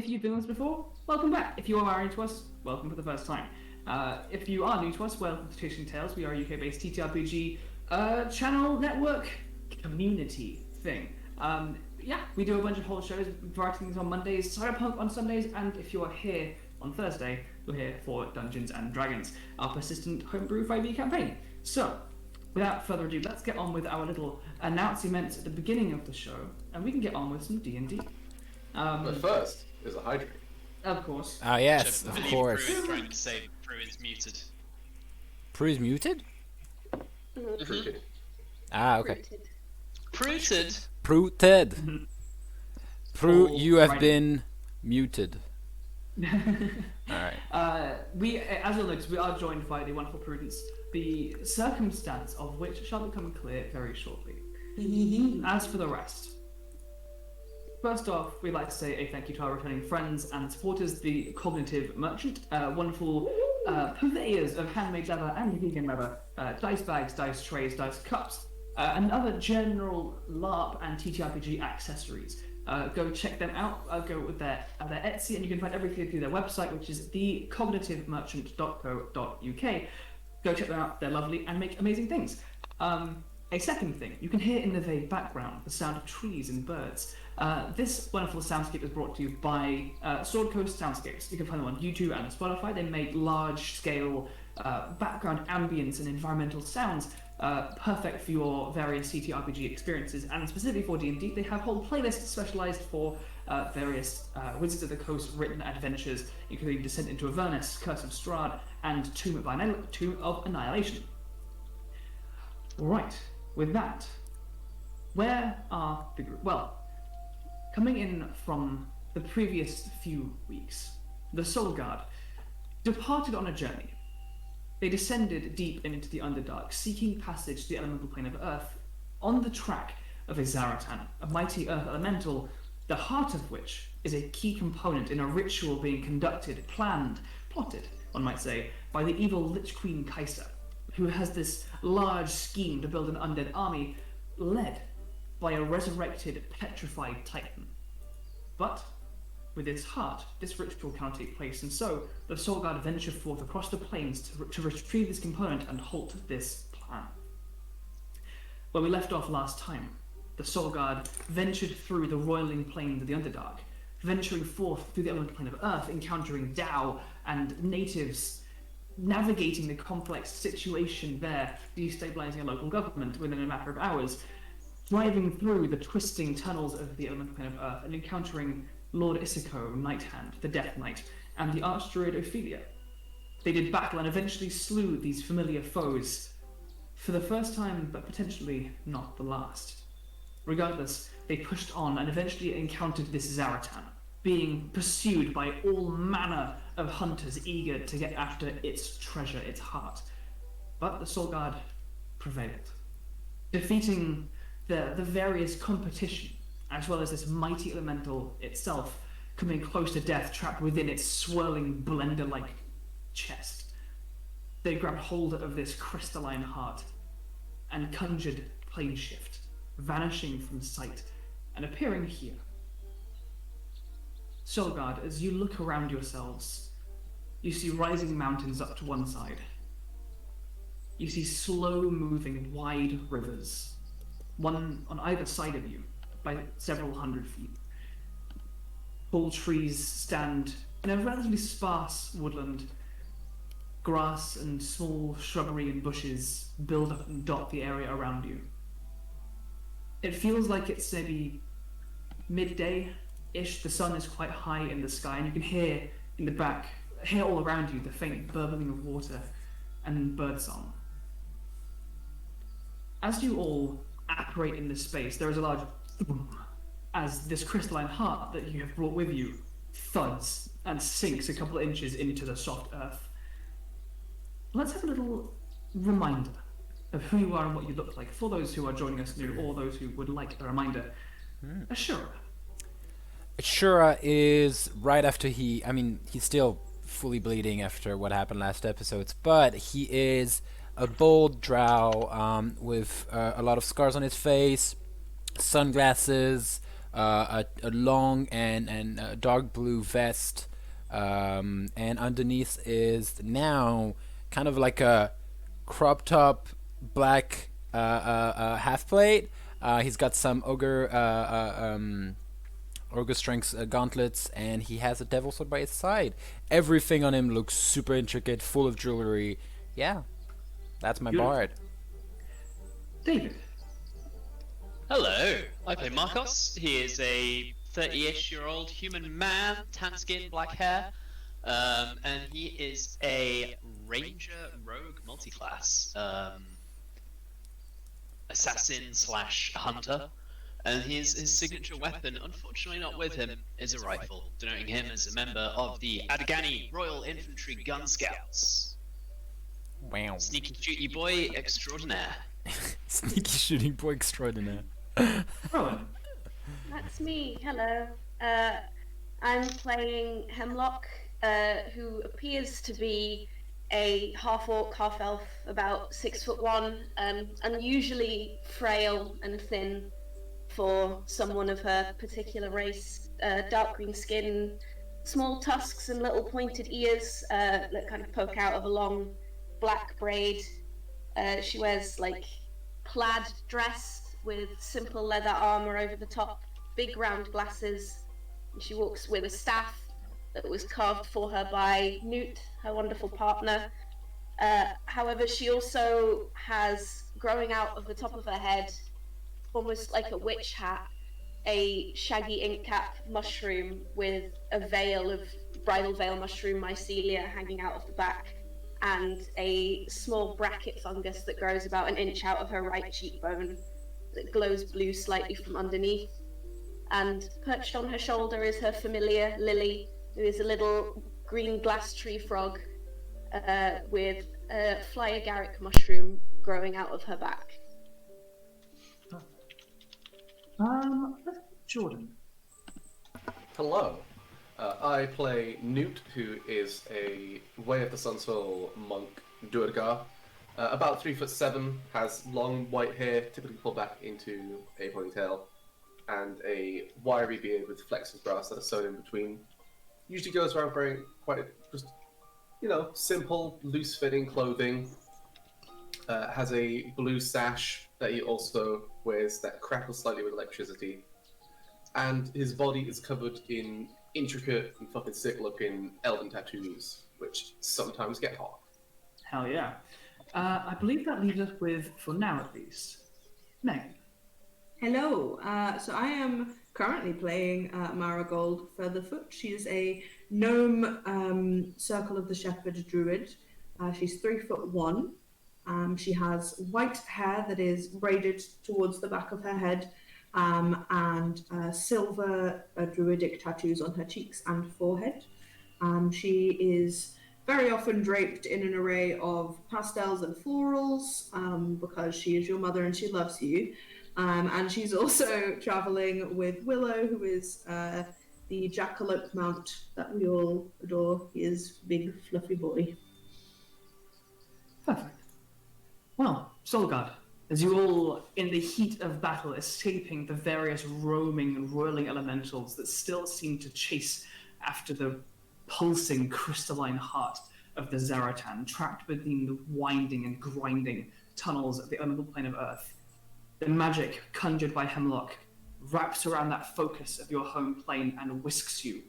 If you've been with us before, welcome back. If you are new to us, welcome for the first time. If you are new to us, welcome to Twisting Tales. We are a UK-based TTRPG channel, network, community thing. We do a bunch of whole shows, variety things on Mondays, Cyberpunk on Sundays, and if you are here on Thursday, you're here for Dungeons and Dragons, our persistent homebrew 5e campaign. So, without further ado, let's get on with our little announcements at the beginning of the show, and we can get on with some D&D. But first, there's a hydrate. Of course. Ah, yes, of course. Prue is trying to say Prue is muted. Prue is muted? Fruited. Ah, okay. Pruted? Pruted. Prue, you have Alrighty. been muted. Alright. We, as you'll notice, we are joined by the wonderful Prudence, the circumstance of which shall become clear very shortly. As for the rest, first off, we'd like to say a thank you to our returning friends and supporters, the Cognitive Merchant, wonderful purveyors of handmade leather and vegan leather, dice bags, dice trays, dice cups, and other general LARP and TTRPG accessories. Go check them out. Go with their Etsy, and you can find everything through their website, which is thecognitivemerchant.co.uk. Go check them out. They're lovely and make amazing things. A second thing, you can hear in the vague background the sound of trees and birds. This wonderful soundscape is brought to you by Sword Coast Soundscapes. You can find them on YouTube and Spotify. They make large-scale background ambience and environmental sounds perfect for your various TTRPG experiences, and specifically for D&D, they have whole playlists specialized for various Wizards of the Coast written adventures, including Descent into Avernus, Curse of Strahd, and Tomb of Annihilation. Right, with that, where are the group? Well, coming in from the previous few weeks, the Soulguard departed on a journey. They descended deep into the Underdark, seeking passage to the elemental plane of Earth, on the track of a Zaratan, a mighty Earth elemental, the heart of which is a key component in a ritual being conducted, plotted, one might say, by the evil Lich Queen Kaisa, who has this large scheme to build an undead army, led by a resurrected, petrified Titan. But with its heart, this ritual cannot take place, and so the Soulguard venture forth across the plains to retrieve this component and halt this plan. Where we left off last time, the Soulguard ventured through the roiling plains of the Underdark, venturing forth through the elemental plane of Earth, encountering Dao and natives, navigating the complex situation there, destabilizing a local government within a matter of hours, driving through the twisting tunnels of the elemental plane of Earth, and encountering Lord Isiko, Nighthand, the Death Knight, and the Archdruid Ophelia. They did battle and eventually slew these familiar foes, for the first time, but potentially not the last. Regardless, they pushed on and eventually encountered this Zaratan, being pursued by all manner of hunters eager to get after its treasure, its heart. But the Soulguard prevailed, defeating the various competition, as well as this mighty elemental itself, coming close to death, trapped within its swirling blender-like chest. They grabbed hold of this crystalline heart and conjured plane shift, vanishing from sight and appearing here. Soulguard, as you look around yourselves, you see rising mountains up to one side. You see slow-moving, wide rivers, one on either side of you, by several hundred feet. Tall trees stand in a relatively sparse woodland. Grass and small shrubbery and bushes build up and dot the area around you. It feels like it's maybe midday-ish. The sun is quite high in the sky, and you can hear in the back, hear all around you, the faint burbling of water and birdsong. As you all apparate in this space, there is a large as this crystalline heart that you have brought with you thuds and sinks a couple of inches into the soft earth. Let's have a little reminder of who you are and what you look like for those who are joining us new or those who would like a reminder. Ashura. Ashura is right after he's still fully bleeding after what happened last episodes, but he is a bold drow with a lot of scars on his face, sunglasses, a long and dark blue vest, and underneath is now kind of like a crop top black half plate. He's got some ogre strength gauntlets, and he has a devil sword by his side. Everything on him looks super intricate, full of jewelry. Yeah, that's my Beautiful. bard. David. Hello, I play Markos. He is a 30-ish-year-old human man, tan skin, black hair, and he is a ranger rogue multiclass, assassin slash hunter. And his signature weapon, unfortunately not with him, is a rifle, denoting him as a member of the Adagani Royal Infantry Gun Scouts. Wow. Sneaky shooty boy extraordinaire. Sneaky shooting boy extraordinaire. Rowan. That's me. Hello. I'm playing Hemlock, who appears to be a half-orc, half-elf, about 6'1", unusually frail and thin for someone of her particular race. Dark green skin, small tusks and little pointed ears that kind of poke out of a long black braid. She wears like plaid dress with simple leather armor over the top, big round glasses, and she walks with a staff that was carved for her by Nute, her wonderful partner. However, she also has, growing out of the top of her head, almost like a witch hat, a shaggy ink cap mushroom with a veil of bridal veil mushroom mycelia hanging out of the back, and a small bracket fungus that grows about an inch out of her right cheekbone that glows blue slightly from underneath. And perched on her shoulder is her familiar Lily, who is a little green glass tree frog with a fly agaric mushroom growing out of her back. Jordan. Hello. I play Nute, who is a Way of the Sun Soul monk Durgar. About 3'7", has long white hair, typically pulled back into a ponytail, and a wiry beard with flecks of grass that are sewn in between. Usually goes around wearing quite just, simple, loose-fitting clothing. Has a blue sash that he also wears that crackles slightly with electricity. And his body is covered in intricate and fucking sick-looking elven tattoos, which sometimes get hot. Hell yeah. I believe that leaves us with, for now at least, Megan. Hello. So I am currently playing Marigold Featherfoot. She is a gnome Circle of the Shepherd druid. She's 3'1". She has white hair that is braided towards the back of her head, and silver druidic tattoos on her cheeks and forehead. She is very often draped in an array of pastels and florals, because she is your mother and she loves you. And she's also traveling with Willow, who is the jackalope mount that we all adore. He is big, fluffy boy. Perfect. Well, Soulguard, as you all, in the heat of battle, escaping the various roaming and whirling elementals that still seem to chase after the pulsing crystalline heart of the Zaratan, trapped within the winding and grinding tunnels of the unknowable plane of Earth. The magic conjured by Hemlock wraps around that focus of your home plane and whisks you,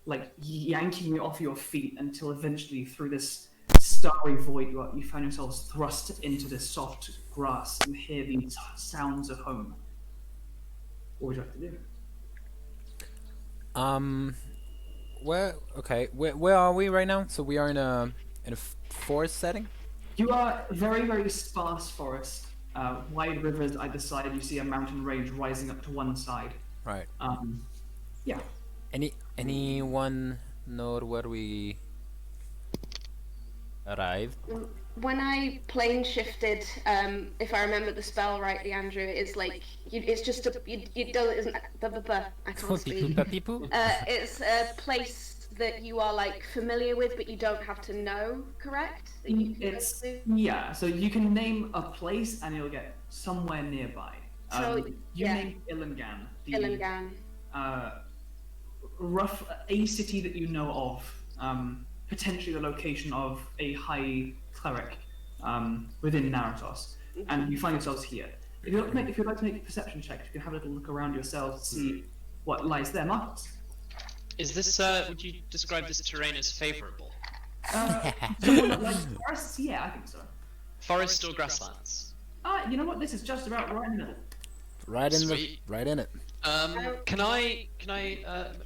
like yanking you off your feet until eventually, through this starry void, you find yourselves thrust into the soft grass and hear these sounds of home. What would you have to do? Where are we right now? So we are in a forest setting? You are very, very sparse forest. Wide rivers either side. You see a mountain range rising up to one side. Right. Yeah. Anyone know where we arrived? When I plane shifted, if I remember the spell right, Leandro, it's like it's just it doesn't. I can't speak. It's a place that you are like familiar with, but you don't have to know. Correct? Yeah. So you can name a place, and you'll get somewhere nearby. So you named Illingan. Illingan. a city that you know of, potentially the location of a high cleric within Naratos, and you find yourselves here. If you'd like to make a perception check, you can have a little look around yourselves to see what lies there. Markos. Is this, would you describe this terrain as favourable? Someone that likes forests? Yeah, I think so. Forest or grasslands? You know what? This is just about right in the middle. Right in Sweet. right in it. Can I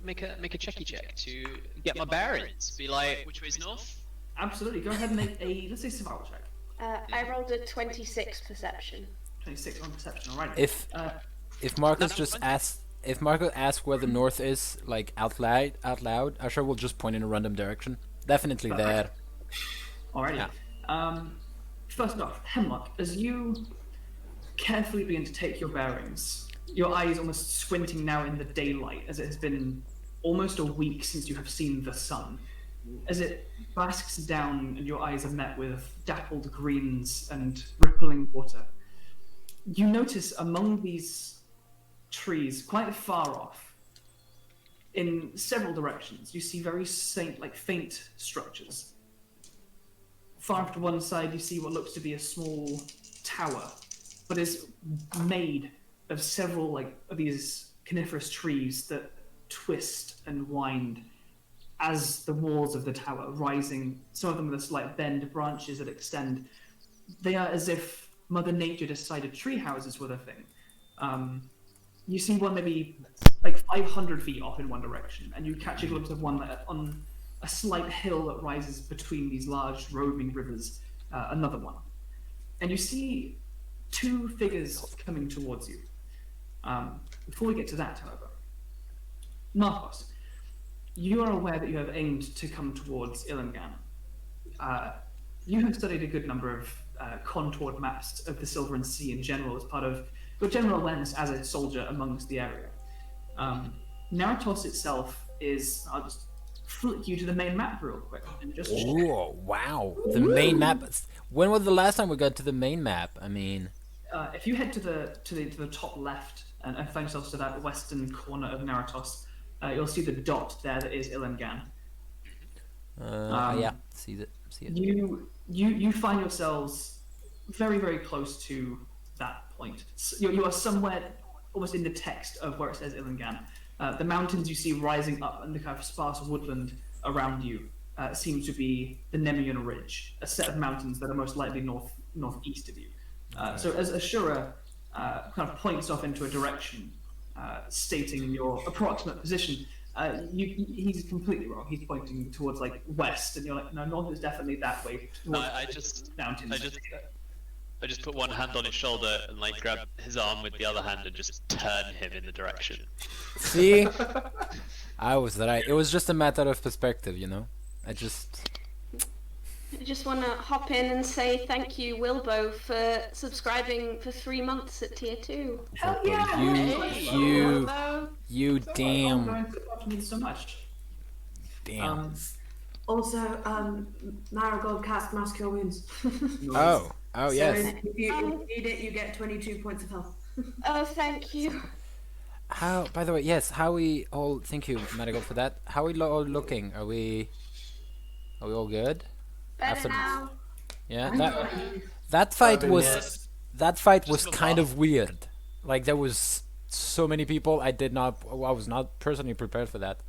make a checky check to get my bearings? Be like, which way's north? Absolutely. Go ahead and make a, let's say, survival check. I rolled a 26 perception. 26 on perception, alright. If Marcus just asks, if Marcus asks where the north is, like out loud, Ashura will just point in a random direction. Definitely there. Alrighty. Yeah. First off, Hemlock, as you carefully begin to take your bearings, your eyes almost squinting now in the daylight, as it has been almost a week since you have seen the sun. As it basks down and your eyes are met with dappled greens and rippling water, you notice among these trees, quite far off, in several directions, you see very faint structures. Far off to one side, you see what looks to be a small tower, but is made of several of these coniferous trees that twist and wind as the walls of the tower, rising, some of them with a slight bend, branches that extend. They are as if Mother Nature decided tree houses were the thing. You see one maybe 500 feet off in one direction, and you catch a glimpse of one on a slight hill that rises between these large roaming rivers, another one. And you see two figures coming towards you. Before we get to that, however, Markos, you are aware that you have aimed to come towards Illigan. You have studied a good number of contoured maps of the Silvern Sea in general as part of your general awareness as a soldier amongst the area. Naratos itself is... I'll just flick you to the main map real quick and just... Ooh, wow. The main map. When was the last time we got to the main map? I mean... if you head to the top left and find yourself to that western corner of Naratos, you'll see the dot there that is Illigan. Yeah, see it. You find yourselves very, very close to that point. You are somewhere almost in the text of where it says Illigan. The mountains you see rising up and the kind of sparse woodland around you seem to be the Nemian Ridge, a set of mountains that are most likely northeast of you. So as Ashura kind of points off into a direction, stating your approximate position, he's completely wrong. He's pointing towards west, and you're like, no, north is definitely that way. Mountains. I just put one hand on his shoulder and grab his arm with the other hand and just turn him in the direction. See? I was right. It was just a matter of perspective, you know? I just want to hop in and say thank you, Wilbo, for subscribing for 3 months at tier 2. Hell yeah! You damn. Means so much. Damn. Also, Marigold cast Mass Cure Wounds. Oh, yes. So if you need it, you get 22 points of health. Oh, thank you. By the way, yes, how we all, thank you, Marigold, for that. How we all looking? Are we all good? Better now. Yeah, that fight was kind of weird. There was so many people. I was not personally prepared for that.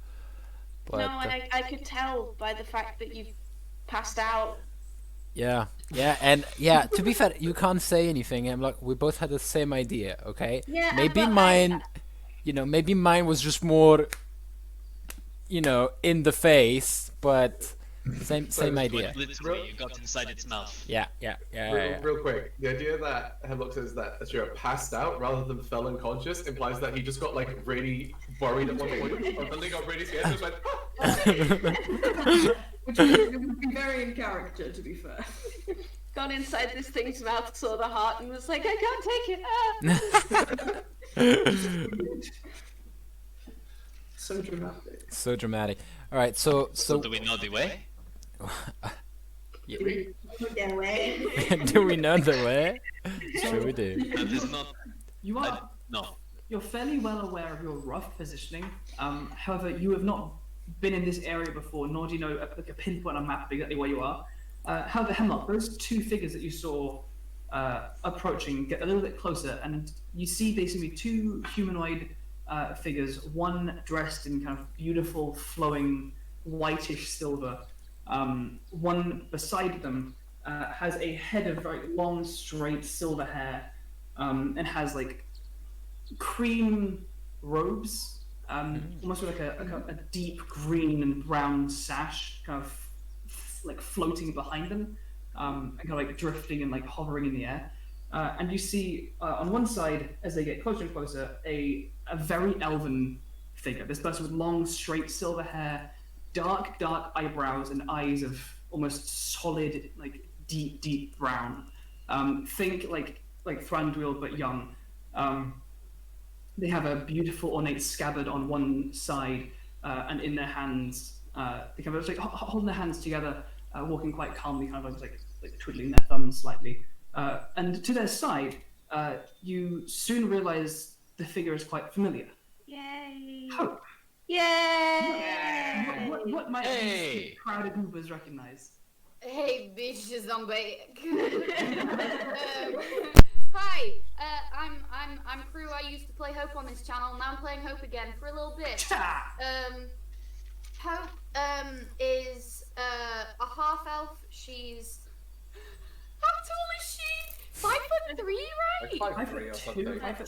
But, no, and I could tell by the fact that you passed out. Yeah, and to be fair, you can't say anything. I'm we both had the same idea, okay? Yeah, maybe mine, maybe mine was just more, in the face, but same idea. Literally, you got inside its mouth. Yeah. Real quick, the idea that Hemlock says that Ashura passed out rather than fell unconscious implies that he just got really worried at one point, or suddenly got really scared, just went, Which would be very in character, to be fair. Got inside this thing's mouth, saw the heart, and was like, I can't take it. So dramatic. So dramatic. All right, so do we know the way? Yeah. Do we know the way? Do we know the way? Sure we do. That is not. You are. No. you're fairly well aware of your rough positioning. However, you have not been in this area before, nor do you know like a pinpoint on a map of exactly where you are. However, Hemlock, those two figures that you saw approaching get a little bit closer, and you see basically two humanoid figures, one dressed in kind of beautiful, flowing, whitish silver. One beside them has a head of very long, straight silver hair, and has like cream robes, almost with like a deep green and brown sash, kind of like floating behind them, and kind of like drifting and like hovering in the air. And you see on one side, as they get closer and closer, a very elven figure. This person with long, straight silver hair, dark eyebrows, and eyes of almost solid, like deep brown. Think like Thranduil, but young. They have a beautiful ornate scabbard on one side, and in their hands, they kind of just, like holding their hands together, walking quite calmly, kind of like twiddling their thumbs slightly. And to their side, you soon realize the figure is quite familiar. Yay! Hope. Yay! What might these crowded hoopers recognize? Hey, bitches, I'm back. Hi, I'm Prue. I used to play Hope on this channel. Now I'm playing Hope again for a little bit. Hope is a half elf. She's how tall is she? 5'3", right? Like 5'3" or something.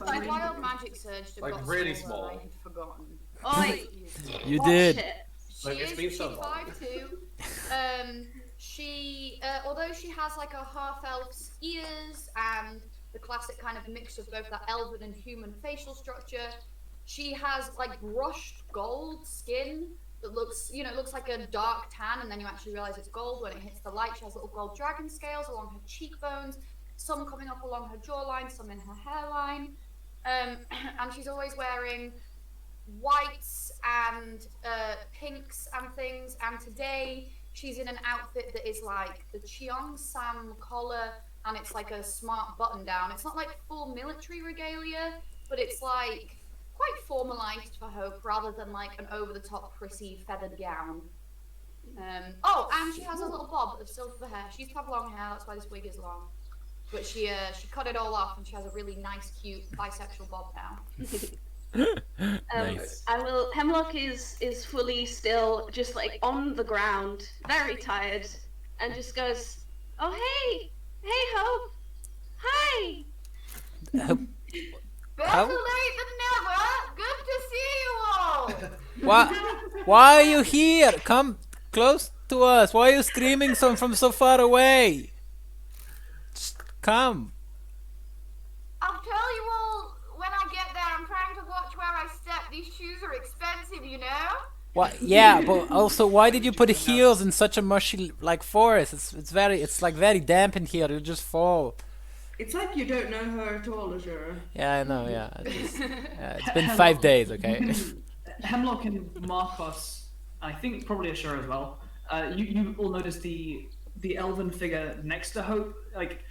My wild magic surge to Like got really smaller, small. I had forgotten. Oi! You Watch did. it. Like, it's been so She's long. 5'2". She, although she has like a half elf's ears and the classic kind of mix of both that elven and human facial structure, she has like brushed gold skin that looks, looks like a dark tan, and then you actually realize it's gold when it hits the light. She has little gold dragon scales along her cheekbones, some coming up along her jawline, some in her hairline, and she's always wearing whites and pinks and things, and today she's in an outfit that is like the Cheong Sam collar, and it's like a smart button down. It's not like full military regalia, but it's like quite formalized for Hope rather than like an over-the-top prissy feathered gown. And she has a little bob of silver hair. She used to have long hair, that's why this wig is long. But she cut it all off, and she has a really nice, cute bisexual bob now. Nice. Hemlock is fully still just like on the ground, very tired, and just goes, "Oh hey Hope, hi." Better late than never. Good to see you all. Why are you here? Come close to us. Why are you screaming from so far away? Just come. I'll tell you all when I get there. I'm trying to watch where I step. These shoes are expensive, you know. What? Yeah, but also, why did you put heels in such a mushy like forest? It's like very damp in here. You'll just fall. It's like you don't know her at all, Ashura. Yeah, I know. Yeah, it's been 5 days. Okay. Hemlock and Markos, I think probably Ashura as well. You all notice the elven figure next to Hope. Like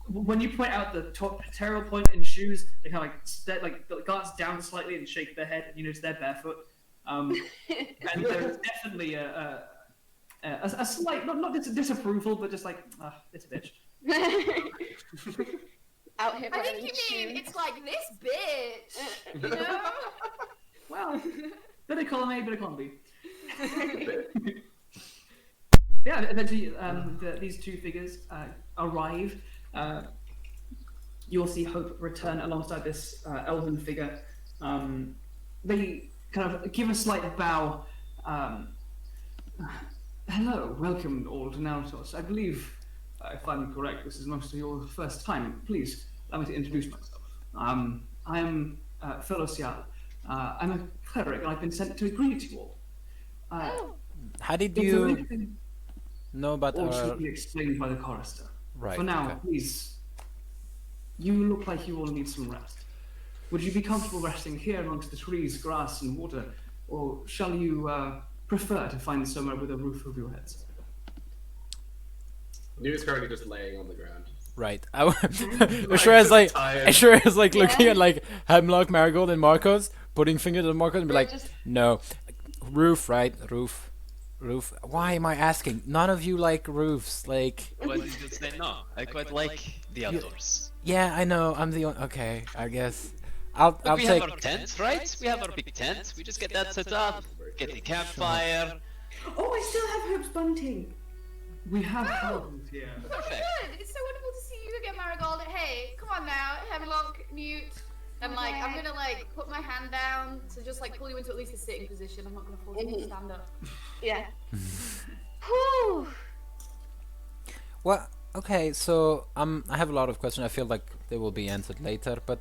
when you point out the Ti'rel point in shoes, they kind of like glance down slightly and shake their head, and you notice they're barefoot. And there's definitely a slight, not disapproval, but just like, this bitch. Out here. I think you mean it's like this bitch, you know? Well, bit of column A, bit of column B. Yeah, eventually these two figures arrive. You'll see Hope return alongside this elven figure. They kind of give a slight bow. Hello, welcome all to Naratos. I believe, if I'm correct, this is most of your first time. Please, allow me to introduce myself. I am Felocial. I'm a cleric, and I've been sent to greet you all. How did If there you anything, know about all our... should be explained by the chorister. Right. For now, okay. please. You look like you all need some rest. Would you be comfortable resting here amongst the trees, grass, and water, or shall you prefer to find somewhere with a roof over your heads? Nute is currently just laying on the ground. Right. Ashura is like, tired. Ashura is like looking Yeah. at like Hemlock, Marigold, and Markos, putting fingers on Markos, and be We're like, just- no, roof, right? Roof. Why am I asking? None of you like roofs. Like, Why did you say no? I quite like the outdoors. yeah, I know. I'm the only. Okay, I guess. I'll We take. have our tent, right? We have our big tent. We just get that set up, get the campfire. Oh, I still have Hope's bunting. We have problems here. Perfect. Good. It's so wonderful to see you again, Marigold. Hey, come on now, Hemlock, Nute. And like, I'm gonna like put my hand down to just like pull you into at least a sitting position. I'm not gonna force you to stand up. Yeah. Whew. Well, okay. So I have a lot of questions. I feel like they will be answered later. But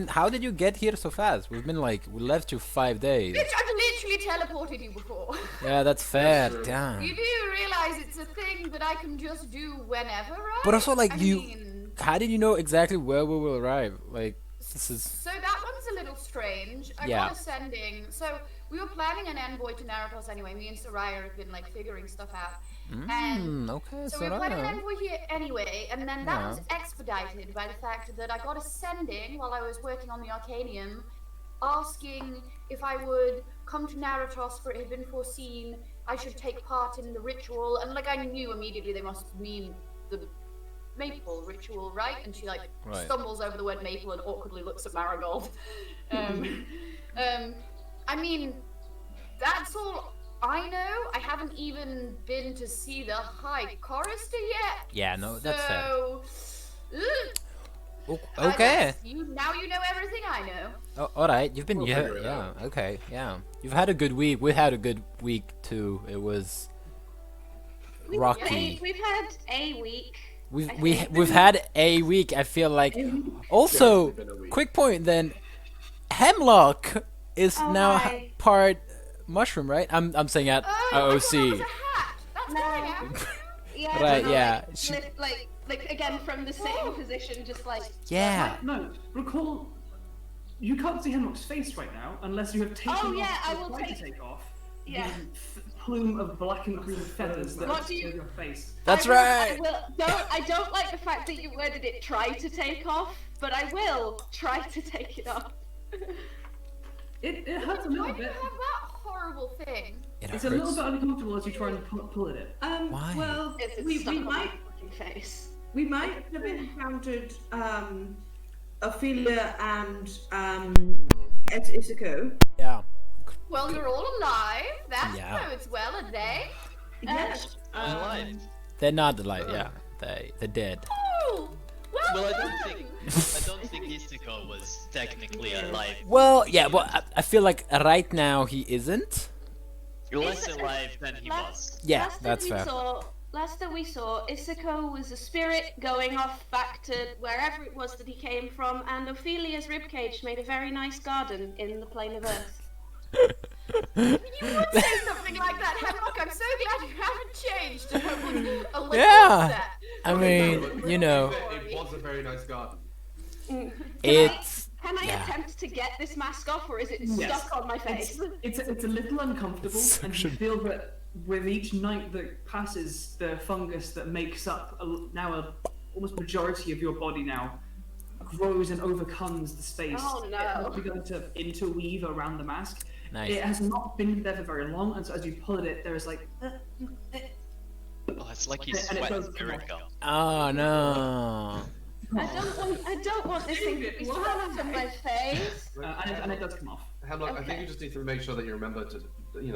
how did you get here so fast? We've been like, we left you 5 days. Bitch, I've literally teleported you before. Yeah, that's fair. true. Damn. You do realize it's a thing that I can just do whenever, right? But also, like, I you- mean, How did you know exactly where we will arrive? Like, this is. So that one's a little strange. I Yeah. got a sending. So we were planning an envoy to Naratos anyway. Me and Soraya have been like figuring stuff out. And Okay, so so we were planning an right. envoy here anyway, and then that Yeah. was expedited by the fact that I got a sending while I was working on the Arcanium, asking if I would come to Naratos, for it had been foreseen I should take part in the ritual, and like I knew immediately they must mean the maple ritual, right? And she like Right. stumbles over the word maple and awkwardly looks at Marigold. I mean, that's all I know. I haven't even been to see the High Chorister yet. Yeah, no, that's fair. So, Okay. that's- now you know everything I know. Oh, all right. You've been We'll yeah, figure it out. yeah. Okay, yeah. You've had a good week. We had a good week too. It was rocky. We've had a week. We've had a week. I feel like. Also, Definitely been a week. quick point. Then, Hemlock is Oh, now hi. part mushroom, right? I'm saying at Oh, I thought that was OC. a hat. That's going out. Yeah. Right, no, yeah, Like, she- like again from the sitting position, just like. Yeah. No, recall, you can't see Hemlock's face right now unless you have taken Oh, off yeah, I or will tried take- to take off Yeah. the plume of black and green feathers that What do obscure you- your face. That's I will- right. I don't like the fact that you worded it try to take off, but I will try to take it off. It hurts a Why little do you bit. have that horrible thing? It It's a little hurts. bit uncomfortable as you try and pull at it. Why? Well, It's we stuck on my might fucking face. have encountered Ophelia and Isako. Yeah. Well, you're all alive. That Yeah. bodes well, are they? Yes. Alive. They're not alive. Yeah. They're dead. Oh, Well, I done. don't think Isako was technically alive. Well, yeah. Well, I feel like right now he isn't. Less alive than he was. Yeah, Last that's that we fair. saw, last that we saw, Isako was a spirit going off back to wherever it was that he came from, and Ophelia's ribcage made a very nice garden in the plane of Earth. You would say something like that, Hemlock. I'm so glad you haven't changed. I was a little Yeah. upset. I mean, you know, It was a very nice garden. it's Can I Yeah. attempt to get this mask off, or is it Yes. stuck on my face? It's a little uncomfortable, and you Suction. feel that with each night that passes, the fungus that makes up almost majority of your body now grows and overcomes the space. Oh, no. It has begun to interweave around the mask. nice. It has not been there for very long, and so as you pull at it, there is like Oh, it's like you And it sweat does come spirit off. gum. Oh no. I don't want this thing to be stuck on my face. and it does come off. Hemlock, I think Okay. you just need to make sure that you remember to,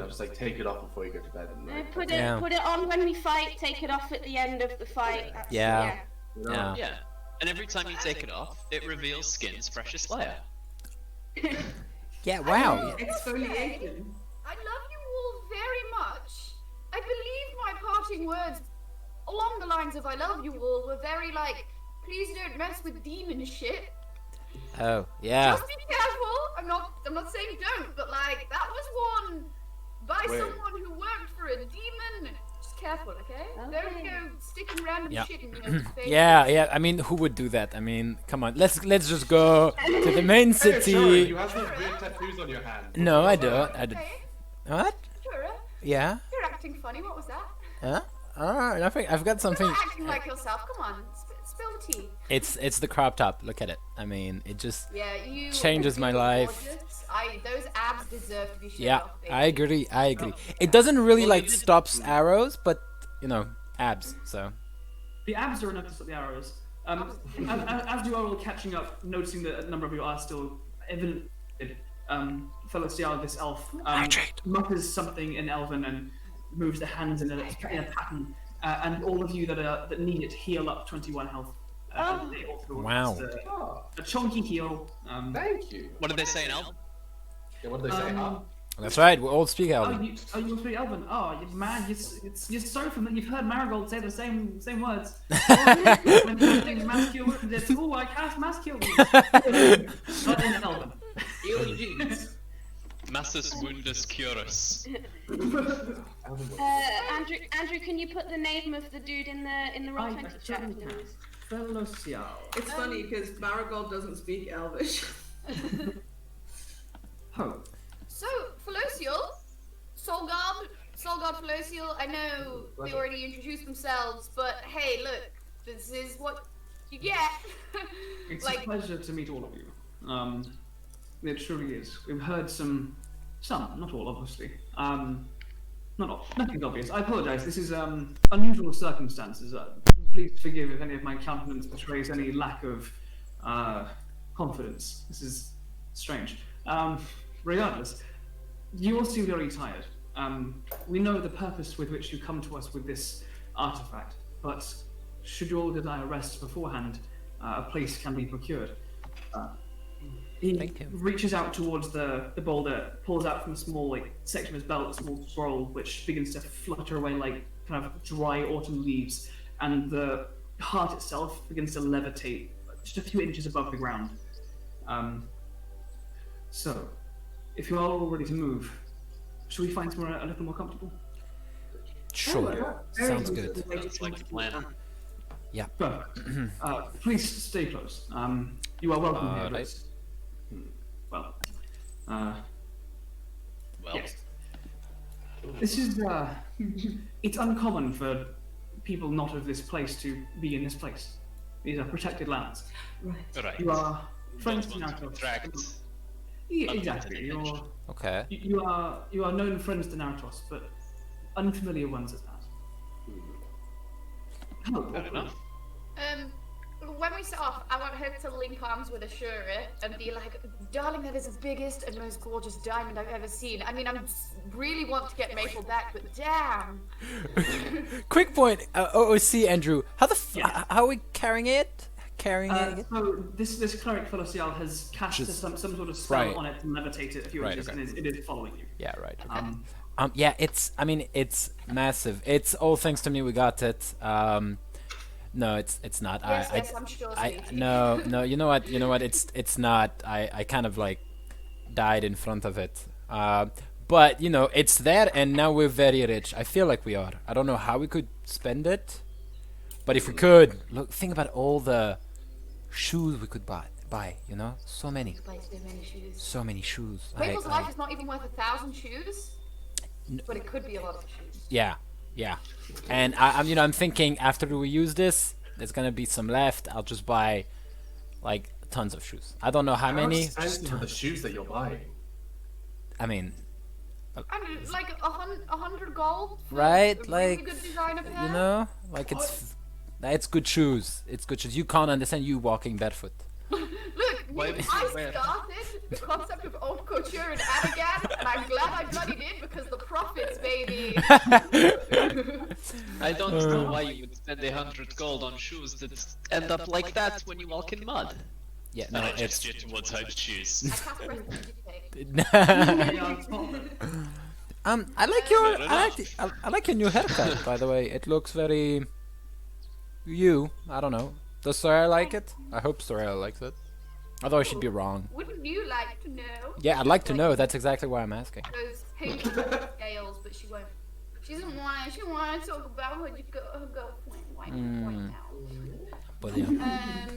just like take it off before you go to bed. And, like, Put Yeah. it on when we fight. Take it off at the end of the fight. That's- Yeah. you know, Yeah. Yeah. And every time you take it off, it reveals Skin's precious layer. Yeah. Wow. Exfoliation. I love you all very much. I believe my parting words along the lines of I love you all were very like, please don't mess with demon shit. Oh yeah. Just be careful. I'm not saying don't, but like that was one by Wait. someone who worked for a demon. Just careful, okay? Don't Okay. go sticking random Yeah. shit in your face. Yeah. I mean, who would do that? I mean, come on. Let's just go to the main Hey, Ashura, city. you have those weird tattoos on your hand. No, I don't. I don't. Okay, What? Ashura, Yeah. you're acting funny. What was that? Huh? Alright, I've got something. You're not acting like yourself. Come on, spill the tea. It's the crop top. Look at it. I mean, it just Yeah, you changes my you're life. gorgeous. Those abs deserve to be shaved Yeah, off, baby. I agree. It doesn't really Well, like you did- stops arrows, but you know, abs. So The abs are enough to stop the arrows. As you are all catching up, noticing that a number of you are still evident, fellow Cial, this elf, mutters something in Elven and moves their hands in a pattern, and all of you that need it heal up 21 health. They also Wow. A chunky heal. Thank you. What did they say in Elven? Yeah, what did they say? Huh? that's right. We all speak Oh, Elven. you speak Elven. Oh, man, you're so familiar. You've heard Marigold say the same words. Mass cure. Oh, I cast mass cure. Not in Elven. Massus Wundus Curus. Andrew, can you put the name of the dude in the Roll20 chat, please? Fellow Cial. It's funny because Marigold doesn't speak Elvish. Oh. So, Felocial, Soulguard Felocial, I know they already introduced themselves, but hey, look, this is what you get. It's Like- a pleasure to meet all of you. It truly is. We've heard some, not all, obviously. Not all, nothing's obvious. I apologize. This is unusual circumstances. Please forgive if any of my countenance betrays any lack of confidence. This is strange. Regardless, you all seem very tired. We know the purpose with which you come to us with this artifact, but should you all desire rest beforehand, a place can be procured. He Thank you. reaches out towards the boulder, pulls out from a small section of his belt, a small scroll, which begins to flutter away like kind of dry autumn leaves, and the heart itself begins to levitate just a few inches above the ground. So, if you are all ready to move, should we find somewhere a little more comfortable? Sure. Sounds good. Sounds like a plan. Perfect. Please stay close. You are welcome here. Right. Well, Well, yes. This is, it's uncommon for people not of this place to be in this place. These are protected lands. Right. right. You are friends Don't to want to Naratos. attract Yeah, exactly. attention. Okay. You are known friends to Naratos, but unfamiliar ones at that. Oh, Fair enough. When we set off, I want her to link arms with Ashura and be like, darling, that is the biggest and most gorgeous diamond I've ever seen. I mean, I really want to get Maple back, but damn. Quick point. OOC Andrew. How Yeah. how are we carrying it? Carrying it? So this cleric Felocial has cast some sort of spell Right. on it to levitate it a few Right, inches, okay. and it is following you. Yeah. Right. Okay. Um, Yeah, it's massive. It's all thanks to me we got it. No, it's not. Yes, I'm sure. sweetie. No, you know what, it's not. I kind of like died in front of it. But you know, it's there and now we're very rich. I feel like we are. I don't know how we could spend it. But if we could, look, think about all the shoes we could buy, you know? So many. Like so many shoes. So many shoes. Maple's life is not even worth 1,000 shoes, but it could be a lot of shoes. Yeah. And I'm thinking after we use this, there's gonna be some left. I'll just buy like tons of shoes. I don't know how many. How expensive are the shoes that you're buying? I mean, I mean, like 100 gold. For Right, a really like, good design of hair. you know, like it's good shoes. It's good shoes. You can't understand you walking barefoot. Look, Why I did you wear- started the concept of haute couture in Anagan, and I'm glad I bloody did because the profits, baby. I don't know why you would spend 100 gold on shoes that end up like that when you walk in mud. Yeah, no, And I it's. gesture towards her shoes. I cast prestidigitate. yeah, it's not- I like your I like your new haircut, by the way. It looks very you. I don't know. Does Soraya like it? I hope Soraya likes it. Although I should be wrong. Wouldn't you like to know? Yeah, I'd like to know. That's exactly why I'm asking. Those pink scales, but she won't. She doesn't want. She want to talk about her girlfriend right now. But yeah.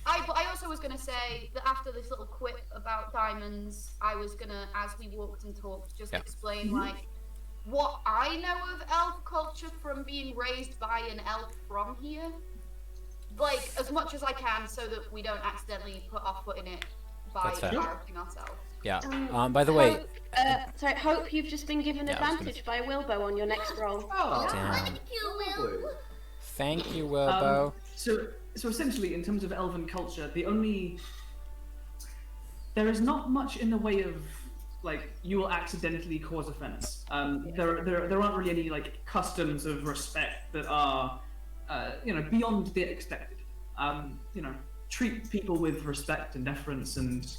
I also was gonna say that after this little quip about diamonds, I was gonna, as we walked and talked, just Yeah. explain like what I know of elf culture from being raised by an elf from here. Like, as much as I can so that we don't accidentally put our foot in it by That's fair. embarrassing ourselves. Yeah. By the way, Hope you've just been given Yeah, I was gonna advantage by Wilbo on your next roll. Oh, damn. lovely. Thank you, Wilbo. So essentially, in terms of elven culture, there is not much in the way of like you will accidentally cause offense. There aren't really any like customs of respect that are beyond the expected. Treat people with respect and deference and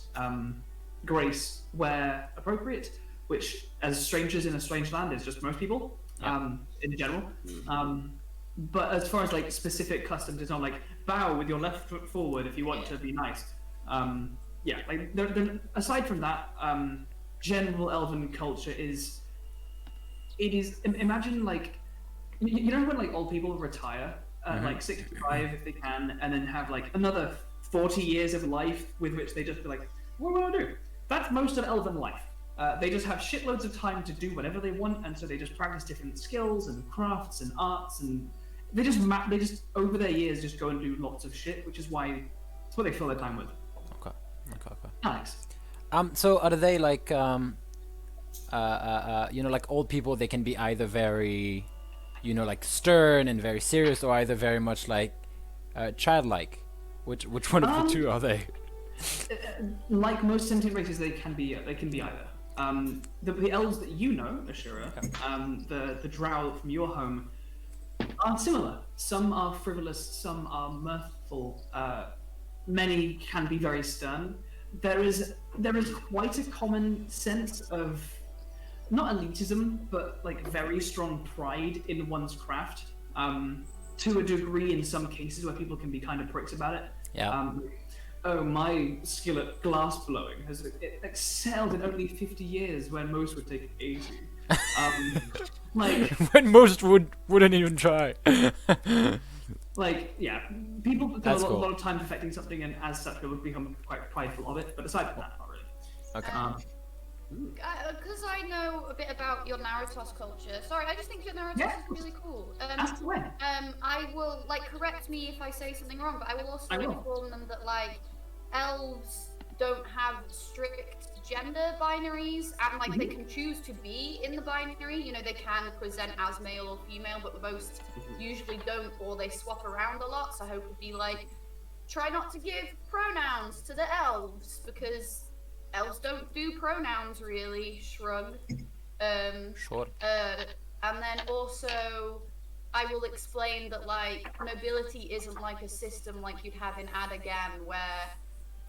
grace where appropriate, which as strangers in a strange land is just most people in general. But as far as like specific customs, it's not like bow with your left foot forward if you want to be nice. Aside from that, general elven culture is imagine like you know when like old people retire at like 65 if they can, and then have like another 40 years of life with which they just be like, what do I do? That's most of elven life. They just have shitloads of time to do whatever they want, and so they just practice different skills and crafts and arts, and they just over their years just go and do lots of shit, which is why it's what they fill their time with. Okay. Alex. So are they like like old people? They can be either very, like stern and very serious, or either very much like childlike. Which one of the two are they? Like most sentient races, they can be either. The elves that you know, Ashura, the drow from your home, are similar. Some are frivolous, some are mirthful. Many can be very stern. There is quite a common sense of not elitism, but like very strong pride in one's craft. To a degree, in some cases, where people can be kind of pricks about it. Yeah. My skill at glass blowing has excelled in only 50 years, when most would take 80. When most wouldn't even try. People put a That's cool. lot of time perfecting something, and as such, they would become quite prideful of it. But aside from that, not really. Okay. Because I know a bit about your Naratos culture. Sorry, I just think your Naratos Yeah. is really cool. Ask away. I will correct me if I say something wrong, but I will also inform them that elves don't have strict gender binaries, and they can choose to be in the binary. They can present as male or female, but most usually don't, or they swap around a lot. So I hope would be try not to give pronouns to the elves, because elves don't do pronouns really. Shrug. Sure. And then also, I will explain that nobility isn't like a system like you'd have in Adagan, where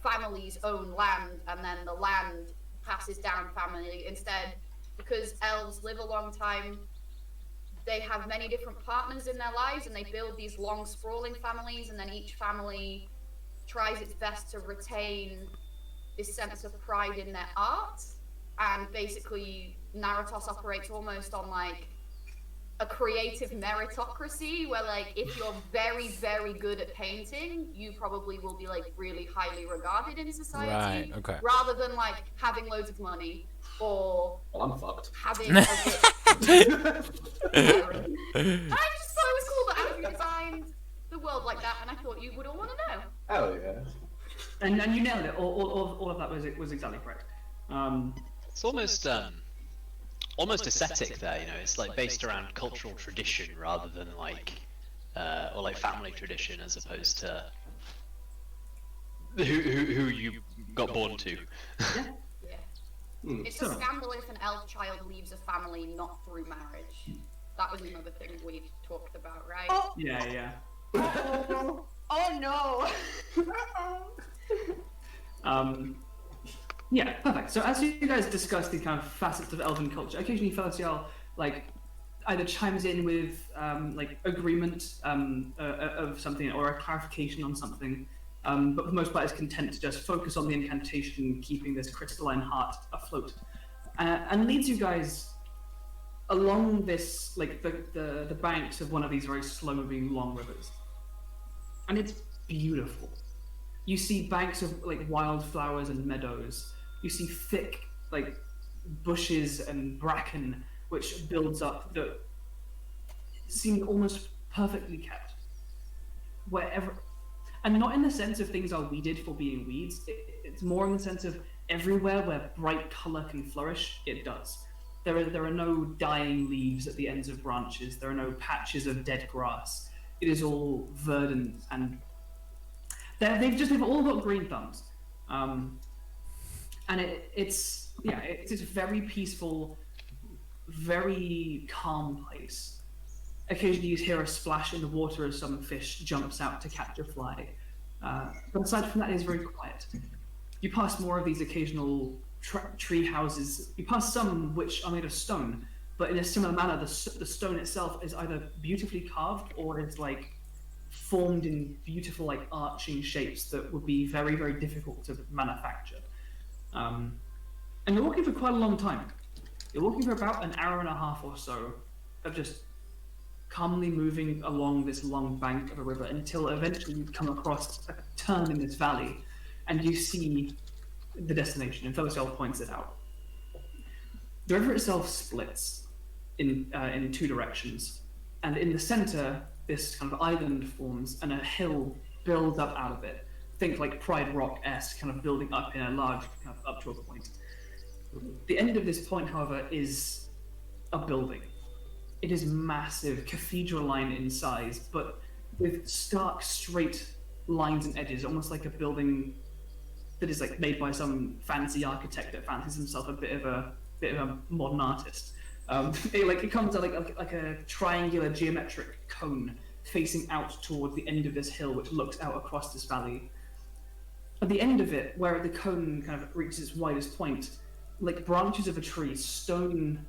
families own land and then the land passes down family. Instead, because elves live a long time, they have many different partners in their lives, and they build these long sprawling families, and then each family tries its best to retain this sense of pride in their art. And basically Naratos operates almost on a creative meritocracy, where if you're very, very good at painting, you probably will be really highly regarded in society. Right, okay. Rather than having loads of money, or I'm fucked. having a bit I just thought it was cool that Andrew designed the world like that, and I thought you would all want to know. Hell yeah. And you nailed it. All of that was exactly correct. It's almost ascetic there, it's based around cultural tradition rather than or family tradition, as opposed to who you got born to. Yeah. It's a scandal if an elf child leaves a family not through marriage. That was another thing we talked about, right? Oh. Yeah. Oh no. Yeah, perfect. So as you guys discuss these kind of facets of elven culture, occasionally Felicial either chimes in with agreement of something, or a clarification on something, but for the most part is content to just focus on the incantation, keeping this crystalline heart afloat, and leads you guys along this the banks of one of these very slow-moving long rivers, and it's beautiful. You see banks of wildflowers and meadows. You see thick bushes and bracken, which builds up that seem almost perfectly kept. Wherever, and not in the sense of things are weeded for being weeds, it's more in the sense of everywhere where bright color can flourish, it does. There are no dying leaves at the ends of branches, there are no patches of dead grass. It is all verdant, and they've all got green thumbs. And it's a very peaceful, very calm place. Occasionally you hear a splash in the water as some fish jumps out to catch a fly. But aside from that, it is very quiet. You pass more of these occasional tree houses. You pass some which are made of stone, but in a similar manner, the stone itself is either beautifully carved or is like formed in beautiful like arching shapes that would be very, very difficult to manufacture. And you're walking for quite a long time. You're walking for about an hour and a half or so of just calmly moving along this long bank of a river until eventually you come across a turn in this valley and you see the destination, and Featherfoot points it out. The river itself splits in two directions, and in the center, this kind of island forms and a hill builds up out of it. Think like Pride Rock-esque, kind of building up in a large, kind of up to a point. The end of this point, however, is a building. It is massive, cathedral-line in size, but with stark, straight lines and edges, almost like a building that is like made by some fancy architect that fancies himself a bit of a modern artist. It comes out like a triangular geometric cone facing out towards the end of this hill, which looks out across this valley. At the end of it, where the cone kind of reaches its widest point, like branches of a tree, stone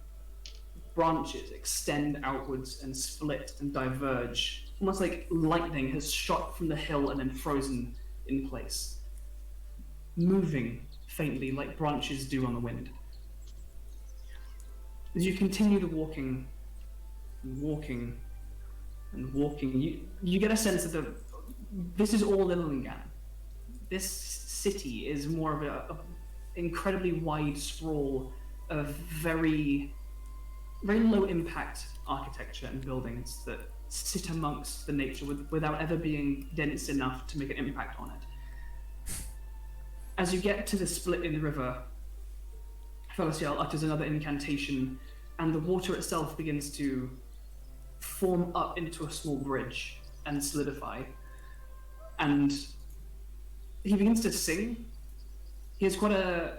branches extend outwards and split and diverge, almost like lightning has shot from the hill and then frozen in place, moving faintly like branches do on the wind. As you continue the walking, you get a sense that this is all Lillingham. This city is more of a incredibly wide sprawl of very low impact architecture and buildings that sit amongst the nature without ever being dense enough to make an impact on it. As you get to the split in the river, Featherfoot utters another incantation, and the water itself begins to form up into a small bridge and solidify. And he begins to sing. He has quite a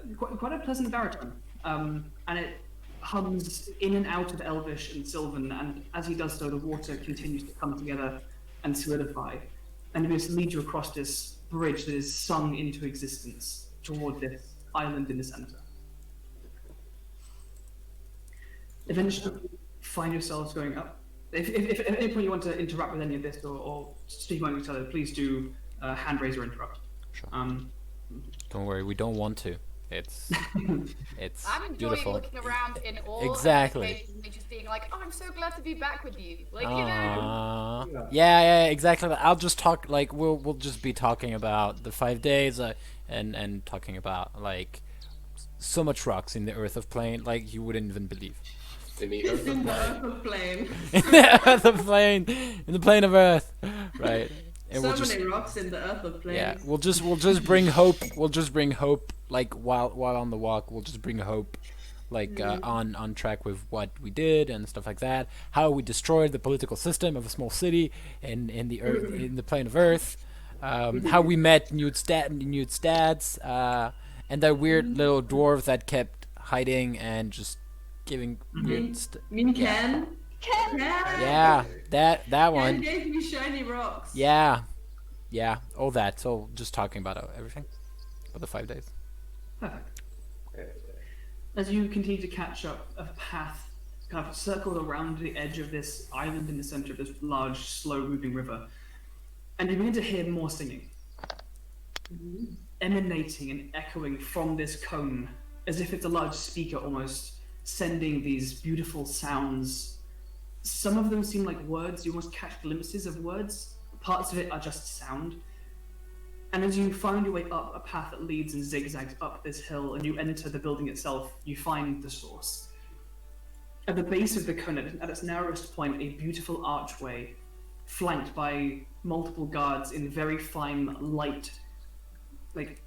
pleasant baritone, and it hums in and out of Elvish and Sylvan, and as he does so, the water continues to come together and solidify, and it begins to lead you across this bridge that is sung into existence toward this island in the center. Eventually, you find yourselves going up. If at any point you want to interact with any of this or speak among each other, please do hand raise or interrupt. Sure. Don't worry, we don't want to. It's I'm enjoying beautiful. looking around in awe. Exactly. And just being like, oh, I'm so glad to be back with you. Like, you know. Yeah, exactly. I'll just talk, like, we'll just be talking about the 5 days and talking about, like, so much rocks in the Earth of Plane, like, you wouldn't even believe. In the Earth of Earth of Plane. In the Earth of Plane. In the plane of Earth. Right. And so many rocks in the Earth of Plane. Yeah, we'll just bring hope. We'll just bring hope. Like while on the walk, we'll just bring hope, like on track with what we did and stuff like that. How we destroyed the political system of a small city in the Earth, in the plane of Earth. How we met Nute's dads, and that weird little dwarf that kept hiding and just giving weird stuff. Ken. Yeah, that one. Ken gave me shiny rocks. Yeah, all that. So just talking about everything, about the 5 days. Perfect. As you continue to catch up, a path kind of circles around the edge of this island in the center of this large, slow-moving river, and you begin to hear more singing, emanating and echoing from this cone, as if it's a large speaker almost, sending these beautiful sounds. Some of them seem like words, you almost catch glimpses of words, parts of it are just sound. And as you find your way up a path that leads and zigzags up this hill and you enter the building itself, you find the source. at the base of the cone, at its narrowest point, a beautiful archway, flanked by multiple guards in very fine, light, like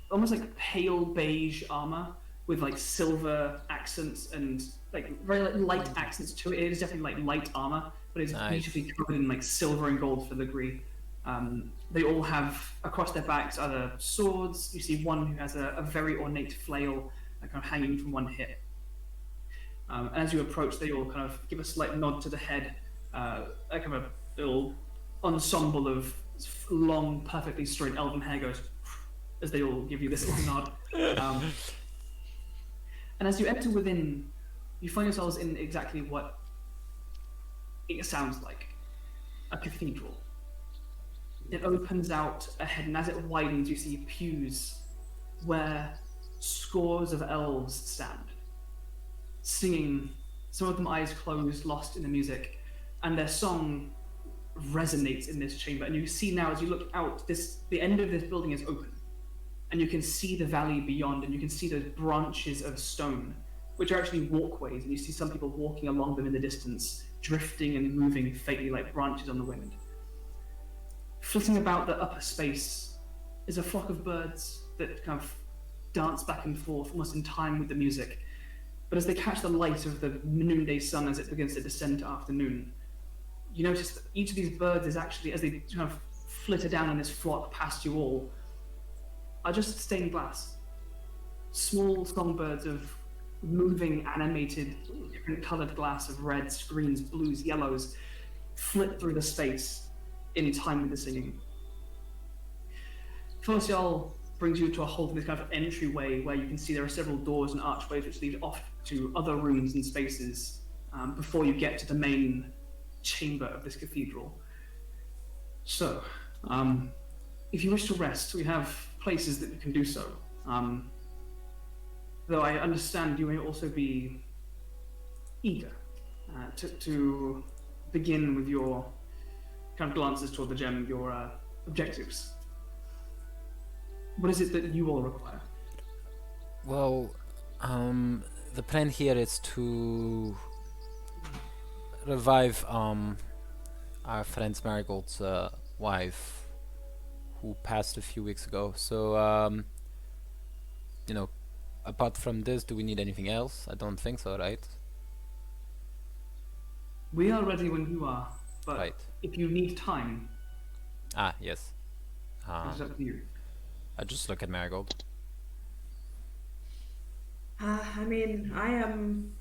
almost like pale beige armor with like silver accents and like very light accents to it. It is definitely like light armor, but it's beautifully covered in like silver and gold filigree. They all have across their backs either swords. You see one who has a very ornate flail kind of hanging from one hip. As you approach, they all kind of give a slight nod to the head, like a little ensemble of long, perfectly straight elven hair goes as they all give you this little nod. And as you enter within, you find yourselves in exactly what it sounds like, a cathedral. It opens out ahead, and as it widens, you see pews where scores of elves stand, singing, some of them eyes closed, lost in the music, and their song resonates in this chamber. And you see now, as you look out, the end of this building is open, and you can see the valley beyond, and you can see those branches of stone, which are actually walkways, and you see some people walking along them in the distance, drifting and moving faintly like branches on the wind. Flitting about the upper space is a flock of birds that kind of dance back and forth, almost in time with the music. But as they catch the light of the noonday sun as it begins to descend to afternoon, you notice that each of these birds is actually, as they kind of flitter down in this flock past you all, are just stained glass. Small songbirds of moving, animated, different coloured glass of reds, greens, blues, yellows, flit through the space in time with the singing. Felicial brings you to a halt in this kind of entryway where you can see there are several doors and archways which lead off to other rooms and spaces before you get to the main chamber of this cathedral. So, if you wish to rest, we have places that you can do so. Though I understand you may also be eager to begin with your kind of glances toward the gem, your objectives. What is it that you all require? Well, the plan here is to revive our friend's Marigold's wife, who passed a few weeks ago. So, you know, apart from this, do we need anything else? I don't think so, right? We are ready when you are, but Right. if you need time, Ah, yes. it's up to you. I just look at Marigold. I mean, I am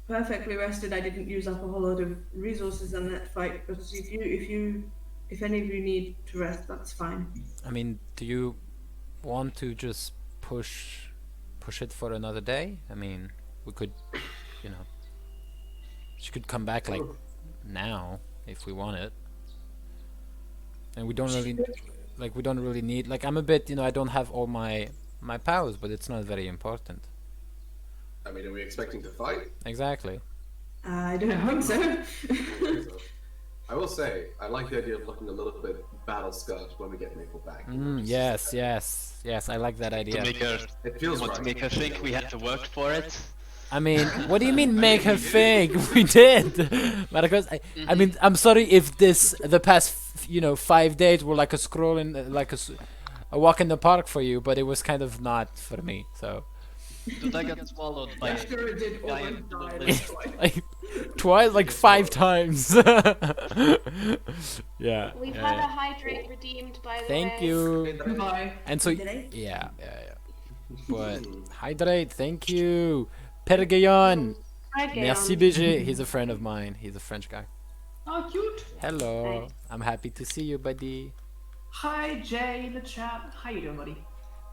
perfectly rested. I didn't use up a whole lot of resources on that fight, but if any of you need to rest, that's fine. I mean, do you want to just push it for another day? I mean, we could, you know, she could come back like now if we want it. And we don't really need, like, I'm a bit, you know, I don't have all my powers, but it's not very important. I mean, are we expecting to fight? Exactly. I don't think so. I will say, I like the idea of looking a little bit battle-scarred when we get Maple back. Yes, I like that idea. To make her, It feels want right. to make her think we had to work for it. I mean, what do you mean make her think? We did. Markos, I mean, I'm sorry if the past 5 days were like a scroll in, like a walk in the park for you, but it was kind of not for me. So. Did I get swallowed by Ashura did giant almost die lizard? twice. Like twice, like 5 times. Yeah. We've had a hydrate redeemed, by the way. Thank you. Goodbye. And so, Did I? yeah. But hydrate, thank you. Pergeon. Okay, Merci, BG. He's a friend of mine. He's a French guy. Oh, cute. Hello. Hi. I'm happy to see you, buddy. Hi, Jay in the chat. How you doing, buddy?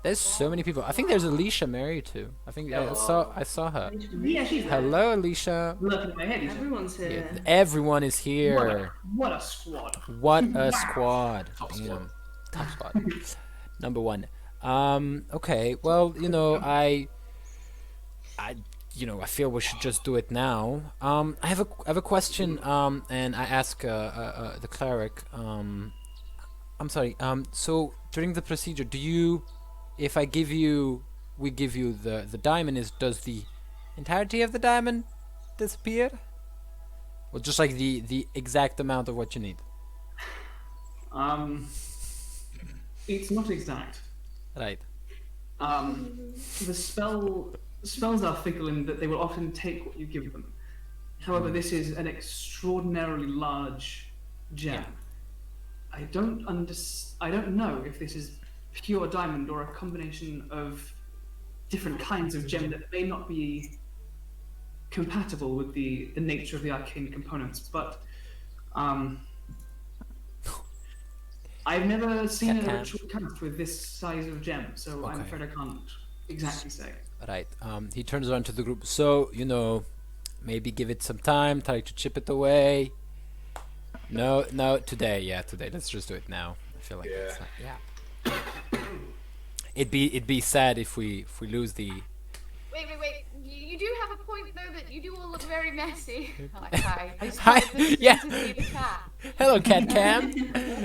There's so many people. I think there's Alicia married too. I think I saw her. Yeah, she's there. Hello, Alicia. Looking at my head. Everyone's here. Everyone is here. What a squad. What a squad. Top Damn. Top squad. Number 1. Okay. Well, I feel we should just do it now. I have a question. And I ask the cleric. I'm sorry. So during the procedure, if we give you the diamond, does the entirety of the diamond disappear? Or just like the exact amount of what you need? It's not exact. Right. The spells are fickle in that they will often take what you give them. However, this is an extraordinarily large gem. I don't know if this is pure diamond or a combination of different kinds of gem that may not be compatible with the nature of the arcane components, but I've never seen a ritual cast with this size of gem, so I'm afraid I can't exactly say. Right. He turns around to the group. So, maybe give it some time, try to chip it away. No, today. Yeah, today. Let's just do it now. I feel like it's not, It'd be sad if we lose the. Wait. You do have a point though that you do all look very messy. Like, hi. Hi. Yeah. To see the cat. Hello, Cat Cam.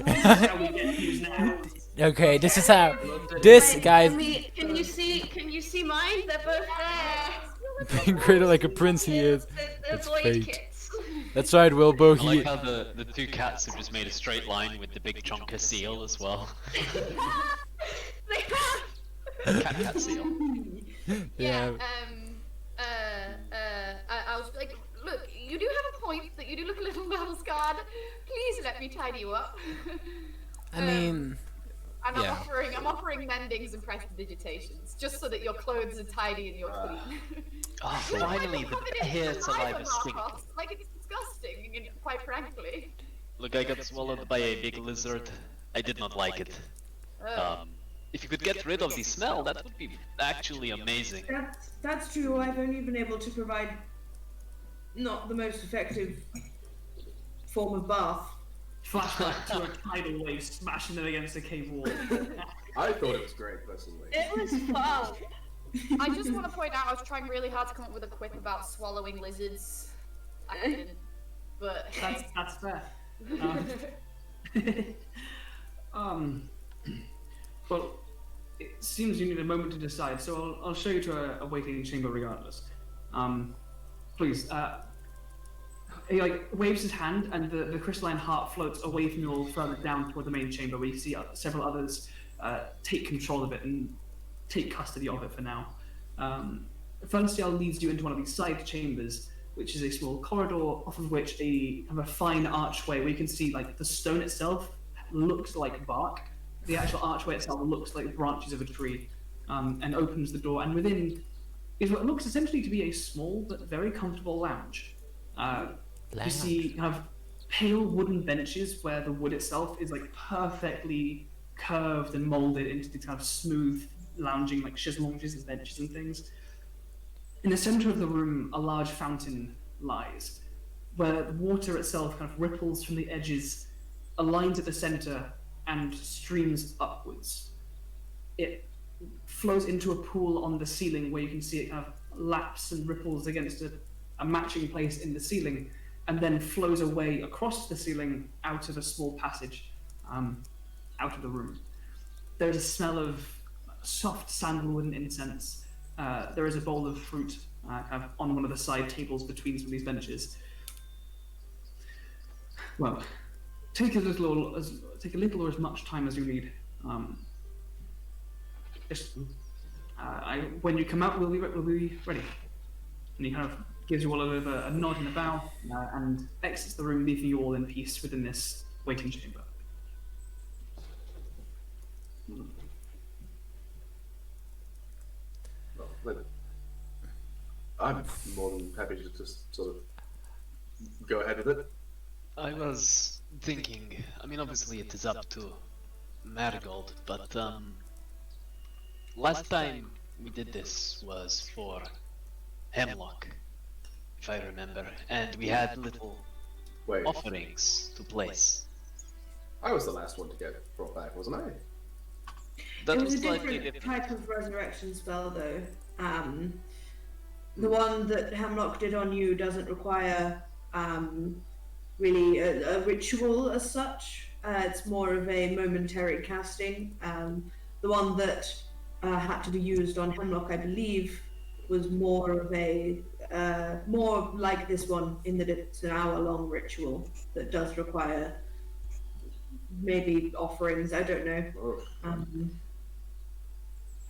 How we get used now. Okay, this is how. This guy. Can you see mine? They're both there. Being created like a prince he is. They're That's void fake. kits. That's right, Wilbur. I like how the two cats have just made a straight line with the big chunker seal as well. They have. Cat seal. Yeah. I was like, look, you do have a point that you do look a little battle scarred. Please let me tidy you up. I mean. And Yeah. I'm offering mendings and prestidigitations, just so that your clothes are tidy and you're clean. Oh, finally, the hair saliva stink. Like, it's disgusting, quite frankly. Look, I got swallowed by a big lizard. I did not like it. If you could get rid of the smell, that would be actually amazing. That's true. I've only been able to provide not the most effective form of bath. Flashback to a tidal wave smashing it against a cave wall. I thought it was great, personally. It was fun. I just want to point out I was trying really hard to come up with a quip about swallowing lizards. I didn't, but That's fair. Well, it seems you need a moment to decide, so I'll show you to a waiting chamber regardless. Please, he waves his hand, and the crystalline heart floats away from you all further down toward the main chamber, where you see several others take control of it and take custody of it for now. Fernstiel leads you into one of these side chambers, which is a small corridor off of which a kind of a fine archway where you can see the stone itself looks like bark. The actual archway itself looks like branches of a tree, and opens the door, and within is what looks essentially to be a small but very comfortable lounge. You see kind of pale wooden benches where the wood itself is perfectly curved and molded into these kind of smooth lounging chaiselonges and benches and things. In the center of the room, a large fountain lies, where the water itself kind of ripples from the edges, aligns at the center, and streams upwards. It flows into a pool on the ceiling where you can see it kind of laps and ripples against a matching place in the ceiling, and then flows away across the ceiling out of a small passage out of the room. There's a smell of soft sandalwood and incense. There is a bowl of fruit kind of on one of the side tables between some of these benches. Well, take a little or as much time as you need. When you come out, we'll be ready. And he kind of gives you all a nod and a bow, and exits the room, leaving you all in peace within this waiting chamber. Well, I'm more than happy to just sort of go ahead with it. I was thinking, obviously it is up to Marigold, but last time we did this was for Hemlock, if I remember, and we had little offerings to place. I was the last one to get brought back, wasn't I? That It was a slightly different type of resurrection spell, though. The one that Hemlock did on you doesn't require really a ritual as such. It's more of a momentary casting. The one that had to be used on Hemlock, I believe, was more of a more like this one in that it's an hour-long ritual that does require maybe offerings. I don't know.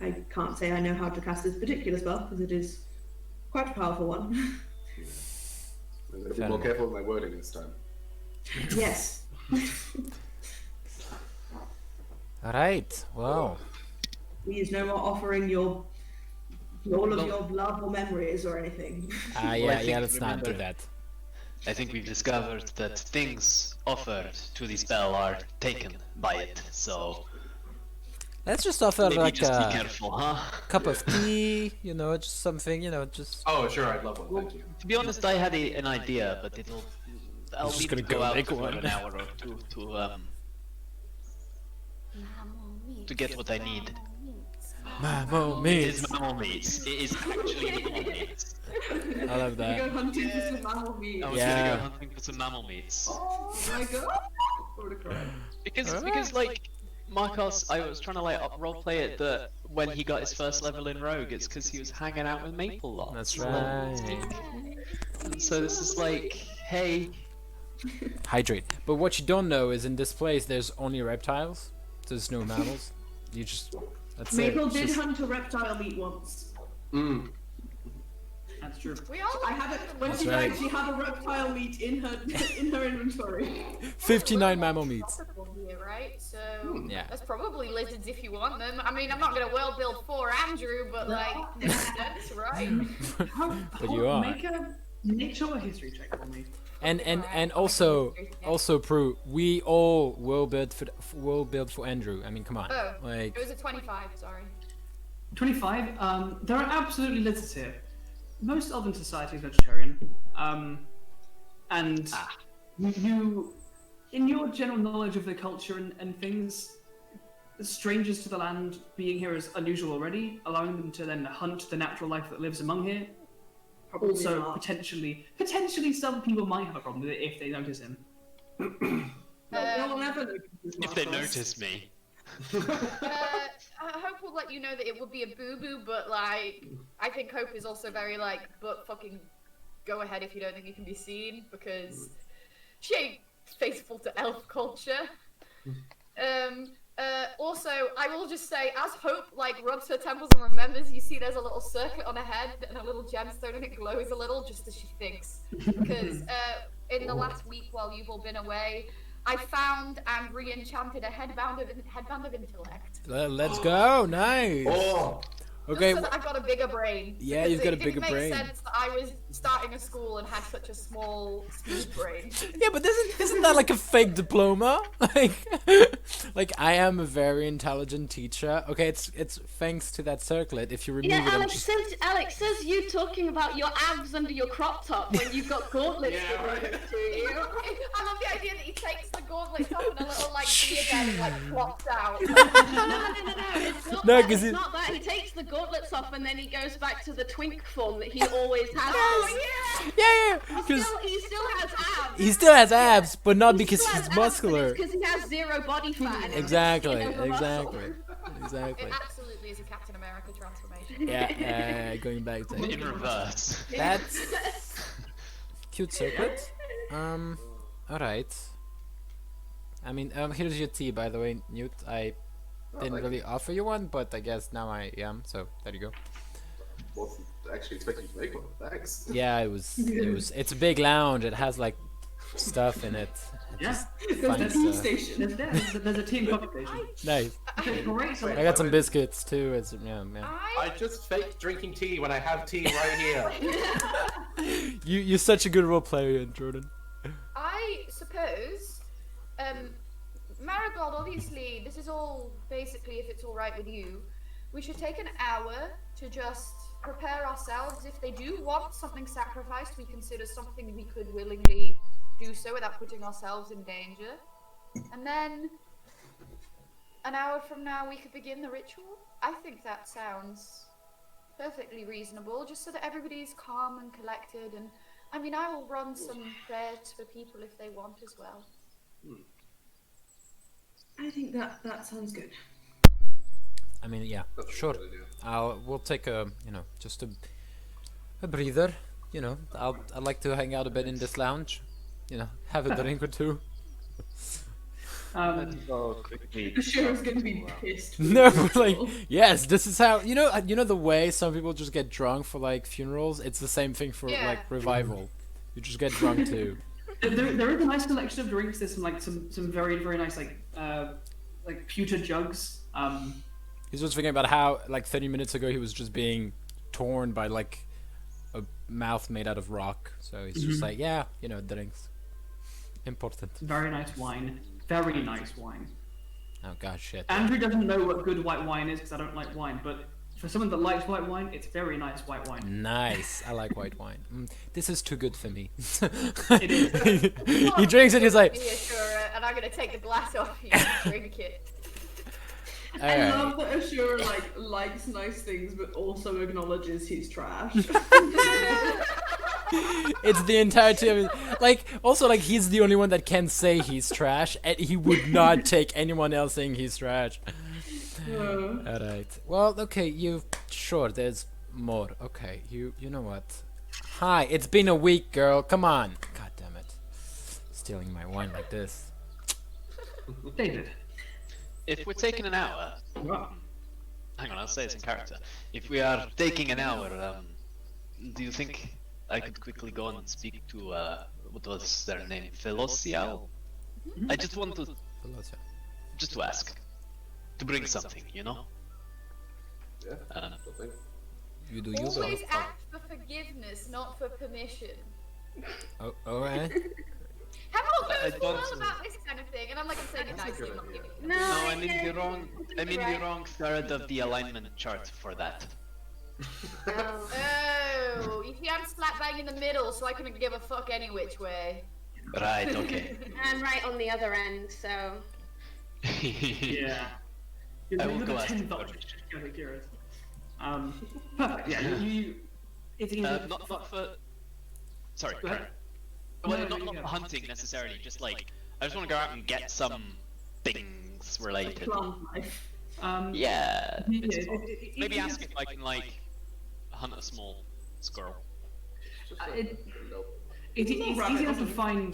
I can't say I know how to cast this particular spell because it is quite a powerful one. I'm going to be more careful with my wording this time. Yes. Alright, well. Please, no more offering all of your love or memories or anything. Yeah, let's not do that. I think we've discovered that things offered to the spell are taken by it, so Let's just offer maybe like just be a careful, huh? cup of tea, just something, just... Oh, sure, I'd love one, thank you. To be honest, I had an idea, but I'll just need gonna to go go out make for one. an hour or two to get what I need. Mammo It meat. is mammal meat. It is actually mammal meat. I love You that. go hunting for some mammal meat. I was Yeah. gonna go hunting for some mammal meats. Oh my god. I would've cried. Because like Markos, I was trying to like roleplay it that when he got his first level in Rogue, it's because he was hanging out with Maple lots. That's right. And so this is like, hey, Hydrate. But what you don't know is in this place there's only reptiles. There's no mammals. That's Maple it. did It's just- hunt a reptile meat once. That's true. We all I have it when That's she died. right. She had a reptile meat in her inventory. 59 mammal meats. here, right? So Yeah. there's probably lizards if you want them. I mean, I'm not gonna world build for Andrew, but like makes sense, right? But you are. Make a nature or history check for me. And also Prue, we all will build for Andrew. I mean, come on. Oh, Like it was a 25. Sorry. 25. There are absolutely lizards here. Most elven society is vegetarian. And you, in your general knowledge of the culture and things, strangers to the land being here is unusual already, allowing them to then hunt the natural life that lives among here. Probably Also, not. potentially some people might have a problem with it if they notice him. No one ever notices if they Markos. notice me. Hope will let you know that it would be a boo-boo, but like, I think Hope is also very like, but fucking go ahead if you don't think you can be seen, because she ain't faithful to elf culture. Also, I will just say, as Hope like rubs her temples and remembers, you see there's a little circlet on her head and a little gemstone, and it glows a little just as she thinks. Because in the last week while you've all been away, I found and re-enchanted a headband of intellect. let's go. Nice. Oh, Okay. Just so that I've got a bigger brain. Yeah, Because you've got a it bigger didn't brain. make sense that I was starting a school and had such a small brain. Yeah, but isn't that like a fake diploma? Like I am a very intelligent teacher. Okay, it's thanks to that circlet. If you remove Yeah, it, I'm Alex just... says you talking about your abs under your crop top when you've got gauntlets Yeah, right. to you. I love the idea that he takes the gauntlets off and a little like beer gun and like plops out. No. It's not No, that. 'cause It's it- not that. He takes the gauntlets off and then he goes back to the twink form that he always has. Yeah, because He still has abs. he still has abs, but not because Still he's has abs, but muscular. It's because he has zero body fat. and it's Exactly, skin over muscle. exactly. It absolutely is a Captain America transformation. Yeah, going back to In reverse. that's cute circlet. Alright. I mean, here's your tea, by the way, Nute. I didn't thank really offer you one, but I guess now I am. So there you go. wasn't actually expecting you to make one. Thanks. Yeah, it's a big lounge. It has like stuff in it. Yeah. There's a Fine tea stuff. station. There's a tea and coffee station. Nice. Okay, great. I got some biscuits too. It's yeah. I just fake drinking tea when I have tea right here. You're such a good role player, Jordan. I suppose, Marigold, obviously, this is all basically, if it's all right with you, we should take an hour to just prepare ourselves. If they do want something sacrificed, we consider something we could willingly do so without putting ourselves in danger. And then, an hour from now, we could begin the ritual. I think that sounds perfectly reasonable, just so that everybody's calm and collected. And I mean, I will run some prayers for people if they want as well. I think that sounds good. I mean, yeah, That's a sure. good idea. We'll take a just a breather. you know, I'd like to hang out a bit in this lounge. You know, have a drink or two. So quickly. Ashura's going to be pissed. No, but like, yes, this is how you know the way some people just get drunk for like funerals. It's the same thing for Yeah. like revival. You just get drunk too. There is a nice collection of drinks. There's some very very nice like pewter jugs. He's just thinking about how like 30 minutes ago he was just being torn by like a mouth made out of rock. So he's just like, yeah, you know, drinks. Important. Very nice wine. Very nice wine. Oh god, shit. Andrew doesn't know what good white wine is because I don't like wine, but for someone that likes white wine, it's very nice white wine. Nice. I like white wine. This is too good for me. It is. He drinks it. He's like, Ashura, and I'm gonna take the glass off you and drink it. I alright. love that Ashura likes nice things, but also acknowledges he's trash. It's the entirety of it. Like, also, like, he's the only one that can say he's trash, and he would not take anyone else saying he's trash. Alright. Well, okay, sure, there's more. Okay, you know what? Hi, it's been a week, girl. Come on. God damn it. Stealing my wine like this. David. If we're taking an hour, hang on, I'll say this in character. If we are taking an hour, do you think I could quickly go and speak to what was their name, Felocial? I just want to ask, to bring something, you know. Yeah. Sure thing. You do you, Always girl. ask for forgiveness, not for permission. Oh, alright. Hemlock I knows don't- all about this kind of thing, and I'm saying it nicely, I'm not giving it. No, No, I'm in I the don't wrong. think I'm in you're the wrong third of the alignment chart for that. right. Oh. Oh, you see, I'm slap bang in the middle, so I couldn't give a fuck any which way. Right. Okay. I'm right on the other end, so. Yeah. I will You're go the ask 10th him option, permission. just kind of curious. Perfect. Yeah, you. It's easy. Not for. Sorry. Go ahead. Karen. Well, No, not you for go. hunting necessarily. Just like I just want to go out and get some things related. Plant life. Yeah. bits and bobs. it- Maybe it- ask if I can like hunt a small squirrel. It's rabbit easy enough to hunting. find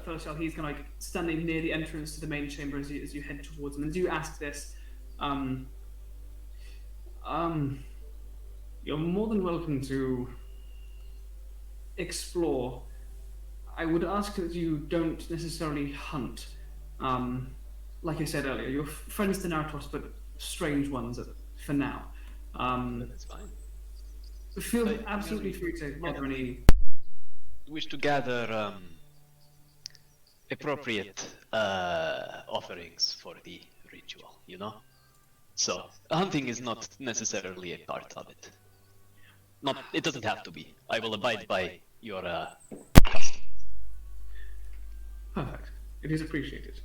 Felicial. He's kind of like standing near the entrance to the main chamber as you head towards him. And as you ask this, you're more than welcome to explore. I would ask that you don't necessarily hunt. Like I said earlier, you're friends to Naratos, but strange ones for now. That's fine. Feel I- absolutely free to gather any. Wish to gather appropriate offerings for the ritual, you know? So, hunting is not necessarily a part of it. It doesn't have to be. I will abide by your custom. Perfect. It is appreciated.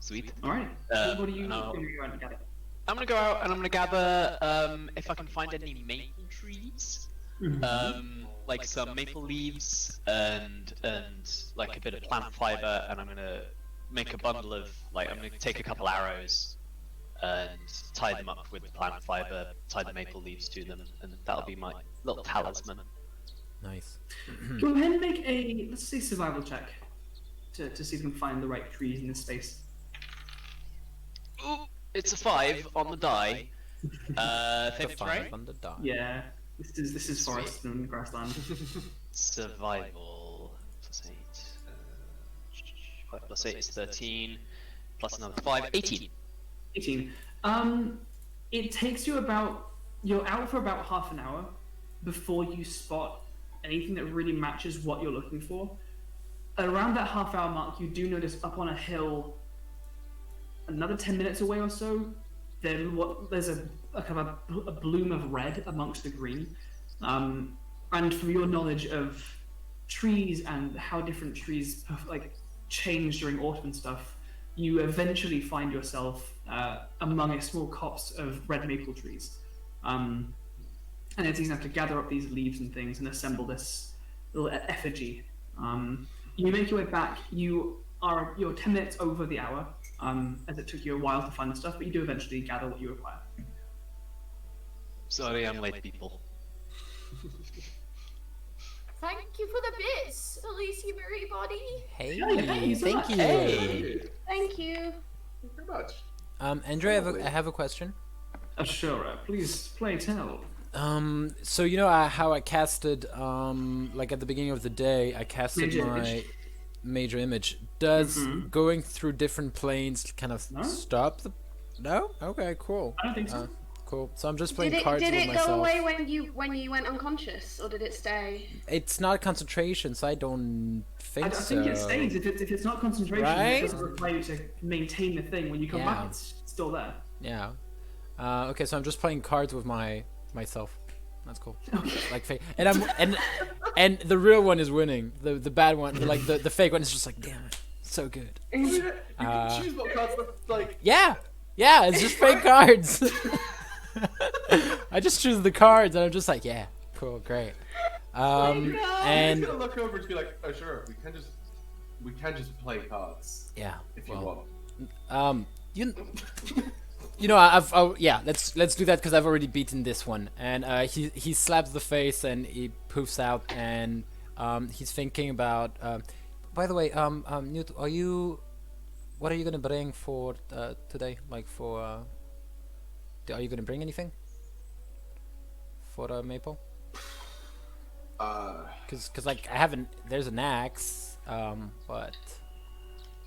Sweet. All right. What are you no. going to go out and gather? I'm gonna go out and I'm gonna gather if I can find any maple trees. Like some maple leaves and like a bit of plant fiber, and I'm gonna make a bundle of I'm gonna take a couple arrows and tie them up with plant fiber, tie the maple leaves to them, and that'll be my little talisman. Nice. Go ahead and make a, let's say, survival check to see if you can find the right trees in this space. Ooh, it's a 5 on the die. The Saving throw? 5 on the die. Yeah, this is forest and grassland. Survival plus 8. 5 plus 8 is 13. Plus another 5, 18. 18. It takes you you're out for about half an hour before you spot anything that really matches what you're looking for. Around that half-hour mark, you do notice up on a hill, another 10 minutes away or so, there's a kind of a bloom of red amongst the green. And from your knowledge of trees and how different trees change during autumn and stuff, you eventually find yourself among a small copse of red maple trees. And it's easy enough to gather up these leaves and things and assemble this little effigy. You make your way back. You're 10 minutes over the hour, as it took you a while to find the stuff, but you do eventually gather what you require. Sorry, I'm late, people. Thank you for the bits, Elysium everybody. Hey, Hey, thank you. Hey, Thank you. thank you very much. Andre, I have a question. Ashura, please play tell. So you know how I casted, like at the beginning of the day, I casted Major my image. major image. Does going through different planes kind of No? stop the? No. Okay. Cool. I don't think so. Cool. So I'm just playing Did cards it with myself. go away when you went unconscious, or did it stay? It's not concentration, so I don't think I so. think it stays. If it's not concentration, Right? it doesn't require you to maintain the thing. When you come Yeah. back, it's still there. Yeah. Okay, so I'm just playing cards with myself. That's cool. Like fake, and the real one is winning. The bad one, like the fake one, is just like, damn it, so good. You can choose what cards, like. Yeah, it's just fake cards. I just choose the cards, and I'm just like, yeah, cool, great. I'm And just gonna look over and be like, oh sure, we can just play cards yeah, if you well, want. you know, yeah, let's do that because I've already beaten this one, and he slaps the face and he poofs out, and he's thinking about. By the way, Nute, what are you gonna bring for today? Like for, are you gonna bring anything for Maple? Cause like I haven't. There's an axe, but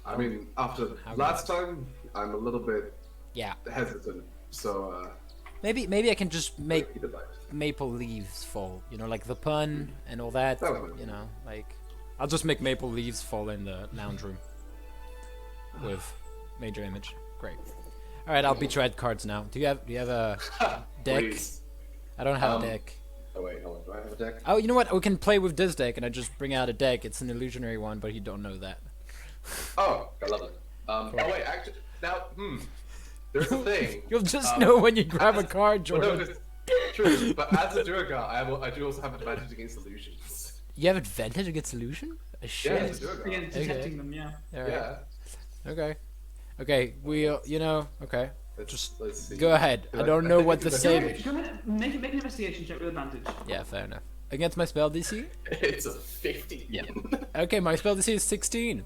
I mean, after last time, I'm a little bit yeah, hesitant, so maybe I can just make keep it light. maple leaves fall. You know, like the pun and all that. That was You know, like I'll just make maple leaves fall in the lounge room with major image. Great. All right, I'll beat you at cards now. Do you have a deck? Please. I don't have a deck. Oh wait, hold on. Do I have a deck? Oh, you know what? We can play with this deck, and I just bring out a deck. It's an illusionary one, but you don't know that. Oh, I love it. Oh wait, actually, now, there's a thing. You'll just know when you grab a card, Well, Jordan. no, it's true, but as a Durga, I do also have an advantage against illusions. You have advantage against illusion? Shit. Yeah, as a Durga. Again, detecting them, yeah. All right. Yeah. Okay. We'll, okay. Let's see. Go ahead. I don't know what the save. Go ahead, make an investigation check with advantage. Yeah, fair enough. Against my spell DC? It's a 50. Yeah. Okay, my spell DC is 16.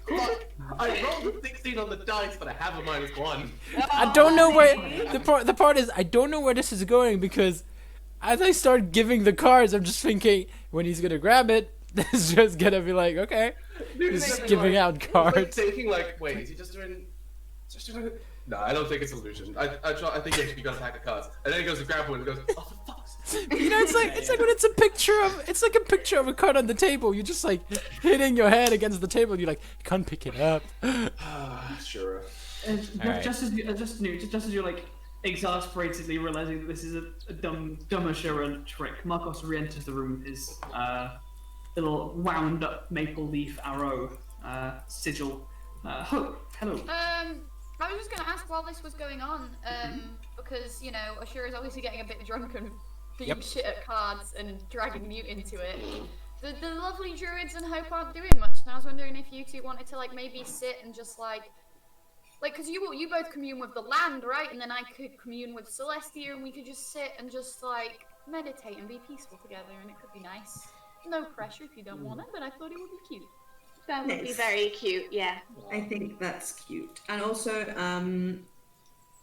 Fuck! I rolled a 16 on the dice, but I have a -1. I don't know where the part is. I don't know where this is going because as I start giving the cards, I'm just thinking when he's gonna grab it, it's just gonna be like, okay, he's just giving out Like cards. thinking like, wait, is he just doing? No, I don't think it's illusion. I think you gotta pack the cards, and then he goes to grab one and goes, oh for fuck's sake. You know, it's like when it's a picture of a card on the table. You're just like hitting your head against the table. And you're like, can't pick it up. Sure. But just as you're like exasperatedly realizing that this is a dumb Ashura trick, Markos re-enters the room with his little wound up maple leaf arrow sigil. Hello. I was just going to ask while this was going on, because, you know, Ashura is obviously getting a bit drunk and being shit at cards and dragging Nute into it. The lovely druids and Hope aren't doing much, and I was wondering if you two wanted to, like, maybe sit and just, like, because you both commune with the land, right? And then I could commune with Celestia, and we could just sit and just, like, meditate and be peaceful together, and it could be nice. No pressure if you don't want it, but I thought it would be cute. That would be Nice. very cute, yeah. I think that's cute. And also,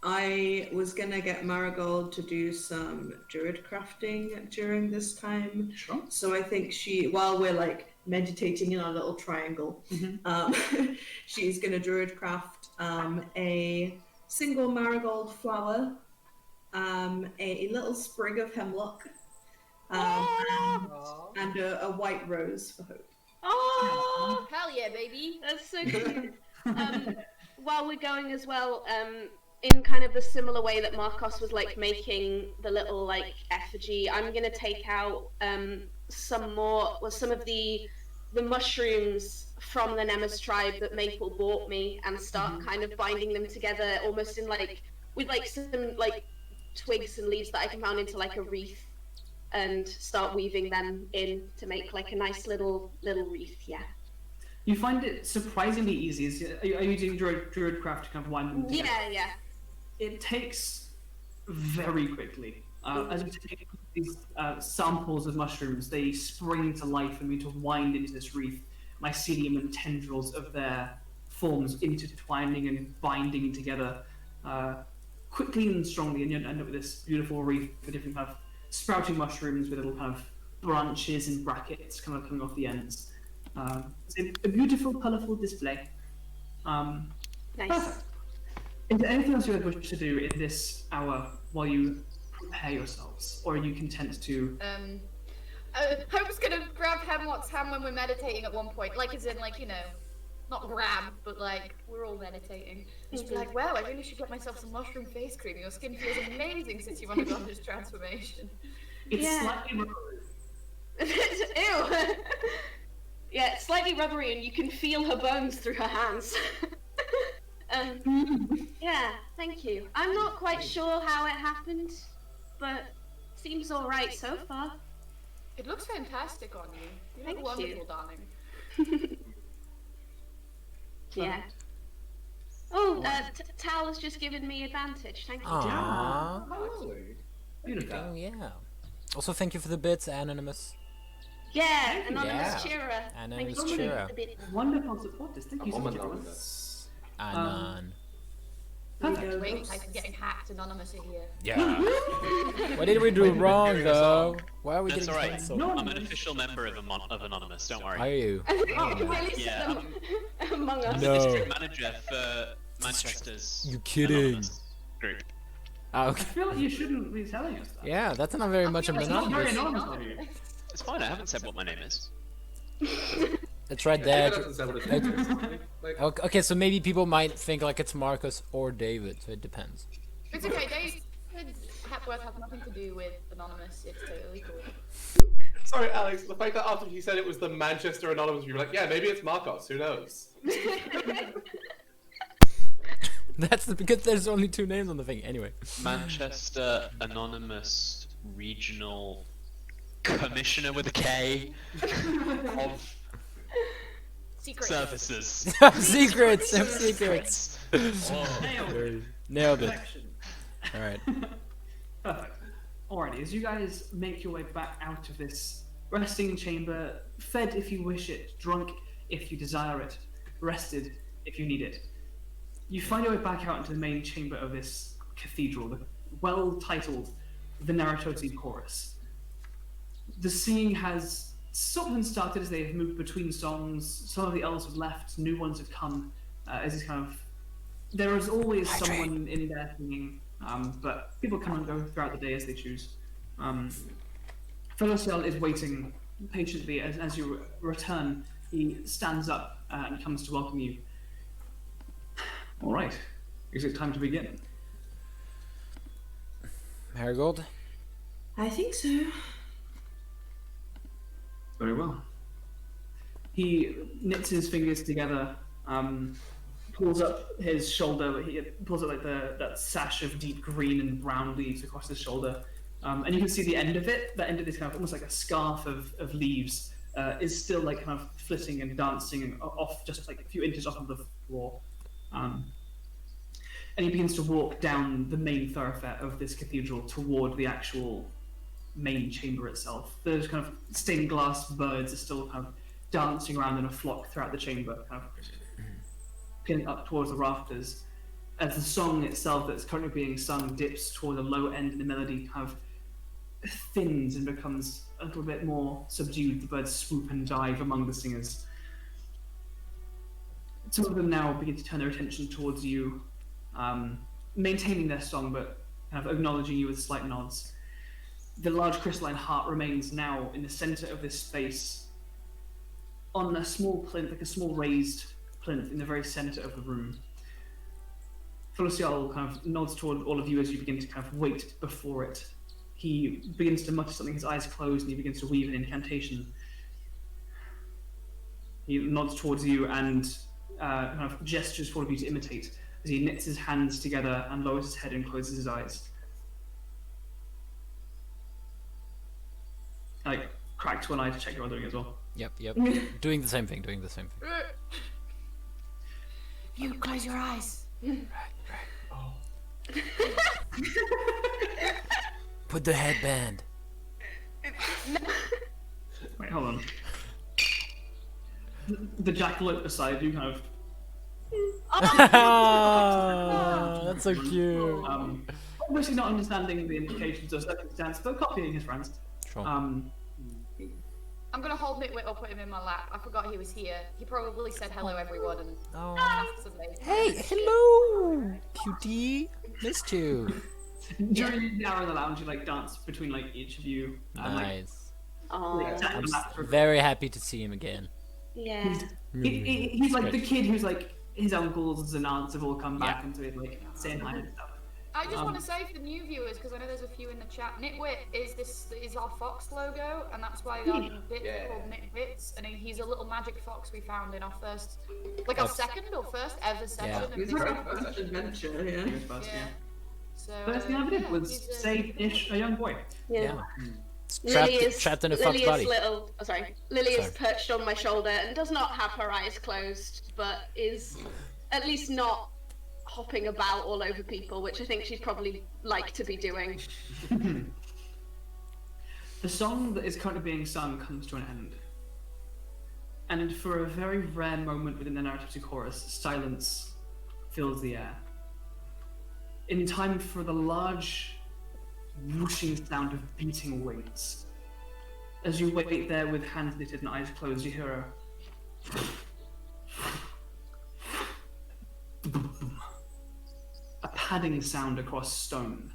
I was gonna get Marigold to do some druid crafting during this time. Sure. So I think while we're like meditating in our little triangle, she's gonna druid craft a single marigold flower, a little sprig of hemlock, and a white rose for Hope. Oh, Hell yeah, baby! that's so cute. While we're going as well, in kind of the similar way that Markos was like making the little like effigy, I'm gonna take out some of the mushrooms from the Nemes tribe that Maple bought me and start kind of binding them together almost in like with like some like twigs and leaves that I can pound into like a wreath and start weaving them in to make like a nice little wreath. Yeah. You find it surprisingly easy. Are you doing druid craft to kind of wind them together? Yeah. It takes very quickly. As you take these samples of mushrooms, they spring to life and begin to wind into this wreath. Mycelium and tendrils of their forms intertwining and binding together quickly and strongly, and you end up with this beautiful wreath with different kind of sprouting mushrooms with little kind of branches and brackets kind of coming off the ends. It's a beautiful, colourful display. Nice. Perfect. Is there anything else you would wish to do in this hour while you prepare yourselves, or are you content to? Hope's gonna grab Hemlock's hand when we're meditating at one point, like as in like, you know, not grab, but like we're all meditating. Just be like, wow, I really should get myself some mushroom face cream. Your skin feels amazing since you've undergone this transformation. It's Yeah. slightly Ew. Yeah, it's slightly rubbery, and you can feel her bones through her hands. Yeah, thank you. I'm not quite sure how it happened, but seems all right so far. It looks fantastic on you. You Thank look you. wonderful, darling. Yeah. Oh, Tal has just given me advantage. Thank you, Tal. Aww. Lovely. beautiful. Oh yeah. Also, thank you for the bits, Anonymous. Yeah, Anonymous Yeah. Cheerer. Anonymous Thank you for Cheerer. the bit. Wonderful supporters. Thank you so I'm much. on everyone. Anonymous. Anon. Perfect. Wait, I'm getting hacked. Anonymous in here. Yeah. What did we do wrong, though? Why are we That's getting alright. cancelled? No. I'm an official member of Anonymous, don't Are worry. you? I listed Yeah, them among us. I'm No. the district manager for Manchester's You kidding? Anonymous group. Ah, I okay. feel like you shouldn't be telling us that. Yeah, that's not very much of It's an not very anonymous. anonymous of you. It's fine, I haven't said what my name is. It's right Yeah, there. that doesn't sound what it is. Like, Okay, so maybe people might think like it's Markos or David, so it depends. It's okay. They said Hepworth has nothing to do with Anonymous. It's totally cool. sorry, Alex. The fact that after he said it was the Manchester Anonymous, you were like, yeah, maybe it's Markos. Who knows? That's because there's only 2 names on the thing. Anyway. Manchester Anonymous Regional Commissioner with a K of Secret. Services. Secrets. Secrets. Oh. Nailed it. Perfection. All right. Perfect. Alrighty, as you guys make your way back out of this resting chamber, fed if you wish it, drunk if you desire it, rested if you need it, you find your way back out into the main chamber of this cathedral, the well-titled The Naratos Chorus. The singing has sort of been started as they've moved between songs. Some of the elves have left, new ones have come. As this kind of, there is always someone in there singing, but people come and go throughout the day as they choose. Felociel is waiting patiently as you return. He stands up and comes to welcome you. All right, is it time to begin? Marigold. I think so. Very well. He knits his fingers together, pulls up his shoulder. He pulls up like that sash of deep green and brown leaves across his shoulder, and you can see the end of it. The end of this kind of almost like a scarf of leaves is still like kind of flitting and dancing off just like a few inches off of the floor. And he begins to walk down the main thoroughfare of this cathedral toward the actual main chamber itself. Those kind of stained glass birds are still kind of dancing around in a flock throughout the chamber, kind of pinning up towards the rafters. As the song itself that's currently being sung dips toward the low end of the melody, kind of thins and becomes a little bit more subdued. The birds swoop and dive among the singers. Some of them now begin to turn their attention towards you, maintaining their song but kind of acknowledging you with slight nods. The large crystalline heart remains now in the center of this space on a small plinth, like a small raised plinth in the very center of the room. Felociel kind of nods toward all of you as you begin to kind of wait before it. He begins to mutter something, his eyes closed, and he begins to weave an incantation. He nods towards you and kind of gestures for all of you to imitate as he knits his hands together and lowers his head and closes his eyes. I cracked one eye to check you're all doing it as well. Yep. Doing the same thing. You close your eyes. Put the headband. Wait, hold on. The jackalope beside you kind of That's so cute. obviously not understanding the implications of circumstance, but copying his friends. Sure. I'm gonna hold Nitwit or put him in my lap. I forgot he was here. He probably said hello everyone and Oh. massively. Hey, hello, cutie. Missed you. During the hour in the lounge, you like dance between like each of you. And, Nice. like, tap I'm the map for- very happy to see him again. Yeah. He's like Good. the kid who's like his uncles and aunts have all come back Yeah. and so he's like saying hi and stuff. I just want to say for the new viewers, because I know there's a few in the chat, Nitwit is our fox logo, and that's why our bit called Nitwits, and he's a little magic fox we found in our first, like our second or first ever session. of It's this our game. first adventure, yeah. He was first, Yeah. yeah. So First thing I ever did yeah, was he's a- save-ish a young boy. Yeah. Lily is Trapped in a fox Lily body. is little. Oh, sorry. Lily is Sorry. perched on my shoulder and does not have her eyes closed, but is at least not hopping about all over people, which I think she'd probably like to be doing. The song that is currently being sung comes to an end. And for a very rare moment within the Naratos chorus, silence fills the air. In time for the large, whooshing sound of beating wings. As you wait there with hands knitted and eyes closed, you hear a padding sound across stone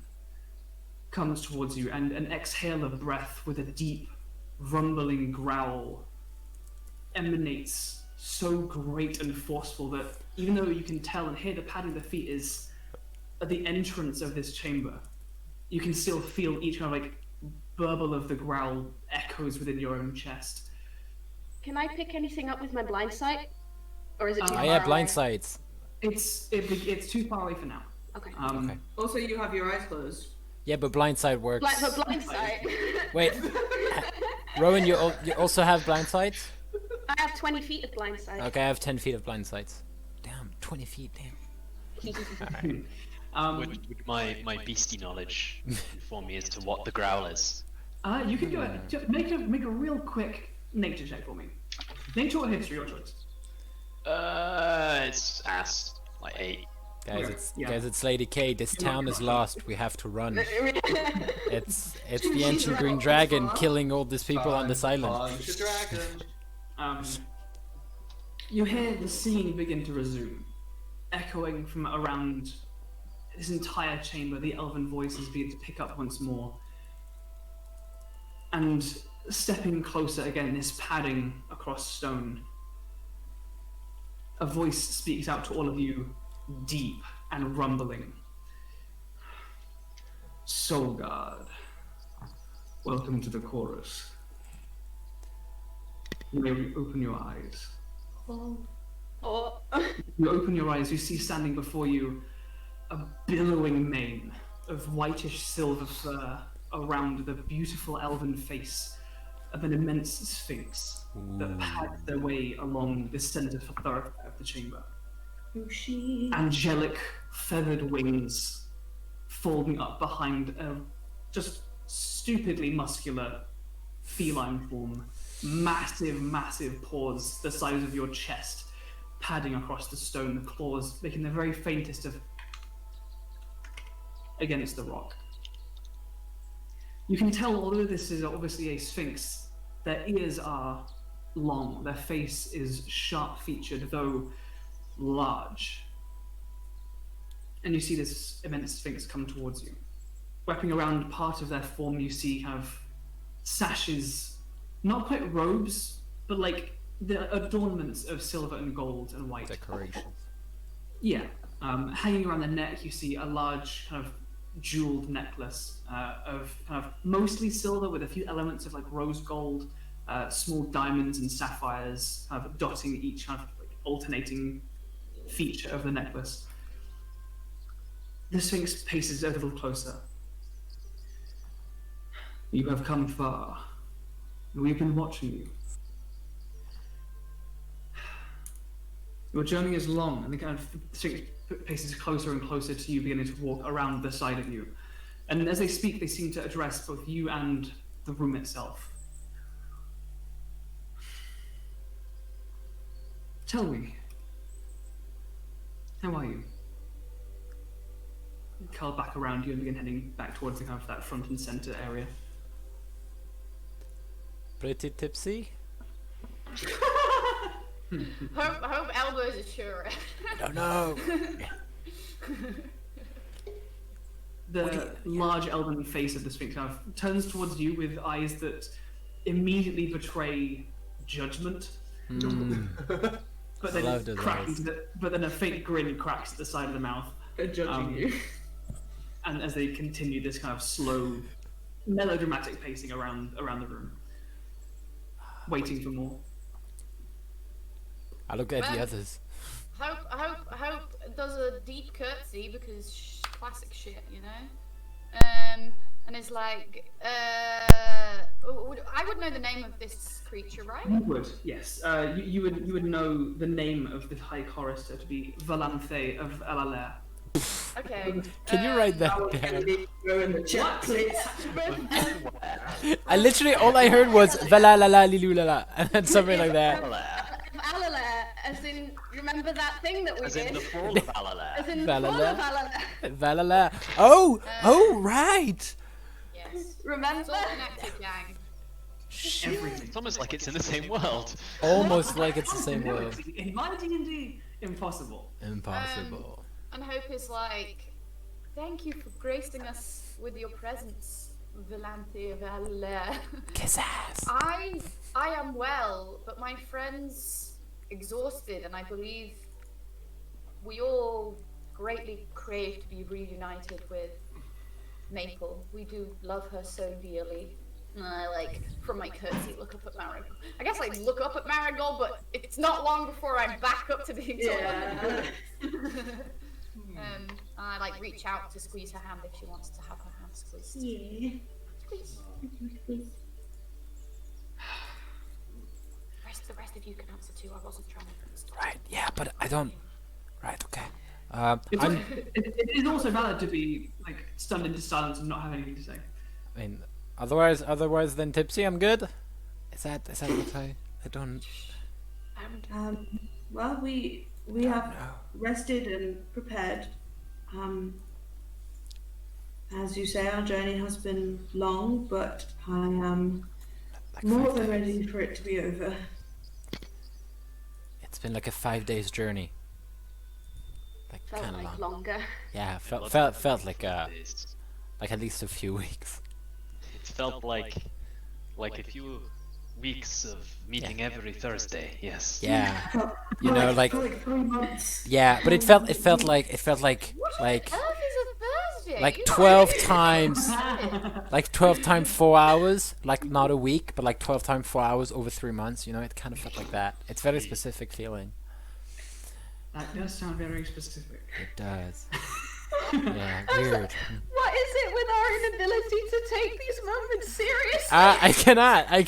comes towards you, and an exhale of breath with a deep, rumbling growl emanates so great and forceful that even though you can tell and hear the padding of the feet is at the entrance of this chamber, you can still feel each kind of like burble of the growl echoes within your own chest. Can I pick anything up with my blind sight? Or is it too I far have blind away? sights. It's too far away for now. Okay. Okay. Also, you have your eyes closed. Yeah, but blind sight works. Like for blind sight. Wait, Rowan, you also have blind sights? I have 20 feet of blind sight. Okay, I have 10 feet of blind sights. Damn, 20 feet, damn. Would my beastie knowledge inform me as to what the growl is? You can do it. Just make a real quick nature check for me. Nature or history, your choice. It's ass like 8. Guys, Okay, it's yeah. guys, it's Lady K. This town is lost. We have to run. It's the She's ancient green right. dragon killing all these people on this island. Punch a dragon. You hear the scene begin to resume, echoing from around this entire chamber. The elven voices begin to pick up once more, and stepping closer again, this padding across stone. A voice speaks out to all of you, deep and rumbling. Soulguard, welcome to the chorus. You may open your eyes. Or You open your eyes, you see standing before you a billowing mane of whitish silver fur around the beautiful elven face of an immense sphinx that pads their way along the center thoroughfare of the chamber. Angelic feathered wings folding up behind a just stupidly muscular feline form. Massive paws the size of your chest padding across the stone, the claws making the very faintest of against the rock. You can tell, although this is obviously a sphinx, their ears are long, their face is sharp-featured, though large. And you see this immense sphinx come towards you. Wrapping around part of their form, you see kind of sashes, not quite robes, but like the adornments of silver and gold and white. Decorations. Yeah. Hanging around the neck, you see a large kind of jeweled necklace of kind of mostly silver with a few elements of like rose gold, small diamonds and sapphires kind of dotting each kind of like alternating feature of the necklace. The Sphinx paces a little closer. You have come far. We've been watching you. Your journey is long, and the kind of Sphinx paces closer and closer to you, beginning to walk around the side of you. And as they speak, they seem to address both you and the room itself. Tell me, how are you? Curl back around you and begin heading back towards the kind of that front and center area. Pretty tipsy? Hope elbows Ashura. I don't know. The large elven face of the Sphinx kind of turns towards you with eyes that immediately betray judgment. But then a faint grin cracks at the side of the mouth. Judging you. And as they continue this kind of slow, melodramatic pacing around the room, waiting for more. I look at the others. Hope does a deep curtsy because classic shit, you know. And is like, I would know the name of this creature, right? You would, yes. You would know the name of the High Chorister to be Valanthe of Elalere. Okay. Can you write that down? Go in the chat, please. I literally, all I heard was Vala la la lilu la la, and then something like that. Alalare, as in, remember that thing that we As did? in the fall of Alalare. As in the fall of Alalare. Vala la. Oh, right. Yes. Remember? It's all connected, gang. Everything. It's almost like it's in the same world. Almost like it's the same word. In my D&D, impossible. Impossible. And Hope is like, thank you for gracing us with your presence, Valanthe of Alalare. Kiss ass. I am well, but my friend's exhausted, and I believe we all greatly crave to be reunited with Maple. We do love her so dearly. And I, like, from my curtsy, look up at Marigold. I guess I look up at Marigold, but it's not long before I'm back up to being taller. I, like, reach out to squeeze her hand if she wants to have her hand squeezed. Yeah. Squeeze. The rest of you can answer too. I wasn't trying to. Right, yeah, but I don't. Right, okay. It is also valid to be like stunned into silence and not have anything to say. I mean, otherwise than tipsy, I'm good. Is that what I don't? Well, we have rested and prepared. As you say, our journey has been long, but I am more than ready for it to be over. It's been like a 5 days journey. Like Felt kind of like long. longer. Yeah, felt like at least a few weeks. It felt like a few weeks of meeting every Thursday. Yes. Yeah, you know, like 3 months. yeah, but it felt like Earth is a Thursday. like You 12 know, times, like 12 times 4 hours, like not a week, but like 12 times 4 hours over 3 months. You know, it kind of felt like that. It's very specific feeling. That does sound very specific. It does. Yeah, weird. What is it with our inability to take these moments seriously? I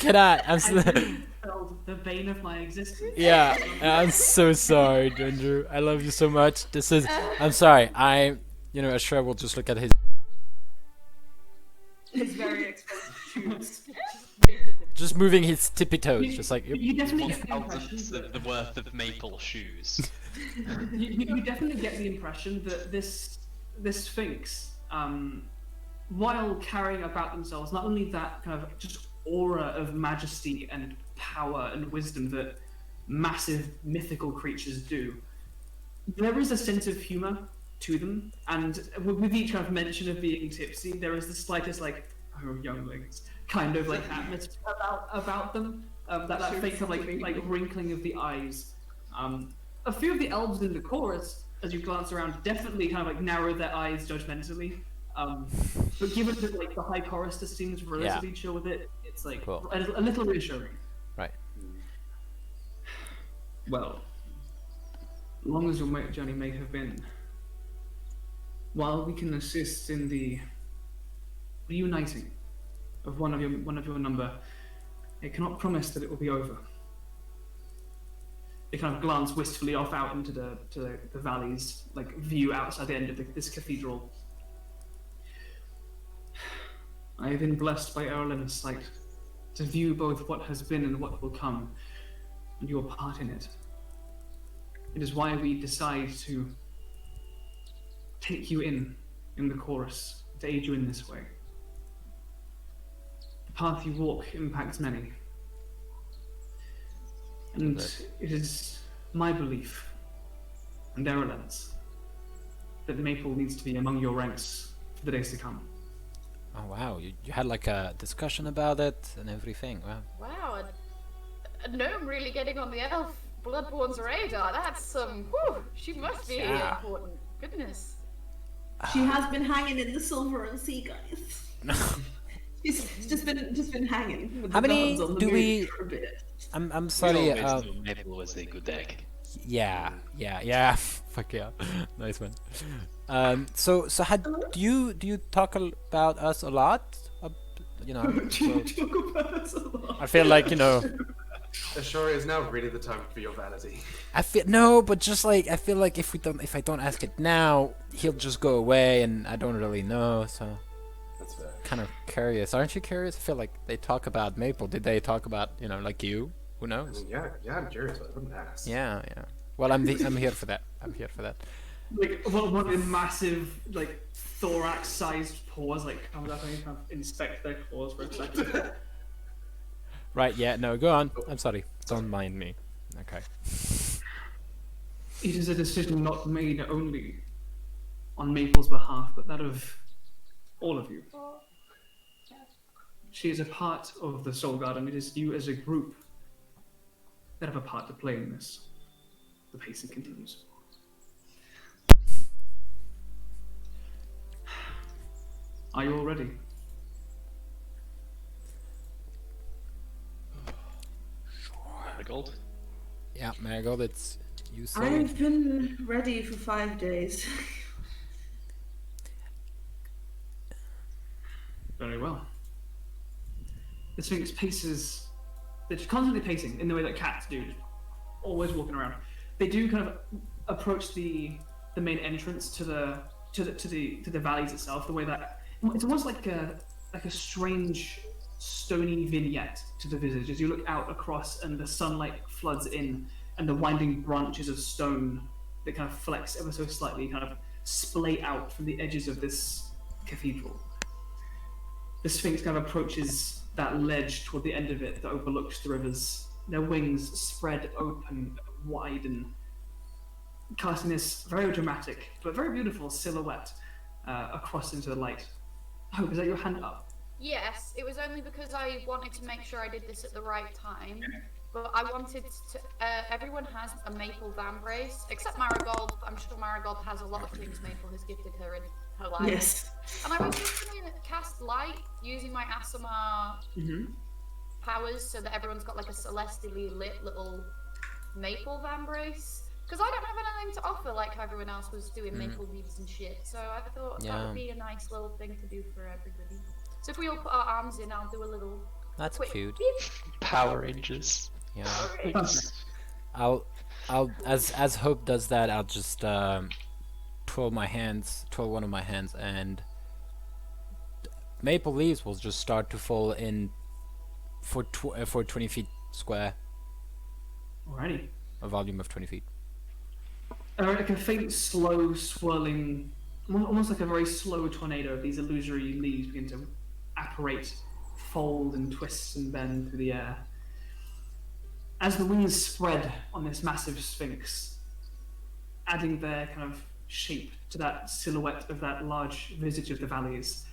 cannot. I'm I so, really felt the bane of my existence. yeah, I'm so sorry, Andrew. I love you so much. This is. I'm sorry. Ashura will just look at his. It's very expensive shoes. Just moving his tippy toes, just like. You definitely get the impression Thousands that, of the worth of maple shoes. you definitely get the impression that this Sphinx, while carrying about themselves not only that kind of just aura of majesty and power and wisdom that massive mythical creatures do, there is a sense of humor to them, and with each kind of mention of being tipsy, there is the slightest like, oh, younglings, kind of like atmosphere about them. That faint kind of like wrinkling of the eyes. A few of the elves in the chorus, as you glance around, definitely kind of like narrow their eyes judgmentally. But given that like the High Chorister seems relatively chill with it, it's like Cool. a little reassuring. Right. Well, long as your journey may have been, while we can assist in the reuniting of one of your number, I cannot promise that it will be over. They kind of glance wistfully off out into the valley's like view outside the end of this cathedral. I have been blessed by Erlen's sight to view both what has been and what will come, and your part in it. It is why we decide to take you in the chorus, to aid you in this way. The path you walk impacts many. And it is my belief, and Erlen's, that Maple needs to be among your ranks for the days to come. Oh wow, you had like a discussion about it and everything. Wow. Wow, a gnome really getting on the elf Bloodborne's radar. That's whew, she must be Yeah. important. Goodness. She has been hanging in the silver and sea, guys. She's just been hanging with How the many guns on the do move we- for a bit. I'm sorry. We always knew Maple was a good egg. Yeah. Fuck yeah, nice one. So do you talk about us a lot? You know, so I feel like Ashura is now really the time for your vanity. I feel like if I don't ask it now, he'll just go away, and I don't really know. So That's fair. kind of curious. Aren't you curious? I feel like they talk about Maple. Did they talk about like you? Who I knows? mean, yeah, I'm curious, but I wouldn't ask. Yeah. Well, I'm here for that. I'm here for that. Like one of the massive, like thorax-sized paws, like comes up and you kind of inspect their claws for a second. Right. Yeah. No. Go on. I'm sorry. Don't mind me. Okay. It is a decision not made only on Maple's behalf, but that of all of you. She is a part of the Soulguard, and it is you as a group that have a part to play in this. The pacing continues. Are you all ready? Marigold. Yeah, Marigold. It's you. Say. I've been ready for 5 days. Very well. The Sphinx paces. They're constantly pacing in the way that cats do, always walking around. They do kind of approach the main entrance to the valleys itself. The way that it's almost like a strange stony vignette to the visage as you look out across and the sunlight floods in, and the winding branches of stone that kind of flex ever so slightly kind of splay out from the edges of this cathedral. The Sphinx kind of approaches that ledge toward the end of it that overlooks the rivers. Their wings spread open, widen, casting this very dramatic but very beautiful silhouette across into the light. Hope, is that your hand up? Yes, it was only because I wanted to make sure I did this at the right time. But I wanted to. Everyone has a Maple vambrace, except Marigold. But I'm sure Marigold has a lot of things Maple has gifted her in her life. Yes. And I was just going to cast light using my Asama powers so that everyone's got like a celestially lit little Maple vambrace. Because I don't have anything to offer like how everyone else was doing maple leaves and shit. So I thought that would be a nice little thing to do for everybody. So if we all put our arms in, I'll do a little That's quick cute. beep. Power Rangers. Yeah. I'll as Hope does that, I'll just twirl one of my hands, and maple leaves will just start to fall in for 20 feet square, Alrighty. a volume of 20 feet. Like a faint, slow, swirling, almost like a very slow tornado, these illusory leaves begin to apparate, fold and twist and bend through the air. As the wings spread on this massive sphinx, adding their kind of shape to that silhouette of that large visage of the valleys,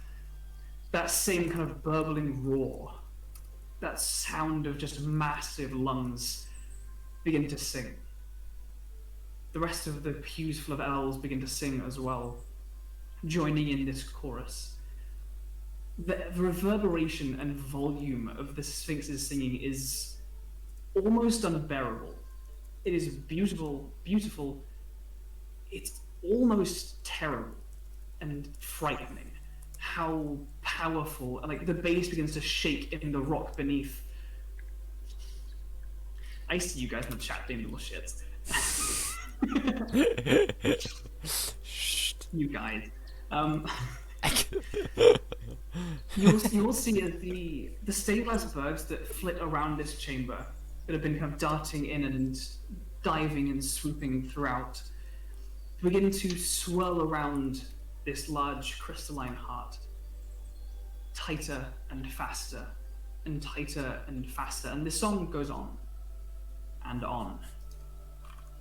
that same kind of burbling roar, that sound of just massive lungs begin to sing. The rest of the pews full of elves begin to sing as well, joining in this chorus. The reverberation and volume of the Sphinx's singing is almost unbearable. It is beautiful. It's almost terrible and frightening how powerful, like the bass begins to shake in the rock beneath. I see you guys in the chat doing little shit. You guys. You'll see as the stained glass birds that flit around this chamber, that have been kind of darting in and diving and swooping throughout, begin to swirl around this large crystalline heart, tighter and faster, and tighter and faster, and this song goes on, and on,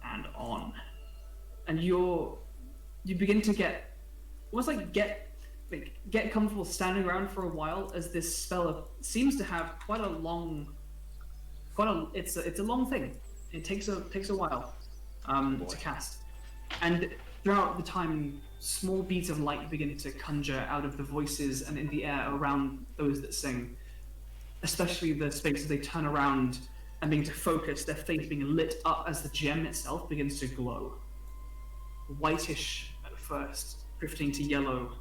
and on, and you begin to get comfortable standing around for a while as this spell seems to have it's a long thing. It takes a while to cast, and throughout the time, small beads of light begin to conjure out of the voices and in the air around those that sing, especially the spaces they turn around and begin to focus, their face being lit up as the gem itself begins to glow. Whitish at first, drifting to yellow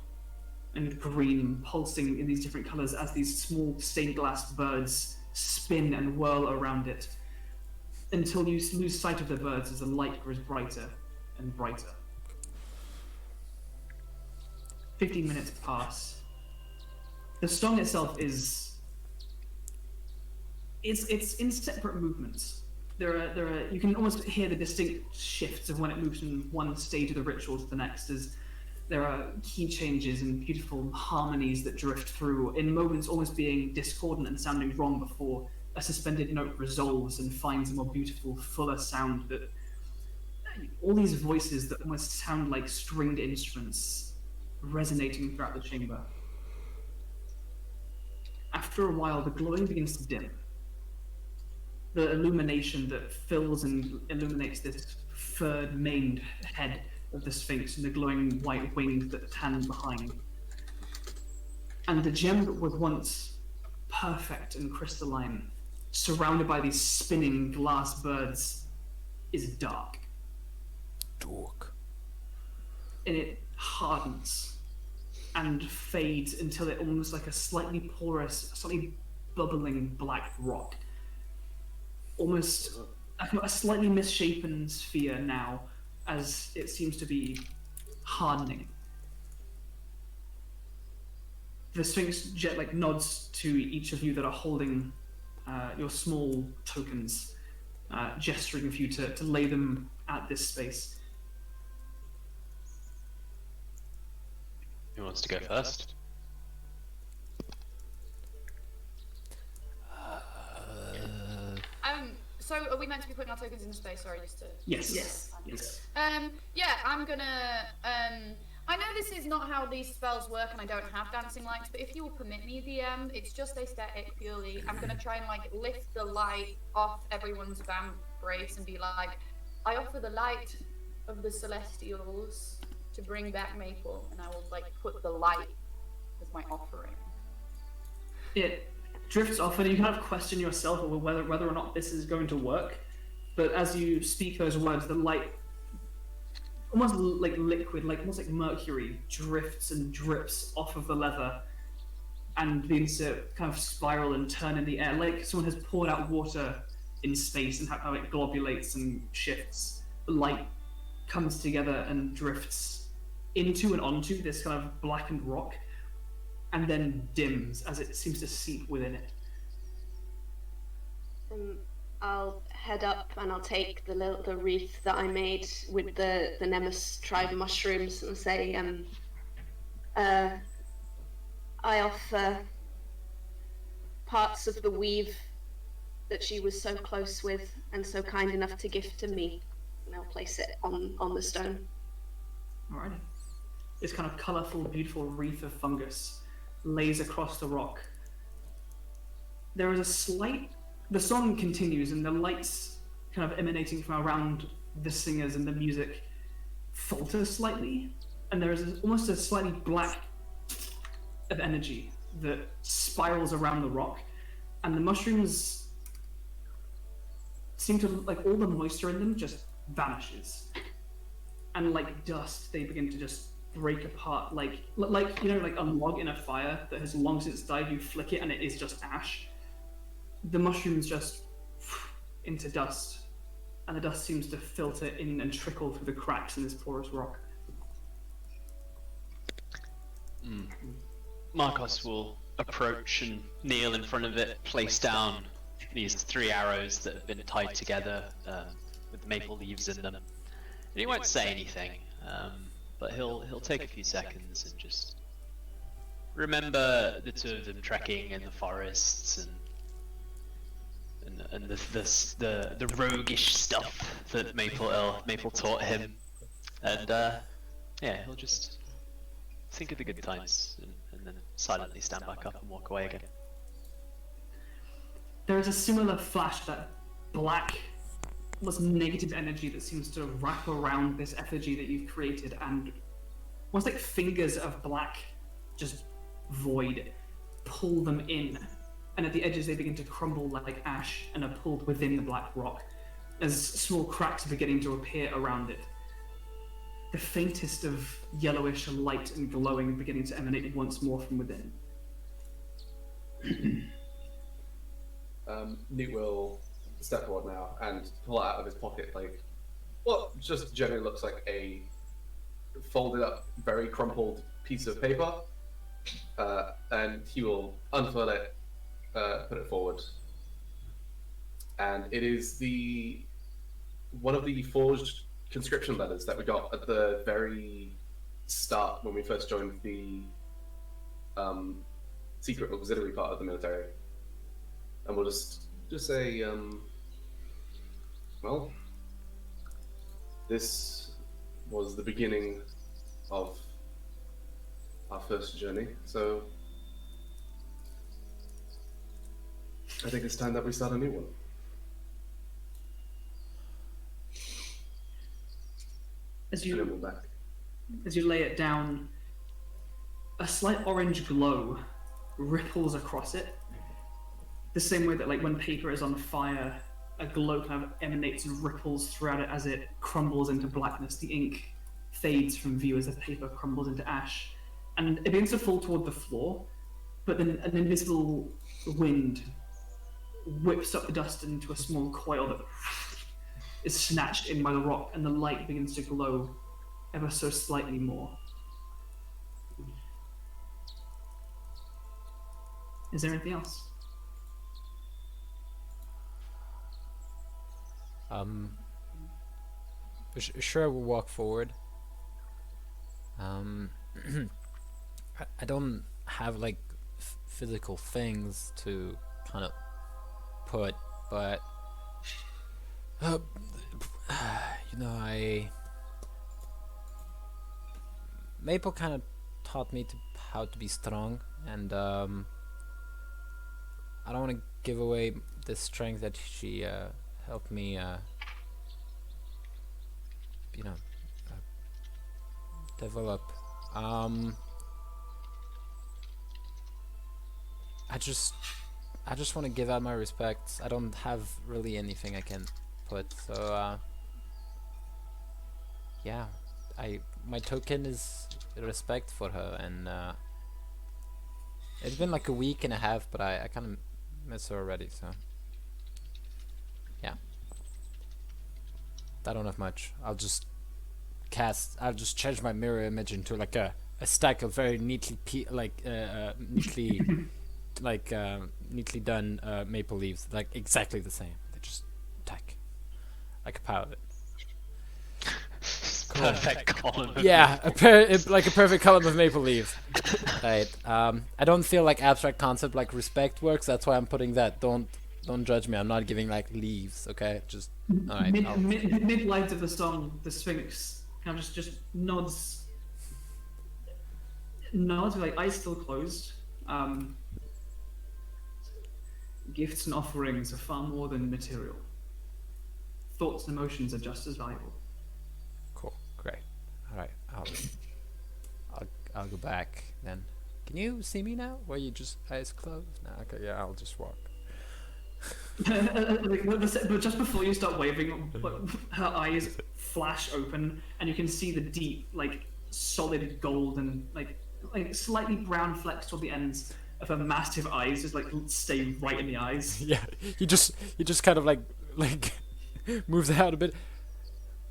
and green, pulsing in these different colors as these small stained glass birds spin and whirl around it, until you lose sight of the birds as the light grows brighter and brighter. 15 minutes pass. The song itself it's in separate movements. There are you can almost hear the distinct shifts of when it moves from one stage of the ritual to the next, as there are key changes and beautiful harmonies that drift through, in moments almost being discordant and sounding wrong before a suspended note resolves and finds a more beautiful, fuller sound. That all these voices that almost sound like stringed instruments resonating throughout the chamber. After a while, the glowing begins to dim. The illumination that fills and illuminates this furred, maned head of the Sphinx and the glowing white wings that tan behind. And the gem that was once perfect and crystalline, surrounded by these spinning glass birds, is dark. Dark. And it hardens and fades until it almost like a slightly porous, slightly bubbling black rock. Almost a slightly misshapen sphere now, as it seems to be hardening. The Sphinx nods to each of you that are holding your small tokens, gesturing for you to lay them at this space. Who wants to go first? So are we meant to be putting our tokens in space? Sorry, just to... Yes. Yeah, I'm gonna... I know this is not how these spells work and I don't have dancing lights, but if you will permit me, DM, it's just aesthetic purely. I'm gonna try and lift the light off everyone's vamp brace and be like, I offer the light of the Celestials to bring back Maple, and I will put the light as my offering. It drifts off, and you kind of question yourself whether or not this is going to work. But as you speak those words, the light, almost like liquid, almost like mercury, drifts and drips off of the leather, and begins to kind of spiral and turn in the air, like someone has poured out water in space, and how it globulates and shifts. The light comes together and drifts into and onto this kind of blackened rock, and then dims as it seems to seep within it. I'll head up and I'll take the wreath that I made with the Nemesis tribe mushrooms and say, I offer parts of the weave that she was so close with and so kind enough to gift to me, and I'll place it on the stone. Alrighty. This kind of colourful, beautiful wreath of fungus lays across the rock. There is the song continues, and the lights kind of emanating from around the singers and the music falter slightly, and there is almost a slightly black of energy that spirals around the rock, and the mushrooms seem to, all the moisture in them just vanishes, and like dust, they begin to just break apart, like a log in a fire that has long since died. You flick it and it is just ash. The mushrooms just into dust, and the dust seems to filter in and trickle through the cracks in this porous rock. Markos will approach and kneel in front of it, place down these 3 arrows that have been tied together with maple leaves in them. And he won't say anything, but he'll take a few seconds and just remember the two of them trekking in the forests and the roguish stuff that Maple taught him, and yeah, he'll just think of the good times and then silently stand back up and walk away again. There is a similar flash, that black, almost negative energy that seems to wrap around this effigy that you've created, and almost like fingers of black, just void, pull them in, and at the edges they begin to crumble like ash and are pulled within the black rock as small cracks are beginning to appear around it. The faintest of yellowish light and glowing beginning to emanate once more from within. Nute will step forward now and pull out of his pocket like what just generally looks like a folded up, very crumpled piece of paper, and he will unfurl it, put it forward, and it is one of the forged conscription letters that we got at the very start when we first joined the secret auxiliary part of the military. And we'll just say, well, this was the beginning of our first journey, so I think it's time that we start a new one. As you lay it down, a slight orange glow ripples across it. The same way that, like, when paper is on fire, a glow kind of emanates and ripples throughout it as it crumbles into blackness. The ink fades from view as the paper crumbles into ash, and it begins to fall toward the floor. But then an invisible wind whips up the dust into a small coil that is snatched in by the rock, and the light begins to glow ever so slightly more. Is there anything else? Sure, we'll walk forward. I don't have like physical things to kind of put, but you know, Maple kind of taught me how to be strong, and I don't want to give away the strength that she helped me, you know, develop. I just want to give out my respects. I don't have really anything I can put, so yeah, my token is respect for her, and it's been like a week and a half, but I kind of miss her already, so yeah. I don't have much. I'll just change my mirror image into like a stack of very neatly neatly done maple leaves, like exactly the same. They just attack like a pile of it. Perfect column. Yeah, like a perfect column of maple leaves. Right. I don't feel like abstract concept like respect works. That's why I'm putting that. Don't judge me. I'm not giving like leaves. Okay. Just all right. Mid-light of the song, the Sphinx kind of just nods with like eyes still closed. Gifts and offerings are far more than material. Thoughts and emotions are just as valuable. Cool. Great. All right. I'll go back then. Can you see me now? Were you just eyes closed? No. Okay. Yeah. I'll just walk. But just before you start waving, her eyes flash open, and you can see the deep, like solid gold and like slightly brown flecks toward the ends of her massive eyes, just like stay right in the eyes. Yeah. You just kind of like moves out a bit.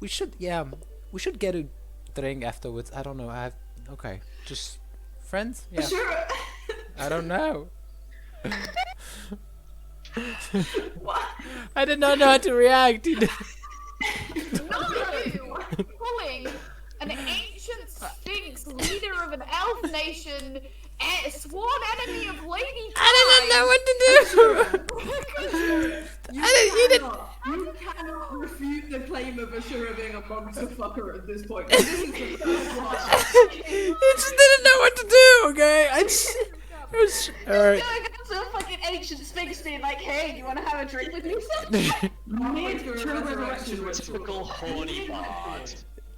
We should get a drink afterwards. I don't know. Okay. Just Friends? Yeah. Sure. I don't know. What? I did not know how to react. Not you pulling an ancient sphinx, leader of an elf nation, sworn enemy of Lady I didn't know what to do. You cannot refute the claim of Ashura being a monster fucker at this point. This is the first one. I just didn't know what to do. Okay, it was alright. Going up to a fucking ancient sphinx being like, hey, do you want to have a drink with me, son? Mid-turn resurrection ritual. Typical horny bard.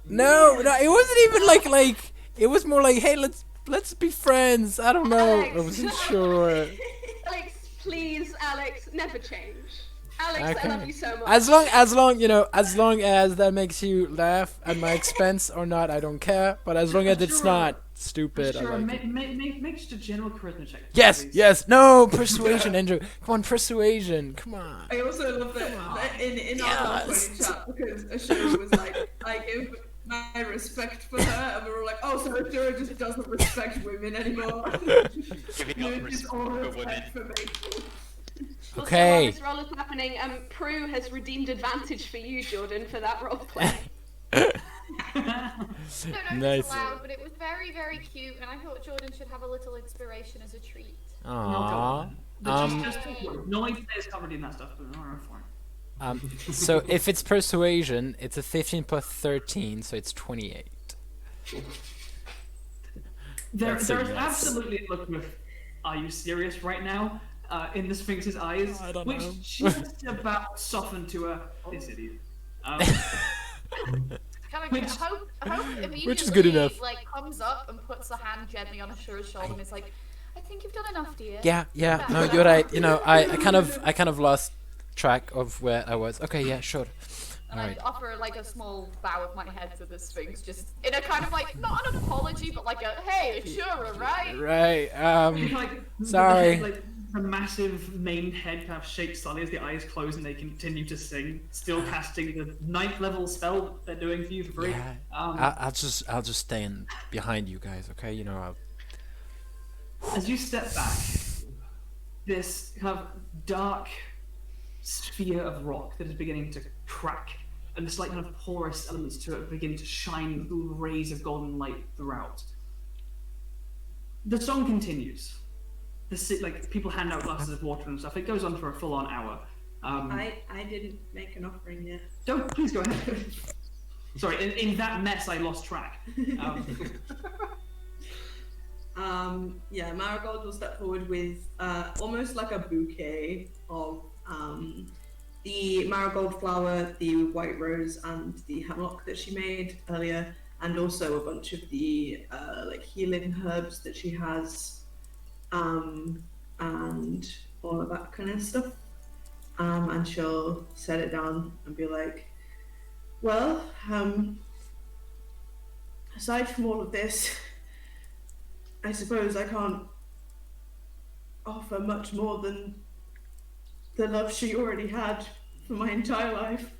No, it wasn't even like it was more like, hey, let's be friends. I don't know. I wasn't sure. Alex, please, Alex, never change. Alex, Okay. I love you so much. As long as that makes you laugh at my expense or not, I don't care. But as long as it's Sure. not stupid, Sure, I like it. make just a general charisma check. Yes, please. yes, no persuasion, Andrew. Come on, persuasion. Come on. I also love that in our Yes. chat because Ashura was like, I give my respect for her, and we were like, oh, so Ashura just doesn't respect women anymore. Giving up Just respect all for respect women. for me. Also, Okay. while this role is happening, Prue has redeemed advantage for you, Jordan, for that roleplay. I don't know Nice. if it's allowed, but it was very, very cute, and I thought Jordan should have a little inspiration as a treat. Aww. Just knowing players can't redeem that stuff, but alright, fine. So if it's persuasion, it's a 15 plus 13, so it's 28. There That's is a yes. absolutely a look of, are you serious right now? In the Sphinx's eyes, I don't which know. just about softened to a this idiot. Kind of Which- hope immediately Which is good enough. like comes up and puts a hand gently on Ashura's shoulder and is like, I think you've done enough, dear. Yeah, no, you're right. You know, I kind of lost track of where I was. Okay, yeah, sure. And Alright. I offer like a small bow of my head to the Sphinx, just in a kind of like, not an apology, but like a, hey, Ashura, right? Right. Like, Sorry. Like the massive main head kind of shakes slightly as the eyes close and they continue to sing, still casting the 9th level spell they're doing for you for free. Yeah. I'll just stand behind you guys, okay? You know, As you step back, this kind of dark sphere of rock that is beginning to crack, and the slight kind of porous elements to it begin to shine little rays of golden light throughout. The song continues. Like people hand out glasses of water and stuff. It goes on for a full-on hour. I didn't make an offering yet. Don't please go ahead. Sorry, in that mess I lost track. Yeah, Marigold will step forward with almost like a bouquet of the marigold flower, the white rose, and the hemlock that she made earlier, and also a bunch of the like healing herbs that she has, and all of that kind of stuff. And she'll set it down and be like, well, aside from all of this, I suppose I can't offer much more than the love she already had for my entire life.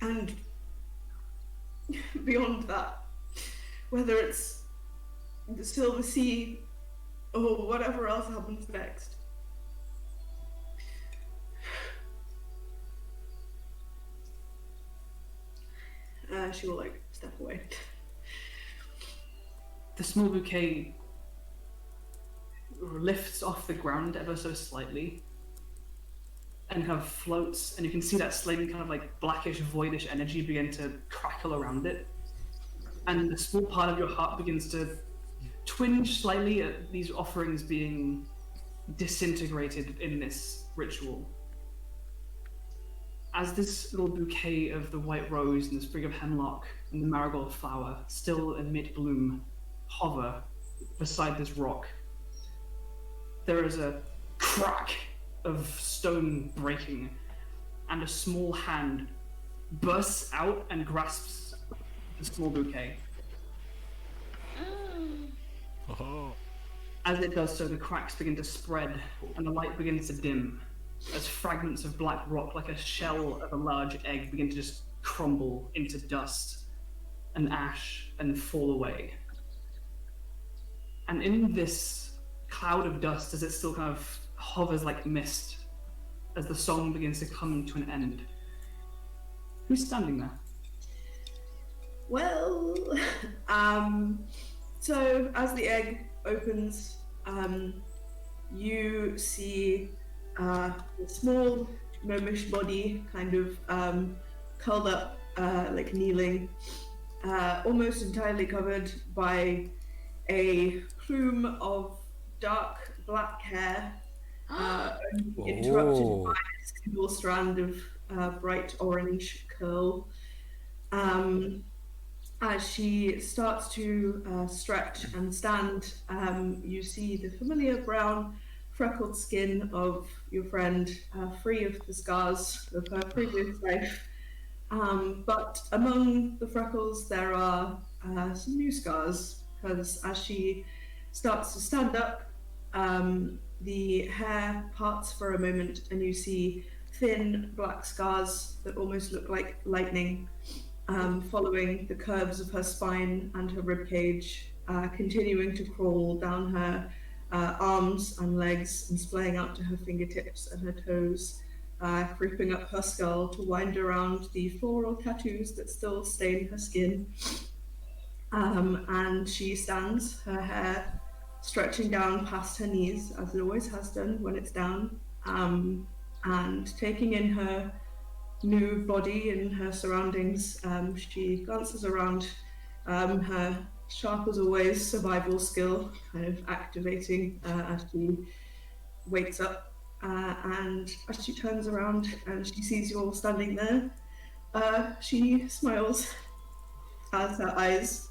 And beyond that, whether it's the Silver Sea or whatever else happens next, she will like step away. The small bouquet lifts off the ground ever so slightly and kind of floats, and you can see that slightly kind of like blackish, voidish energy begin to crackle around it. And the small part of your heart begins to twinge slightly at these offerings being disintegrated in this ritual. As this little bouquet of the white rose and the sprig of hemlock and the marigold flower, still in mid-bloom, hover beside this rock, there is a crack of stone breaking, and a small hand bursts out and grasps the small bouquet. As it does so, the cracks begin to spread, and the light begins to dim, as fragments of black rock, like a shell of a large egg, begin to just crumble into dust and ash and fall away. And in this cloud of dust, as it still kind of hovers like mist, as the song begins to come to an end, who's standing there? Well, so as the egg opens, you see a small gnomish body kind of curled up, like kneeling, almost entirely covered by a plume of dark black hair, interrupted by a single strand of bright orange curl. As she starts to stretch and stand, you see the familiar brown freckled skin of your friend, free of the scars of her previous life. But among the freckles there are some new scars, because as she starts to stand up, the hair parts for a moment and you see thin black scars that almost look like lightning, following the curves of her spine and her ribcage, continuing to crawl down her arms and legs and splaying out to her fingertips and her toes, creeping up her skull to wind around the floral tattoos that still stain her skin. And she stands, her hair stretching down past her knees, as it always has done when it's down, and taking in her new body and her surroundings, she glances around, her sharp as always survival skill kind of activating as she wakes up, and as she turns around and she sees you all standing there, she smiles as her eyes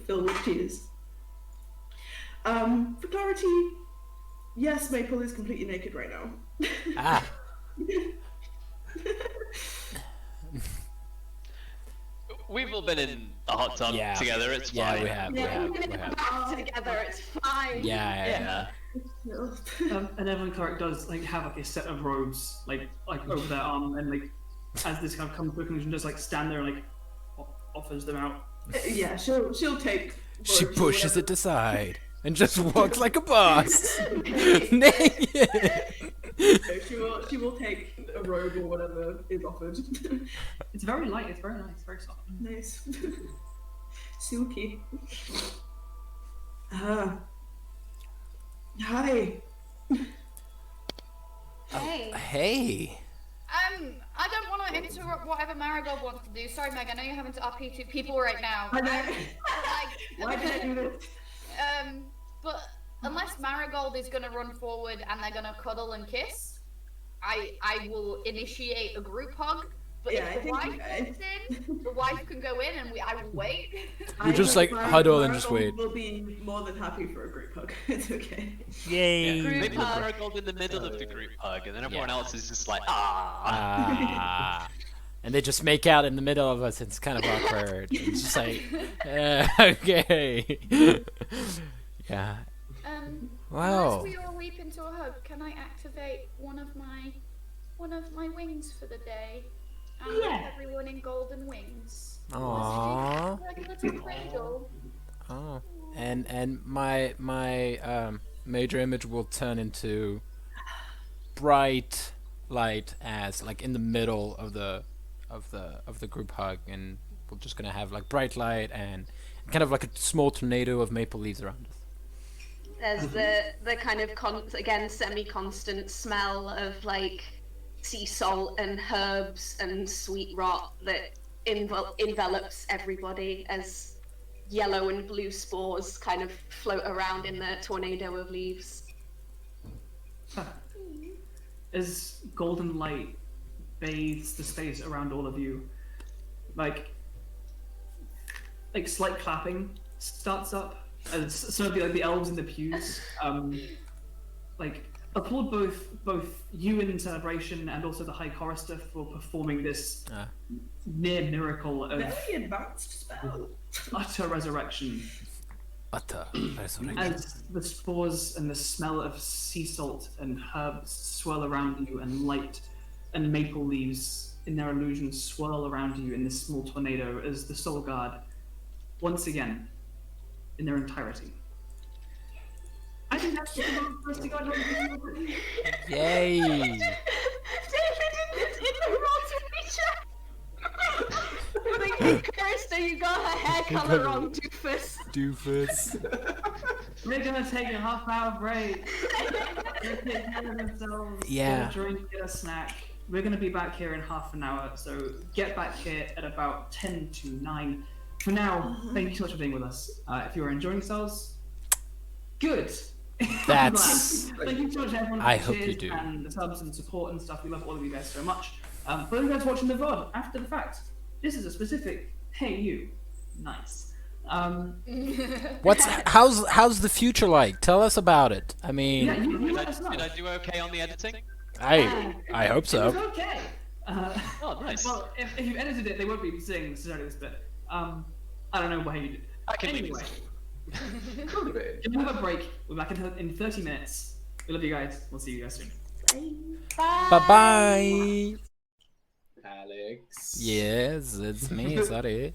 fill with tears. For clarity, yes, Maple is completely naked right now. We've all been in the hot tub together, it's fine. Yeah, we have. Together, it's fine. Yeah. And every character does have a set of robes over their arm, and as this kind of comes to a conclusion, just stand there and offers them out. Yeah, she'll take. She pushes it aside and just walks like a boss. Naked. So she will take a robe or whatever is offered. It's very light. It's very nice. Very soft. Nice. Silky. Hi. Hey. I don't want to interrupt whatever Marigold wants to do. Sorry, Meg, I know you're having to RP two people right now. I know. Why did I do this? But unless Marigold is going to run forward and they're going to cuddle and kiss, I will initiate a group hug. But if the wife wants in, the wife can go in and I will wait. You just huddle and just wait. We'll be more than happy for a group hug. It's okay. Yay! Yeah. Maybe put Marigold in the middle of the group hug, and then everyone else is just and they just make out in the middle of us. It's kind of awkward. It's just okay. Yeah. Wow. As we all leap into a hug, can I activate one of my wings for the day? And let everyone in golden wings. Aww. Like a little cradle. Oh. And my major image will turn into bright light as in the middle of the group hug, and we're just gonna have bright light and kind of a small tornado of maple leaves around us. There's the kind of again semi-constant smell of sea salt and herbs and sweet rot that envelops everybody as yellow and blue spores kind of float around in the tornado of leaves. As golden light bathes the space around all of you, slight clapping starts up as some of the elves in the pews applaud both you in celebration and also the High Chorister for performing this near miracle of very advanced spell. utter resurrection. Butter. As the spores and the smell of sea salt and herbs swirl around you, and light and maple leaves in their illusions swirl around you in this small tornado, as the Soulguard, once again, in their entirety. I think that's the first to go. Yay! David in the rotten feature. Like, Krista, you got her hair color wrong, doofus. We're gonna take a half-hour break. They're take care of themselves. Yeah. Get a drink, get a snack. We're gonna be back here in half an hour, so get back here at about 10 to 9. For now, thank you so much for being with us. If you are enjoying yourselves, good. That's. Thank you so much, everyone. For I the hope you cheers do. And the subs and support and stuff. We love all of you guys so much. For those guys watching the VOD after the fact, this is a specific hey you. Nice. How's the future like? Tell us about it. I mean, Yeah, you let us know. Did I do okay on the editing? I hope It was so. okay. Oh, nice. Well, if you edited it, they won't be saying necessarily this bit. I don't know why you did. I can leave Anyway, Bit. can we have a break? We're back in 30 minutes. We love you guys. We'll see you guys soon. Bye bye. Alex. Yes, it's me. Sorry.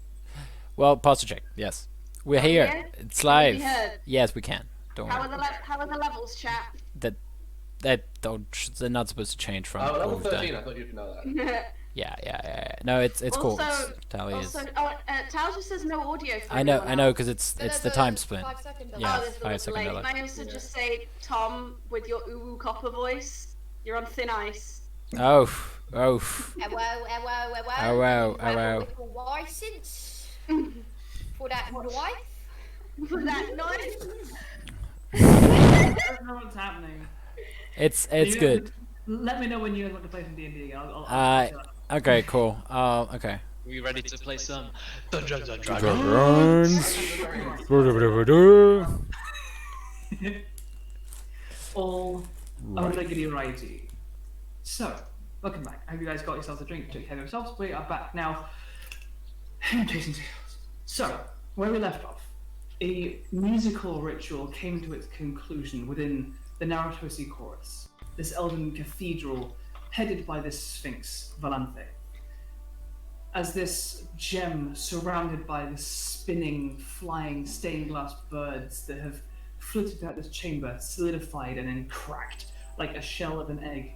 Well, pause to check. Yes, we're we here. heard? It's live. we heard? Yes, we can. Don't How worry. are the levels, chat? They're not supposed to change from Oh, what level we've done. 13, I thought you'd know that. Yeah. No, it's cool. Also- Tally is. Tal just says no audio for I know, everyone because it's So the there's time a split. 5 second delay. Yeah. Oh, there's a 5 little second delay. delay. Can I also just say, Tom, with your uwu copper voice, you're on thin ice. Oh. Hello. Hello. Little license for that wife. For that noise. I don't know what's happening. It's You good. Let me know when you guys want to play some D&D. I'll Okay, cool. Okay. Are we ready to play some Dungeons and Dragons? all righty. So, welcome back. I hope you guys got yourselves a drink, took care of yourselves. We are back now. Chasing tails. So, where we left off, a musical ritual came to its conclusion within the Naratos chorus, this elven cathedral headed by this sphinx, Valanthe. As this gem surrounded by the spinning, flying stained glass birds that have flitted out this chamber, solidified and then cracked like a shell of an egg.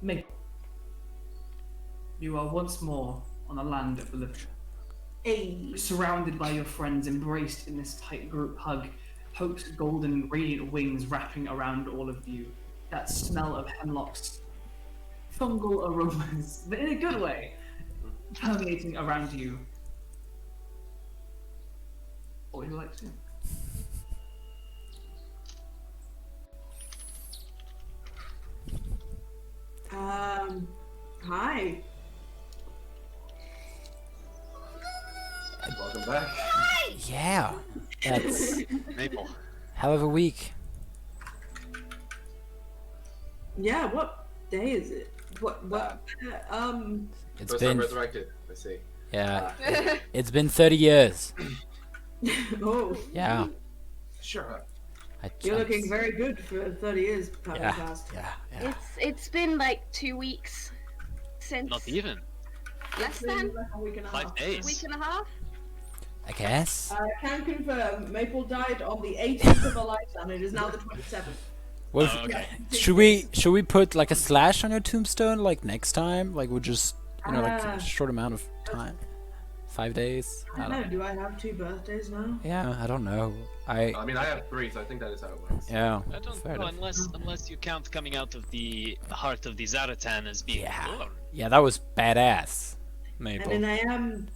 Maple, you are once more on the land of Bolivia. Hey. Surrounded by your friends, embraced in this tight group hug, Hope's golden radiant wings wrapping around all of you. That smell of hemlock's fungal aromas, but in a good way, permeating around you. What would you like to do? Hi. Welcome back. Yeah. That's Maple. hell of a week. Yeah, what day is it? What? It's First time been resurrected, I see. yeah. It's been 30 years. Oh, Yeah. Sure. you're looking very good for 30 years having Yeah. passed. Yeah. It's been like 2 weeks since. Not even. Less than Like a week and a 5 half. a days. week and a half. I guess. I can confirm Maple died on the 18th of her lifetime. It is now the 27th. Well, Oh, okay. should we put like a slash on your tombstone like next time? Like we'll just like a short amount of time, 5 days. I don't know. Do I have 2 birthdays now? Yeah, I don't know. I mean, I have 3, so I think that is how it works. Yeah. I don't fair know enough. unless you count coming out of the heart of the Zaratan as being Yeah. born. Yeah, that was badass, I Maple. mean, I am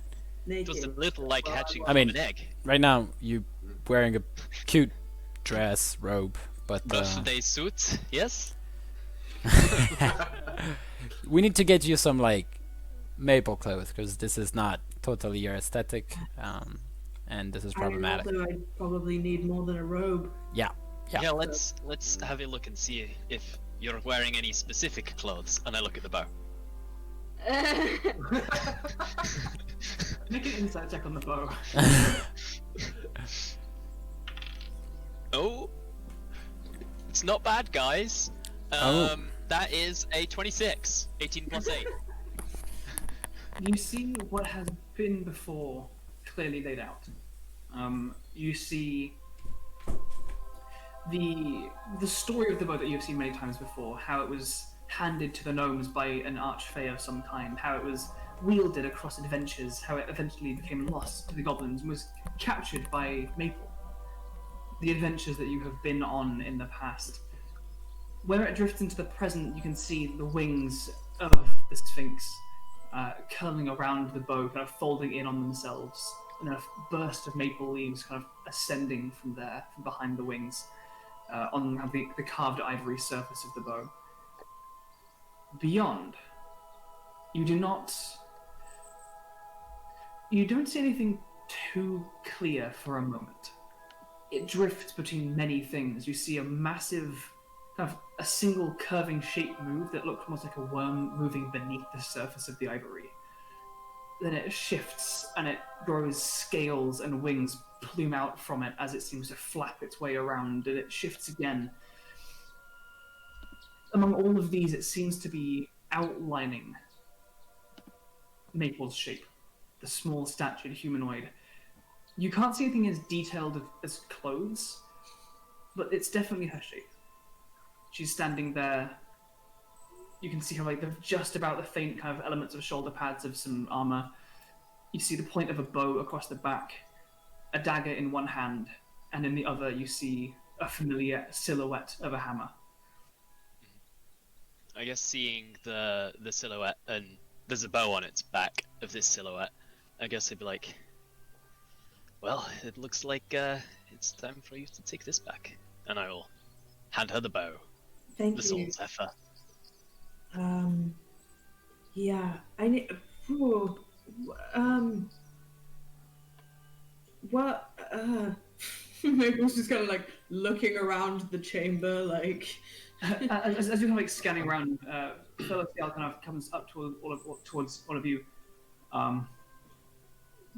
Just a naked. little like hatching I mean- from an egg. Right now, you wearing a cute dress robe, but Birthday suit, yes? we need to get you some like Maple clothes because this is not totally your aesthetic, and this is problematic. I mean, also, I probably need more than a robe. Yeah. Yeah, let's have a look and see if you're wearing any specific clothes. And I look at the bow. Make an insight check on the bow. Oh, it's not bad, guys. That is a 26. 18 plus 8. You see what has been before clearly laid out. You see the story of the bow that you've seen many times before, how it was handed to the gnomes by an archfey of some kind, how it was wielded across adventures, how it eventually became lost to the goblins and was captured by Maple. The adventures that you have been on in the past. Where it drifts into the present, you can see the wings of the Sphinx curling around the bow, kind of folding in on themselves, and then a burst of maple leaves kind of ascending from there, from behind the wings, on the carved ivory surface of the bow. Beyond, you don't see anything too clear for a moment. It drifts between many things. You see a massive, kind of a single curving shape move that looks almost like a worm moving beneath the surface of the ivory. Then it shifts and it grows scales and wings plume out from it as it seems to flap its way around, and it shifts again. Among all of these, it seems to be outlining Maple's shape, the small statured humanoid. You can't see anything as detailed as clothes, but it's definitely her shape. She's standing there. You can see her just about the faint kind of elements of shoulder pads of some armor. You see the point of a bow across the back, a dagger in one hand, and in the other you see a familiar silhouette of a hammer. I guess seeing the silhouette, and there's a bow on its back of this silhouette, I guess I'd be like, well, it looks like it's time for you to take this back. And I will hand her the bow. Thank the you. soul zephyr. Yeah, I need. What? Maple's just kind of like looking around the chamber, like. As you're kind of like scanning around, Featherfoot kind of comes up towards all of you.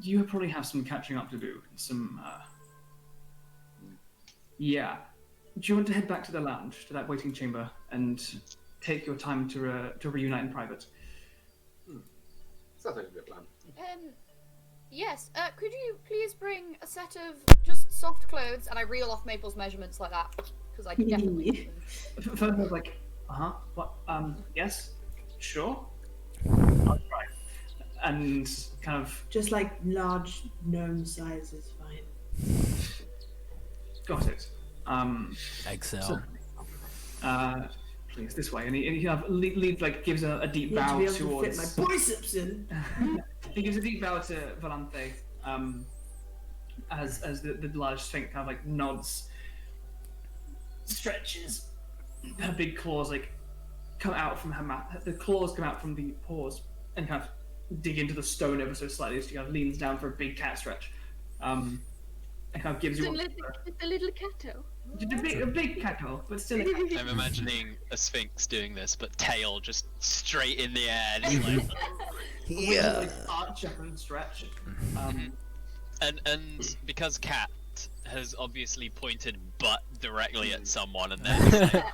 You probably have some catching up to do. Yeah. Do you want to head back to the lounge, to that waiting chamber, and take your time to reunite in private? Sounds like a good plan. Yes. Could you please bring a set of just soft clothes, and I reel off Maple's measurements like that because I definitely. Featherfoot's like, what? Yes, sure. I'll try. And kind of Just like large gnome size is fine. got it. Excel. So, please, this way. And he kind of leads, like, gives a deep Need to bow be able towards. to fit my biceps in. He gives a deep bow to Volante, as the large sphinx kind of like nods, stretches. Her big claws like come out from her mouth. The claws come out from the paws and kind of dig into the stone ever so slightly. So she kind of leans down for a big cat stretch, and kind of gives you It's a little catto. a big cattle, but still. I'm imagining a sphinx doing this, but tail just straight in the air. And it's like, Yeah. Like arch up and stretch. and because Cat has obviously pointed butt directly at someone, and then like,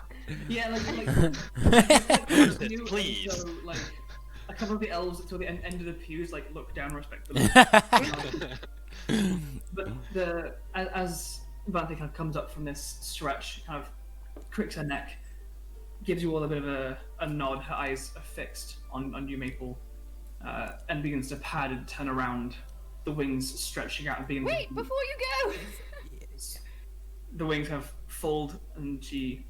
Yeah, please. So, like, a couple of the elves at the end of the pews like look down respectfully. But as Volante kind of comes up from this stretch, kind of cricks her neck, gives you all a bit of a nod. Her eyes are fixed on you, Maple, and begins to pad and turn around. The wings stretching out and begin. Wait, before you go. The wings kind of fold, and she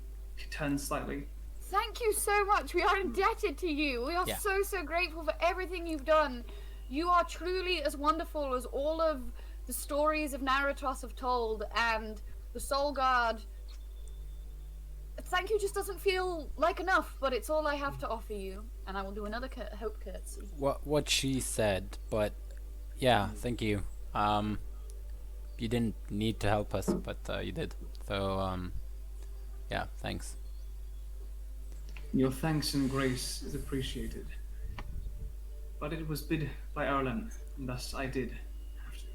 turns slightly. Thank you so much. We are indebted to you. We are Yeah. so grateful for everything you've done. You are truly as wonderful as all of the stories of Naratos have told, and the Soulguard. Thank you just doesn't feel like enough, but it's all I have to offer you. And I will do another hope curtsy. What she said, but yeah, thank you. You didn't need to help us, but you did. So yeah, thanks. Your thanks and grace is appreciated. But it was bid by Erlen, and thus I did have to.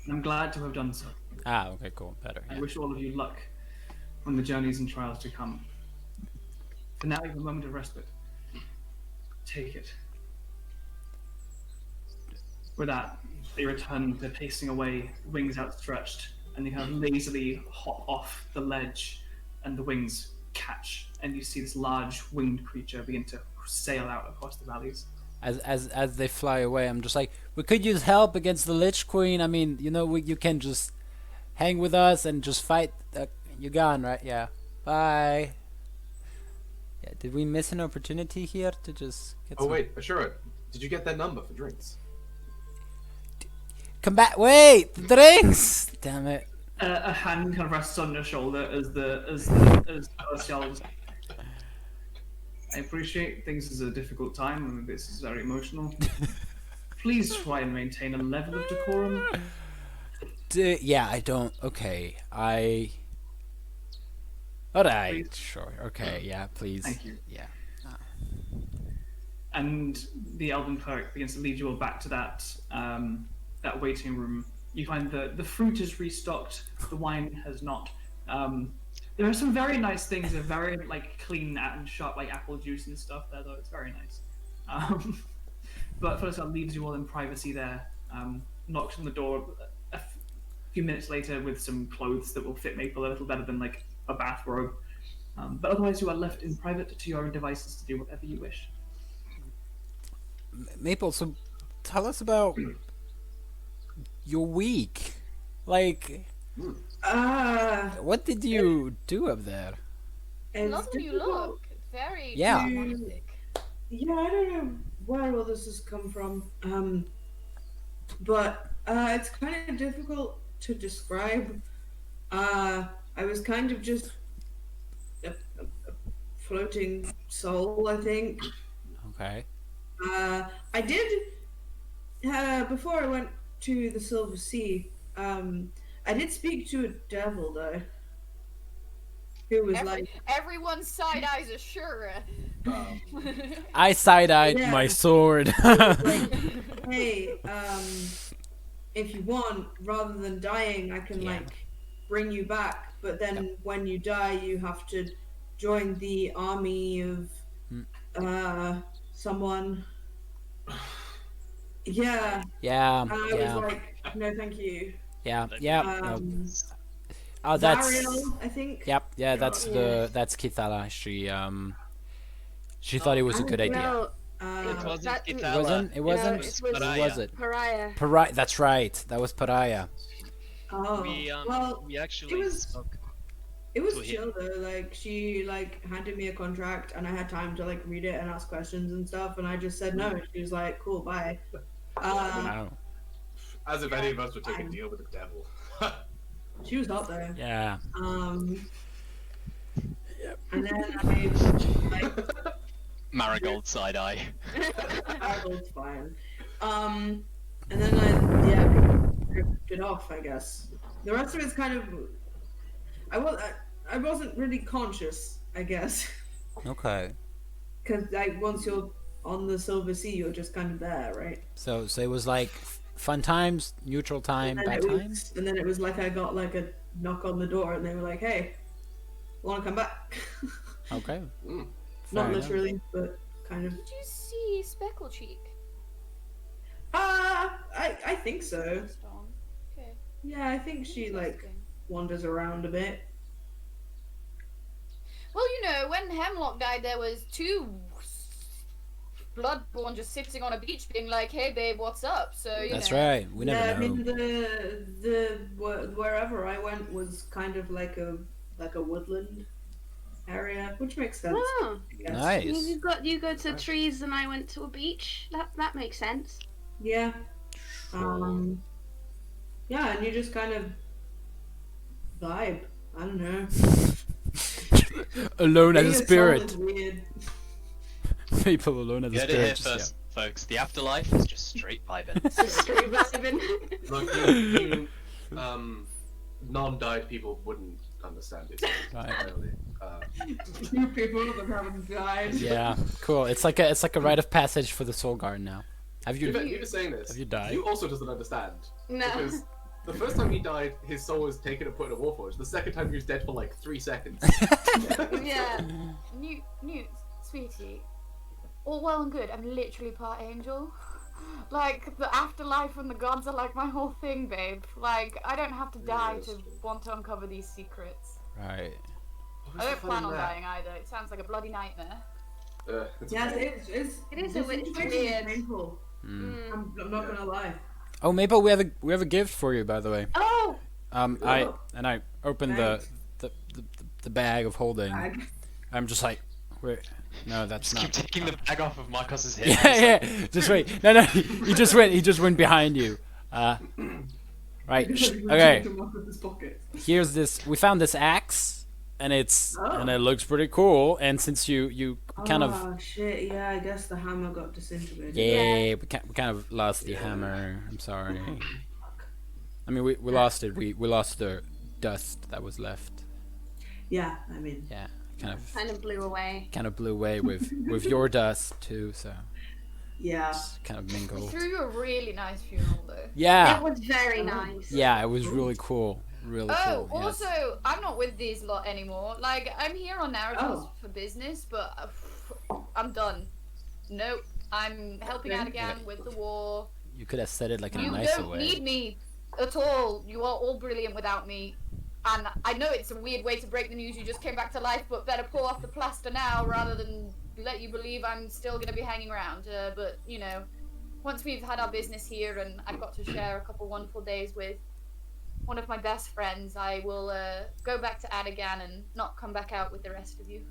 And I'm glad to have done so. Ah, okay, cool. Better. I Yeah. wish all of you luck on the journeys and trials to come. For now, you have a moment of respite. Take it. With that, they return to pacing away, wings outstretched, and they kind of lazily hop off the ledge, and the wings catch, and you see this large winged creature begin to sail out across the valleys. As they fly away, I'm just like, we could use help against the Lich Queen. I mean, you can just hang with us and just fight. You're gone, right? Yeah. Bye. Yeah. Did we miss an opportunity here to just get? Oh wait, Ashura, did you get their number for drinks? Come back! Wait, the drinks! Damn it! A hand kind of rests on your shoulder as yells. I appreciate things is a difficult time and this is very emotional. Please try and maintain a level of decorum. Yeah, I don't. Okay, Alright, Please. sure. Okay, yeah, please. Thank you. Yeah. And the elven cleric begins to lead you all back to that waiting room. You find the fruit is restocked, the wine has not. There are some very nice things, they're very clean and sharp, like apple juice and stuff there, though. It's very nice. But first, that leaves you all in privacy there. Knocks on the door a few minutes later with some clothes that will fit Maple a little better than a bathrobe. But otherwise, you are left in private to your own devices to do whatever you wish. Maple, so tell us about your week. What did you do up there? It's Lovely you difficult. look. Very Yeah. romantic. Yeah, I don't know where all this has come from. But it's kind of difficult to describe. I was kind of just a floating soul, I think. Okay. I did, before I went to the Silver Sea, I did speak to a devil, though. Who was Everyone's side eyes Ashura. I side-eyed Yeah. my sword. hey, if you want, rather than dying, I can Yeah. bring you back. But then when you die, you have to join the army of someone. Yeah. Yeah. And I Yeah. was like, no, thank you. Yeah. Yeah. No. Oh, Zariel, I think. Yep. Yeah. That's Kithala. She thought it was a good idea. No, It wasn't that- It Kithala. wasn't. It wasn't. it was What was it? Pariah. Pariah. That's right. That was Pariah. Oh, well, We actually it was- spoke. it was to him. chill though. She handed me a contract, and I had time to read it and ask questions and stuff. And I just said no. And she was like, "Cool, bye." Wow. As if any of us would take a deal with the devil. She was hot though. Yeah. And then Marigold side eye. I was fine. And then I drifted off, I guess. The rest of it's kind of I wasn't really conscious, I guess, Okay. because once you're on the Silver Sea, you're just kind of there, right? So it was fun times, neutral time, And bad then times. and then it was I got a knock on the door, and they were like, "Hey, want to come back?" Okay. Mm. Fair Not enough. literally, but kind of. Did you see Speckle Cheek? I think so. Stone. Okay. Yeah, I think she Interesting. wanders around a bit. Well, when Hemlock died, there was two Bloodborne just sitting on a beach, being like, "Hey, babe, what's up?" So That's right. We never Yeah, know. I mean wherever I went was kind of like a woodland area, which makes sense. Oh, I guess. Nice. you go to trees and I went to a beach. That makes sense. Yeah. Yeah, and you just kind of vibe. I don't know. Alone as Being a soul spirit. is weird. People alone as You a heard it here spirit. first, folks. The afterlife is just straight vibing. Straight vibing. Look, you non-died people wouldn't understand it. Right. Really. Two people that haven't died. Yeah. Cool. It's like a rite of passage for the Soulguard now. Have you? You were saying this. Have you died? You also doesn't understand. No. Because The first time he died, his soul was taken and put in a warforge. The second time, he was dead for like 3 seconds. Yeah. Nute, sweetie. All well and good. I'm literally part angel. Like, the afterlife and the gods are like my whole thing, babe. Like, I don't have to die to want to uncover these secrets. Right. I don't plan on dying either. It sounds like a bloody nightmare. Yes, it is. It is a bit It's weird. painful. I'm not gonna lie. Oh, Maple, we have a gift for you, by the way. Oh! I opened Thanks. the bag of holding. Bag. I'm just like, wait, no, that's Just keep not. taking the bag off of Markos's head. Yeah. Just wait. No. He just went behind you. Right. Okay. Here's this. We found this axe, and it looks pretty cool. And since you kind of. Oh shit! Yeah, I guess the hammer got disintegrated. Yeah, we kind of lost the hammer. I'm sorry. I mean, we lost it. We lost the dust that was left. Yeah, I mean. Yeah, kind of blew away. blew away with your dust too. So Yeah. kind of We mingled. threw you a really nice funeral, though. Yeah, It was very nice. yeah, it was really cool. Really Oh, cool. Yes. also, I'm not with these lot anymore. Like, I'm here on Naratos for business, but I'm done. Nope. I'm helping out again with the war. You could have said it like in a You nicer don't way. need me at all. You are all brilliant without me. And I know it's a weird way to break the news you just came back to life, but better pull off the plaster now rather than let you believe I'm still going to be hanging around. But, you know, once we've had our business here and I've got to share a couple wonderful days with one of my best friends, I will go back to Adagan and not come back out with the rest of you.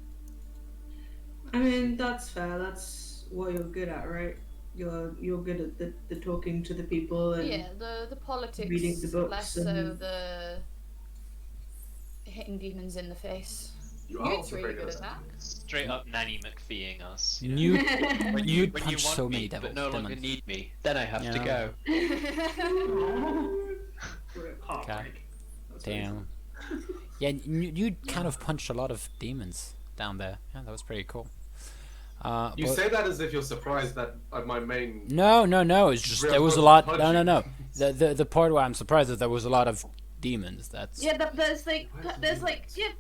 I mean, that's fair. That's what you're good at, right? You're good at the talking to the people and Yeah, the politics, reading the books less so and- the hitting demons in the face. You are Nute's also really very good good at at that. Straight up Nanny McPheeing us. Newt, When Newt when punched want so me, many devils. but no longer demons. need me, then I have to Yeah. go. Heartbreak. Damn. Yeah, you kind of punched a lot of demons down there. Yeah, that was pretty cool. You but- say that as if you're surprised that my main. No. It's just Real there was a person lot. punching. No. The part where I'm surprised is there was a lot of demons. That's Yeah, there's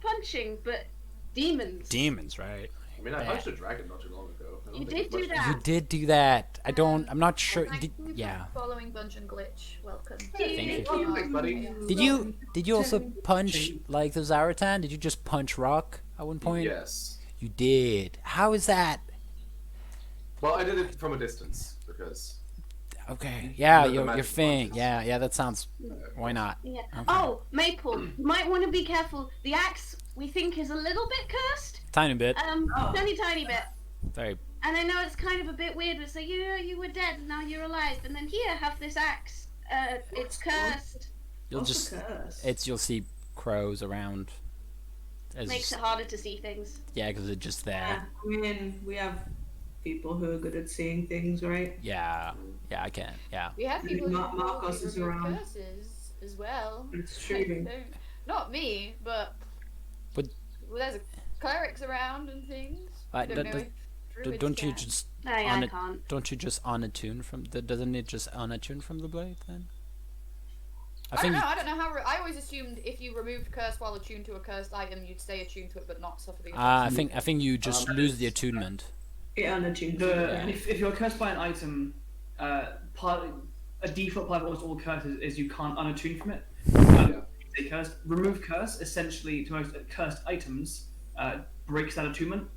punching, but demons. demons, right? I mean, I punched a dragon not too long ago. I don't You think did it's do much- that. You did do that. I'm not sure. Thank Did, you for yeah. Following Dungeon Glitch. Welcome. Thank Oh, you. thanks, buddy. Did you also punch like the Zaratan? Did you just punch rock at one point? Yes. You did. How is that? Well, I did it from a distance because. Okay. Yeah, With the your magic thing. punches. Yeah. That sounds. Why not? Yeah. Okay. Oh, Maple, you might want to be careful. The axe we think is a little bit cursed. Tiny bit. Tiny bit. Very. And I know it's kind of a bit weird, but say, you know, you were dead and now you're alive, and then here, have this axe. It's cursed. You'll What's just. a curse? You'll see crows around. It's Makes just- it harder to see things. Yeah, because it's just Yeah, there. I mean, we have people who are good at seeing things, right? Yeah. Yeah, I can. Yeah. We have people who Markos probably is remove around. curses as well. It's I true. don't- Not me, but But- well, there's clerics around and things. I don't know if druids Don't you can. just I on it? can't. Don't you just unattune from? Doesn't it just unattune from the blade then? I don't know. I don't know how. I always assumed if you removed curse while attuned to a cursed item, you'd stay attuned to it but not suffer the. I think you just lose the attunement. Yeah, unattuned. The if you're cursed by an item, a default part of almost all curses is you can't unattune from it. Say curse, remove curse. Essentially, to most cursed items, breaks that attunement.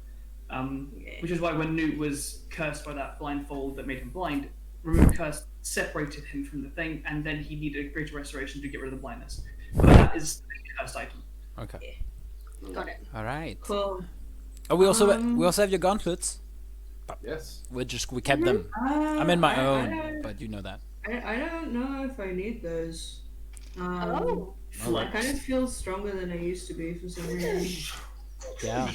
Which is why when Nute was cursed by that blindfold that made him blind, remove curse separated him from the thing, and then he needed a greater restoration to get rid of the blindness. But that is a cursed item. Okay. Got it. All right. Cool. Oh, we also have your gauntlets. Yes. We kept them. I'm in my I own, don't- but you know that. I don't know if I need those. Oh. I kind of feel stronger than I used to be for some reason. Yeah.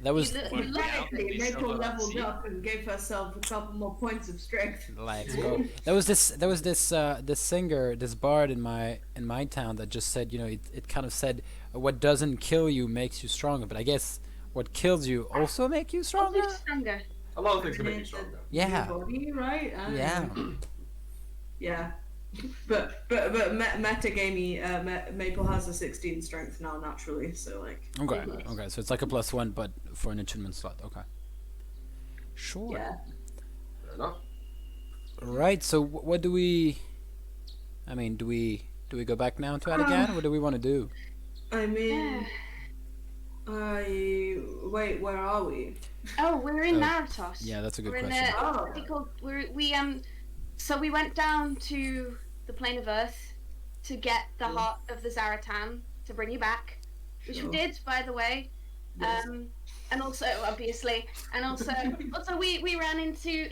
That was- You look Technically, Yeah. Maple leveled up and gave herself a couple more points of strength. Let's go. There was this singer, this bard in my town that just said, you know, it kind of said, what doesn't kill you makes you stronger, but I guess what kills you also make you stronger. stronger. A lot of things can make you stronger. Yeah. Your body, right? I don't Yeah. know. Yeah. Metagamey, Maple has a 16 strength now naturally, so like. Okay. Okay. So it's like a +1, but for an attunement slot. Okay. Sure. Yeah. Fair enough. Right. So what do we? I mean, do we go back now to it again? What do we want to do? I mean, wait. Where are we? Oh, we're in Naratos. Yeah, that's a good We're in question. what's it called? So we went down to the plane of Earth to get the heart of the Zaratan to bring you back, which we did, by the way. Yes. And also, obviously, and also we ran into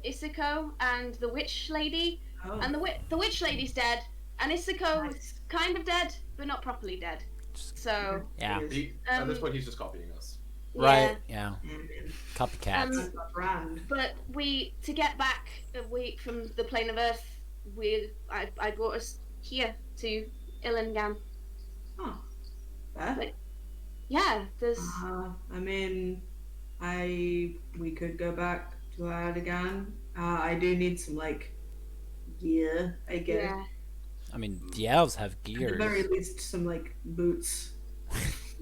Isiko and the witch lady, and the witch lady's dead, and Isiko is kind of dead, but not properly dead. So Yeah. At this point, he's just copying us. Right. Yeah. Copycats. Brand. But to get back from the plane of Earth, I brought us here to Illingam. Oh. Fair. Yeah, there's. I mean, we could go back to Erdogan. I do need some like gear, I guess. Yeah. I mean, the elves have At the gears. very least, some like boots.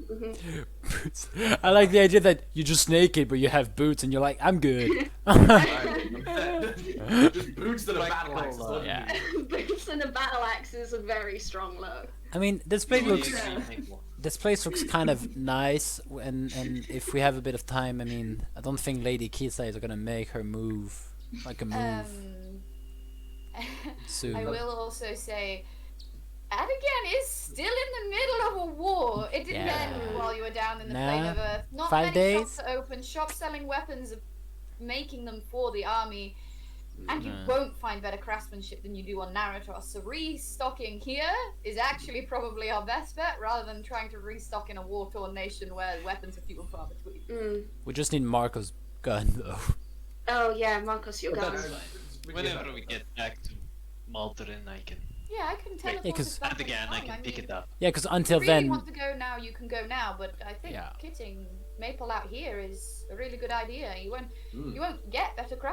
Boots. I like the idea that you're just naked, but you have boots, and you're like, I'm good. Just boots and a battle axe. Yeah. Boots and a battle axe is a very strong low. I mean, this place looks kind of nice, and if we have a bit of time, I mean, I don't think Lady Kisa is gonna make her move like a move soon. I will also say, Adigan is still in the middle of a war. It didn't end while you were down in the plane of Earth. Not 5 many days? shops are open. Shops selling weapons are making them for the army. And you won't find better craftsmanship than you do on Naratos. So restocking here is actually probably our best bet, rather than trying to restock in a war-torn nation where weapons are few and far between. We just need Markos' gun, though. Oh yeah, Markos, you're gone. Whenever we get back to Malterin, I can. Yeah, I can teleport Yeah, 'cause- us back And again, in I time. can pick it up. Yeah, because If until you really then, want to go now, you can go now. But I think Yeah. kitting Maple out here is a really good idea. You won't get better true.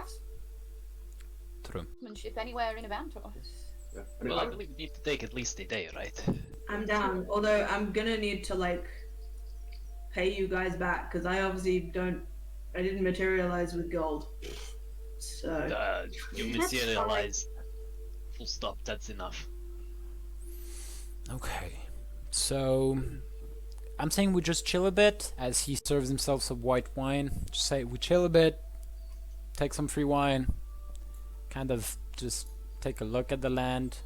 craftsmanship anywhere in Avantos. Yeah. I mean, Well, I believe we need to take at least a day, right? I'm down. Although I'm gonna need to like pay you guys back because I obviously I didn't materialize with gold. So You materialized. Full stop. That's enough. Okay, so I'm saying we just chill a bit as he serves himself some white wine. Just say we chill a bit, take some free wine, kind of just take a look at the land.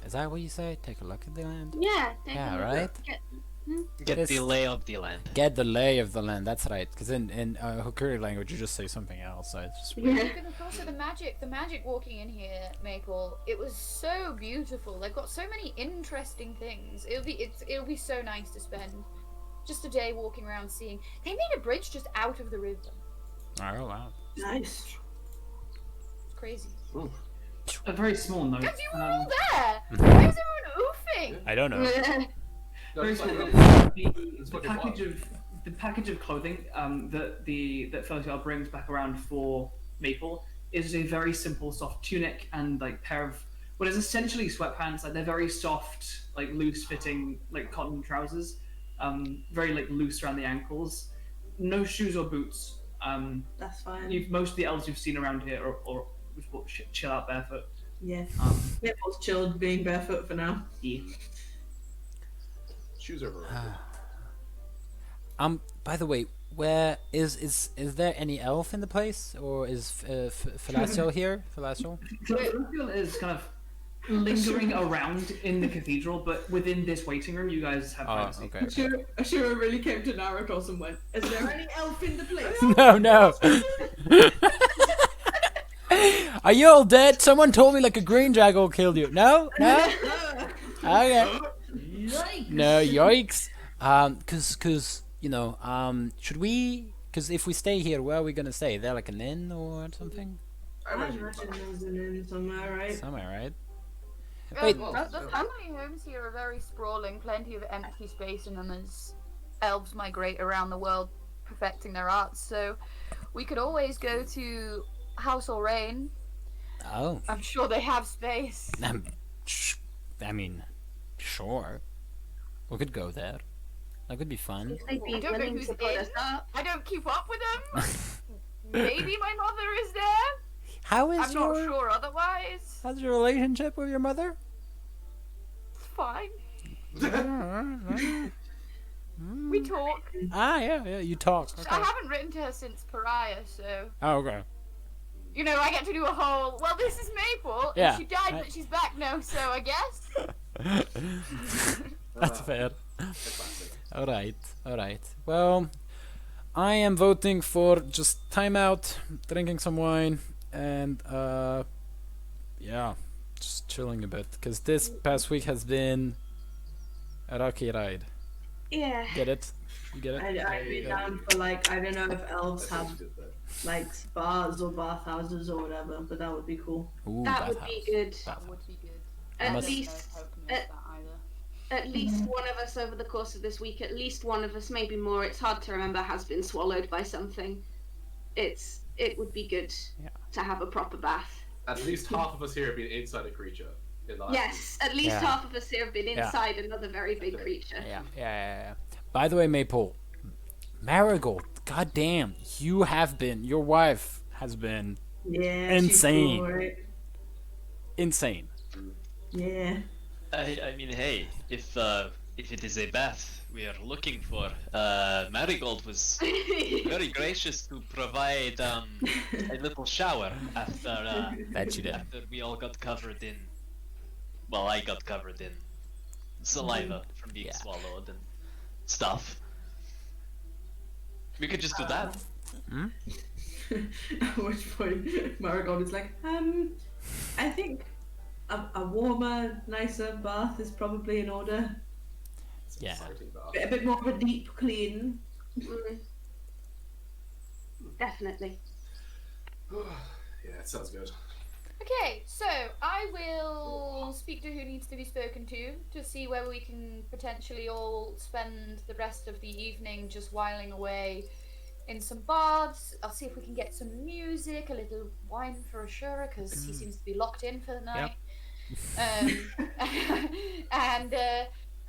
Is that what you say? Take a look at the land. Yeah. Right. Get the lay of the land. Get the lay of the land. That's right. Because in Hokuri language, you just say something else. So it's just weird. And also the magic walking in here, Maple. It was so beautiful. They've got so many interesting things. It'll be so nice to spend just a day walking around seeing. They made a bridge just out of the river. Oh wow. nice. It's crazy. A very small note. Guys, you were all there. Why is everyone oofing? I don't know. No, Very it's small like- note. it's The fucking package of clothing that Featherfoot brings back around for Maple is a very simple soft tunic and like pair of what is essentially sweatpants. Like they're very soft, like loose fitting, like cotton trousers. Very like loose around the ankles. No shoes or boots. That's fine. Most of the elves you've seen around here or chill out barefoot. Yeah. Maple's chilled being barefoot for now. Yeah. Shoes are horrible. By the way, where is there any elf in the place, or is Falasio here? Falasio? Featherfoot is kind of lingering around in the cathedral, but within this waiting room, you guys have privacy. Okay. Ashura really came to Naratos and went, "Is there any elf in the place?" No. Are you all dead? Someone told me like a green dragon killed you. No? Okay. No, yikes. Cause should we? Cause if we stay here, where are we gonna stay? There like an inn or something? I I imagine imagine there's an inn somewhere, right? Somewhere, right? Wait, Wait. the family homes here are very sprawling, plenty of empty space in them as elves migrate around the world perfecting their arts. So we could always go to House Orain. Oh, I'm sure they have space. I mean, sure. We could go there. That could be fun. If they'd I be don't know willing who's to put in. us up. I don't keep up with them. Maybe my mother is there. How is I'm not sure otherwise. How's your relationship with your mother? It's fine. We talk. Yeah, you talk. Okay. I haven't written to her since Pariah, so Oh, okay. you know I get to do a whole. Well, this is Maple. Yeah, And she died, but she's back now, so I guess. That's fair. Classic. Alright. Well, I am voting for just time out, drinking some wine, and yeah, just chilling a bit. Because this past week has been a rocky ride. Yeah. Get it? You get it? I'd be down for like, I don't know if elves That have sounds good, though. like spas or bathhouses or whatever, but that would be cool. Ooh, That would be good. That would be good. At must- least, No hope knows at, that either. at least one of us over the course of this week, at least one of us, maybe more, it's hard to remember, has been swallowed by something. It would be good to have a proper bath. At least half of us here have been inside a creature in the last Yes, at least Yeah. half of us here have been Yeah. inside another very big creature. Yeah. By the way, Maple, Marigold, goddamn, your wife has been Yeah. Insane. She's cool, right? insane. Yeah. I mean, hey, if it is a bath we are looking for, Marigold was very gracious to provide a little shower after That you did. after we all got covered in. Well, I got covered in saliva from being Yeah. swallowed and stuff. We could just do that. At which point, Marigold is like, I think a warmer, nicer bath is probably in order. Yeah. exciting bath. A bit more of a deep clean. Mm. Definitely. Yeah, it sounds good. Okay, so I will speak to who needs to be spoken to see whether we can potentially all spend the rest of the evening just whiling away in some baths. I'll see if we can get some music, a little wine for Ashura, because he seems to be locked in for the night.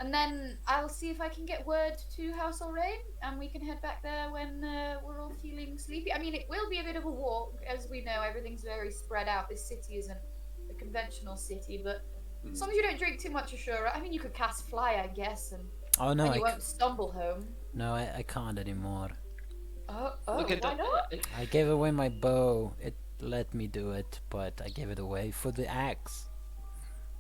And then I'll see if I can get word to House Alrain, and we can head back there when we're all feeling sleepy. I mean, it will be a bit of a walk, as we know. Everything's very spread out. This city isn't a conventional city, but as long as you don't drink too much Ashura, I mean, you could cast Fly, I guess, and Oh no, you won't stumble home. I can't anymore. Oh, Look at why not? I gave away my bow. It let me do it, but I gave it away for the axe.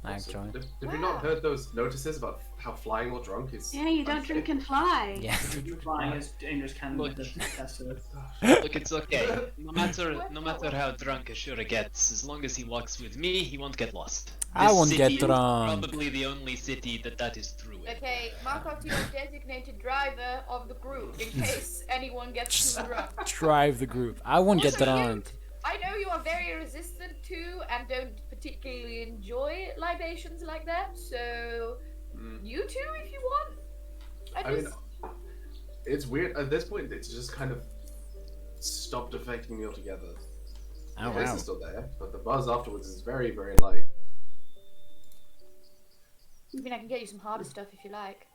Actually. Have you not heard those notices about how flying while drunk is? Yeah, you don't drink and fly. Yeah. Flying is dangerous can Look. the test of it. Look, it's okay. No matter how drunk Ashura gets, as long as he walks with me, he won't get lost. I This won't get city is drunk. Probably the only city that is true in. Okay, Markos, you're the designated driver of the group in case anyone gets too drunk. Drive the group. I won't get Also, drunk. I know you are very resistant to and don't particularly enjoy libations like that, so you too, if you want. I mean, it's weird. At this point, it's just kind of stopped affecting me altogether. Oh The place wow. is still there, but the buzz afterwards is very, very light. I mean, I can get you some harder stuff if you like.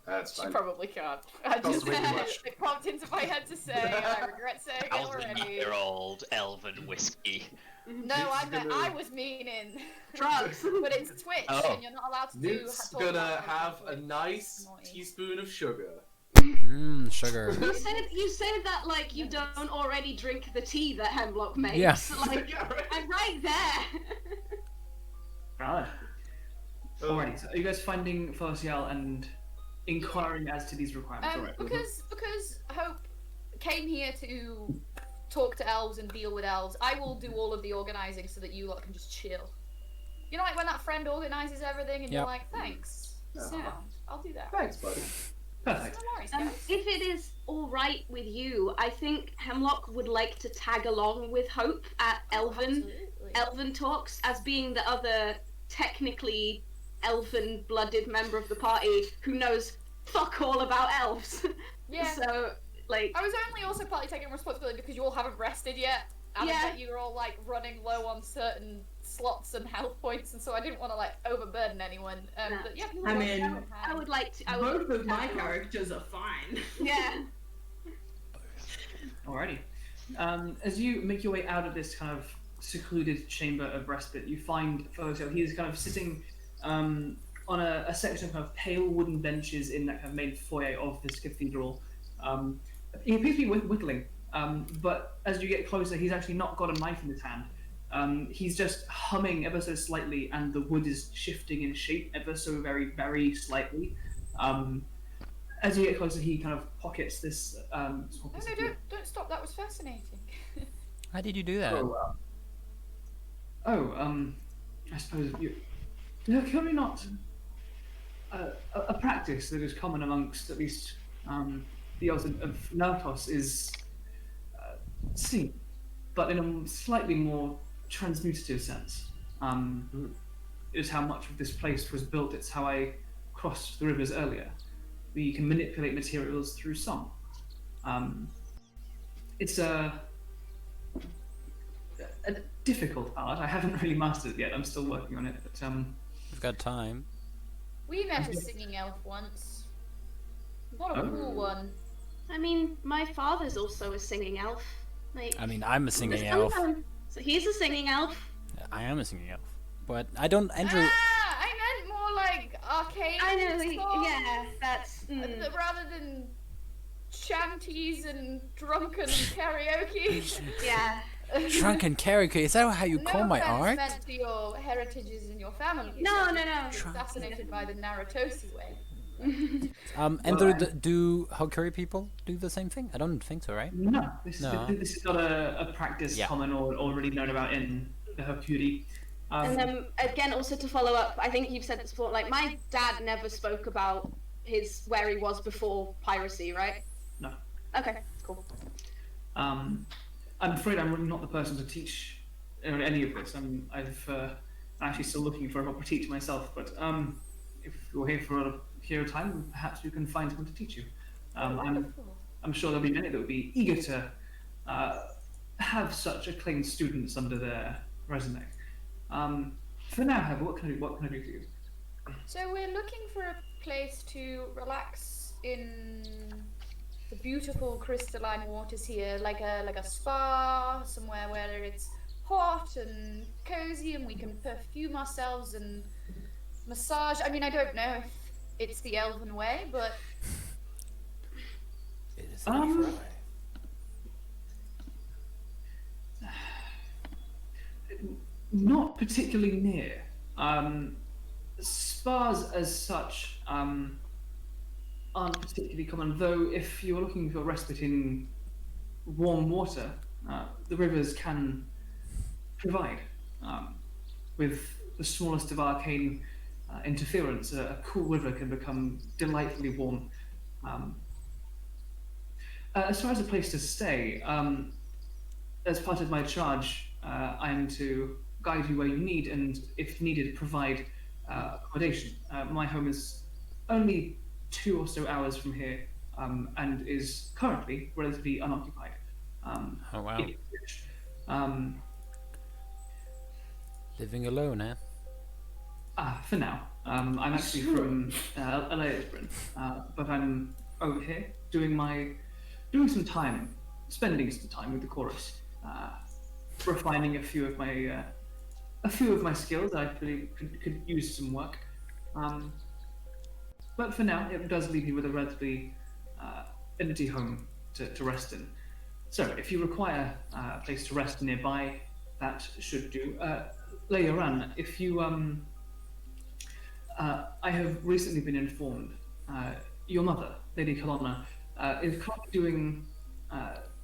That's She fine. probably can't. I Costs just way too much. it popped into my head to say, and I regret saying it already. 1,000-year-old elven whiskey. No, I was meaning Drugs. but it's Twitch, Oh. and you're not allowed to Nute's talk gonna about have a noise. nice teaspoon of sugar. Sugar. You said that like you don't already drink the tea that Hemlock makes. Yeah. Like, Yeah, right. I'm right there. Right. Alrighty, so are you guys finding Felicial and inquiring as to these requirements? Alright. Because Hope came here to talk to elves and deal with elves, I will do all of the organising so that you lot can just chill. You know, like when that friend organises everything and you're Yep. like, thanks, sound, I'll do that. Thanks, buddy. Perfect. No worries, guys. If it is all right with you, I think Hemlock would like to tag along with Hope at Elven talks as being the other technically elven-blooded member of the party who knows fuck all about elves. Yeah. So, like, I was only also partly taking responsibility because you all haven't rested yet. and Yeah. that you were all like running low on certain slots and health points, and so I didn't want to like overburden anyone. No. But yeah, I mean, I would like to. I would Both like of to my tackle- characters are fine. Yeah. Alrighty. As you make your way out of this kind of secluded chamber of respite, you find Photo. He is kind of sitting on a section of kind of pale wooden benches in that kind of main foyer of this cathedral. He appears to be whittling, but as you get closer, he's actually not got a knife in his hand. He's just humming ever so slightly, and the wood is shifting in shape ever so very, very slightly. As you get closer, he kind of pockets this. Small no, piece no, of wood. don't stop. That was fascinating. How did you do that? I suppose you're currently not a practice that is common amongst at least the elves of Naratos is seen, but in a slightly more transmutative sense. It is how much of this place was built. It's how I crossed the rivers earlier. We can manipulate materials through song. It's a difficult art. I haven't really mastered it yet. I'm still working on it. But We've got time. We met a singing elf once. Not a Oh. cool one. I mean, my father's also a singing elf. Like, I mean, I'm a singing elf. so he's a singing elf. I am a singing elf. But I don't, Andrew. I meant more like arcade. I know. songs, Yeah, that's. rather than shanties and drunken karaoke. Yeah. Drunken karaoke, is that how you call my offense art? meant to your heritages and your family. No. Assassinated by the Naratosi way. And do Hokuri people do the same thing? I don't think so, right? no, this No. is not a practice Yeah. common or already known about in the Hokuri. And then again, also to follow up, I think you've said this before. Like, my dad never spoke about where he was before piracy, right? No. Okay, cool. I'm afraid I'm really not the person to teach any of this. I'm actually still looking for a proper teacher myself. But if you're here for a period of time, perhaps you can find someone to teach you. I'm sure there'll be many that would be eager to have such acclaimed students under their resume. For now, however, what can I do for you? So we're looking for a place to relax in the beautiful crystalline waters here, like a spa, somewhere where it's hot and cozy and we can perfume ourselves and massage. I mean, I don't know if it's the elven way, but It is Not particularly near. Spas as such aren't particularly common, though if you're looking for respite in warm water, the rivers can provide. With the smallest of arcane interference, a cool river can become delightfully warm. As far as a place to stay, as part of my charge, I am to guide you where you need, and if needed, provide accommodation. My home is only 2 or so hours from here, and is currently relatively unoccupied. Oh, wow. it- um, Living alone, eh? for now, I'm actually from Lisbon, but I'm over here spending some time with the chorus, refining a few of my skills that I believe could use some work. But for now, it does leave me with a relatively empty home to rest in. So, if you require a place to rest nearby, that should do. Later on, if you I have recently been informed your mother, Lady Colonna, is currently doing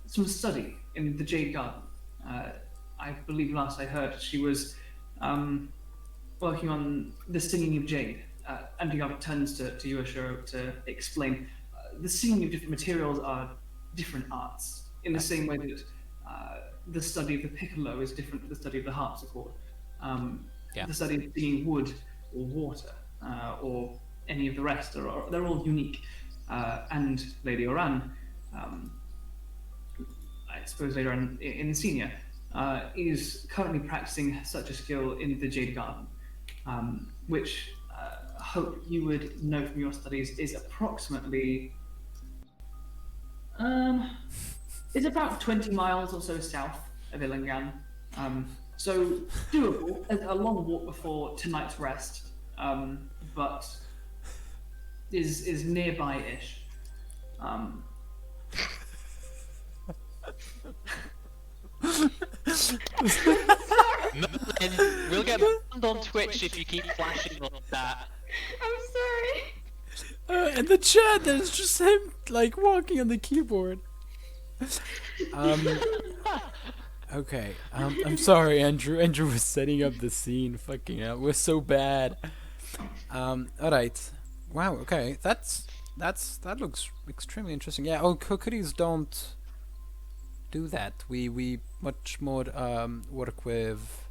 some study in the Jade Garden. I believe last I heard she was working on the singing of jade. And he turns to you, Ashura, to explain the singing of different materials are different arts, in the same way that the study of the piccolo is different from the study of the harpsichord. The study of singing wood or water or any of the rest, they're all unique. And Lady Oran, I suppose later on in senior, is currently practicing such a skill in the Jade Garden, which I hope you would know from your studies is approximately it's about 20 miles or so south of Illingan. So doable, a long walk before tonight's rest, but is nearby-ish. We'll get banned on Twitch if you keep flashing like that. I'm sorry. In the chat, there's just him like walking on the keyboard. Okay. I'm sorry, Andrew. Andrew was setting up the scene. Fucking hell, we're so bad. All right. Wow. Okay. That looks extremely interesting. Yeah. Oh, cookies don't do that. We much more work with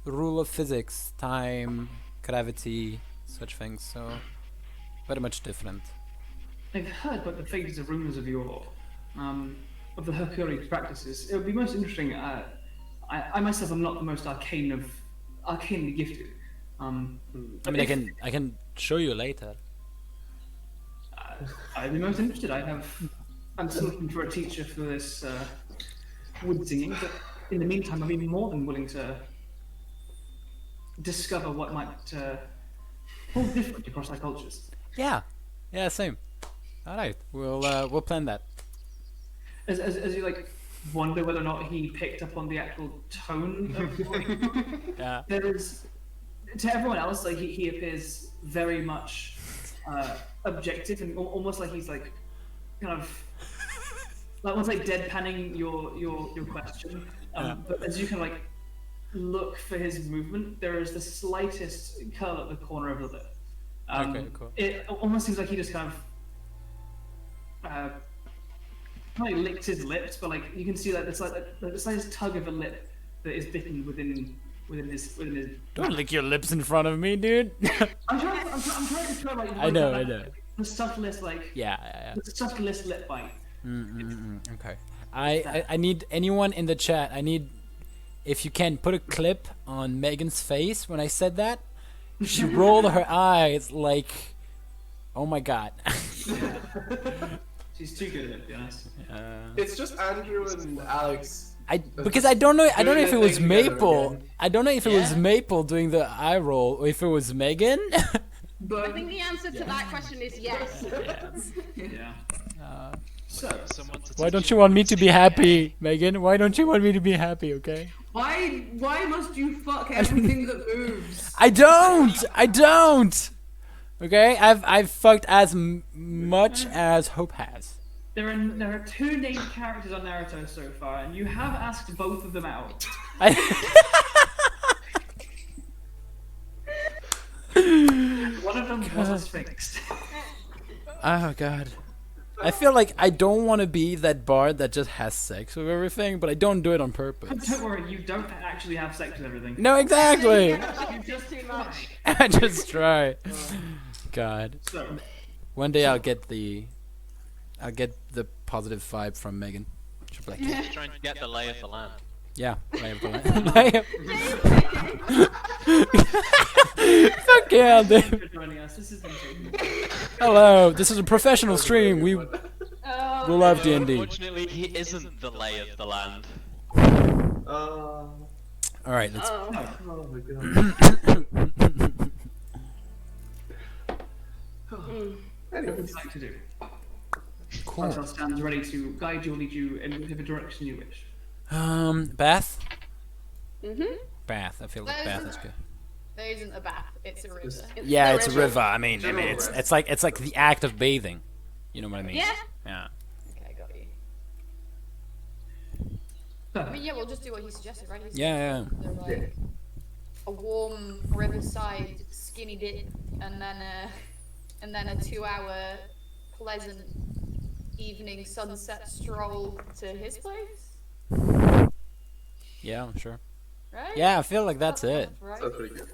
the rule of physics, time, gravity, such things. So very much different. I've heard about the fades of rumors of your of the Hercules practices. It would be most interesting. I myself am not the most arcanely gifted. I mean, I can show you later. I'd be most interested. I'm still looking for a teacher for this wood singing, but in the meantime, I'd be more than willing to discover what might hold different across our cultures. Yeah, same. All right, we'll plan that. As you like wonder whether or not he picked up on the actual tone of Yeah. there is, to everyone else, like he appears very much objective and almost like he's like kind of like almost like deadpanning your question. But as you can like look for his movement, there is the slightest curl at the corner of the lip. Okay, cool. It almost seems like he just kind of not like licked his lips, but like you can see like it's like the slightest tug of a lip that is bitten within his. Don't lick your lips in front of me, dude. I'm trying to show like. I know. The subtlest like. Yeah. The subtlest lip bite. Okay. I need anyone in the chat. I need, if you can, put a clip on Megan's face when I said that. She rolled her eyes like, oh my god. She's too good at it, to be honest. It's just Andrew and Alex. Because I don't know if it was Doing it Maple. again. I don't know if it was Maple doing the eye roll or if it was Megan. I think the answer to that question is yes. Yeah. So. Why don't you want me to be happy, Megan? Why don't you want me to be happy? Okay. Why must you fuck everything that moves? I don't. Okay, I've fucked as much as Hope has. There are two named characters on Naratos so far, and you have asked both of them out. One of them was a Sphinx. Oh god. I feel like I don't want to be that bard that just has sex with everything, but I don't do it on purpose. Don't worry, you don't actually have sex with everything. No, exactly. You just Too much. I just try. God. So, One day I'll get the positive vibe from Megan. She'll be like, Just trying to get the lay of the land. yeah, lay of the land. Fuck yeah, dude. thank you for joining us. This has been good. Hello, this is a professional stream. We Oh, love D&D. Unfortunately, he isn't the lay of the land. All right, let's. Oh my god. What would you like to do? Cool. Marcel stands ready to guide you or lead you in whatever direction you wish. Bath. Mhm. Bath. I feel like bath is good. There isn't a bath, it's a river. Yeah, it's a river. I mean, it's like the act of bathing. You know what I mean? Yeah. Yeah. Okay, got you. I mean, yeah, we'll just do what he suggested, right? He Yeah. suggested, like, a warm riverside skinny dip, and then a 2-hour pleasant evening sunset stroll to his place, Yeah, I'm sure. right? Yeah, I feel like that's it. Right? Sounds pretty good.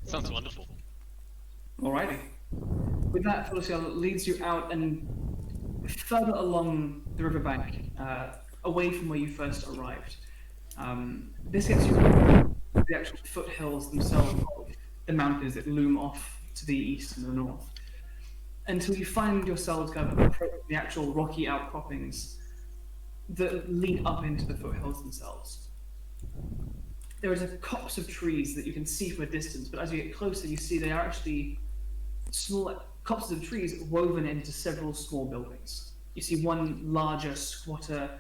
Sounds wonderful. Alrighty. With that, Feliciel leads you out and further along the riverbank, away from where you first arrived. This gets you to the actual foothills themselves of the mountains that loom off to the east and the north, until you find yourselves kind of approaching the actual rocky outcroppings that lead up into the foothills themselves. There is a copse of trees that you can see from a distance, but as you get closer, you see they are actually small copses of trees woven into several small buildings. You see one larger, squatter,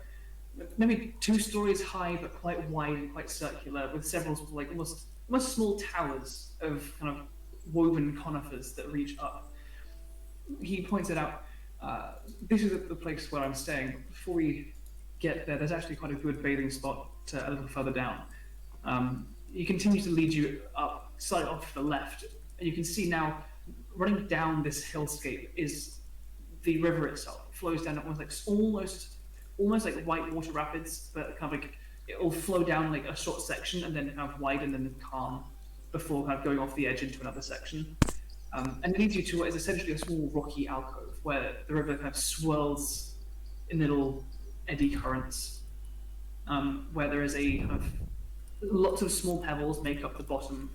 maybe 2 stories high, but quite wide and quite circular, with several like almost small towers of kind of woven conifers that reach up. He points it out. This is the place where I'm staying. Before we get there, there's actually quite a good bathing spot a little further down. He continues to lead you up, slightly off to the left, and you can see now, running down this hillscape is the river itself. It flows down almost like white water rapids, but kind of like it will flow down like a short section and then kind of widen and then calm before kind of going off the edge into another section. And it leads you to what is essentially a small rocky alcove where the river kind of swirls in little eddy currents, where there is a kind of lots of small pebbles make up the bottom,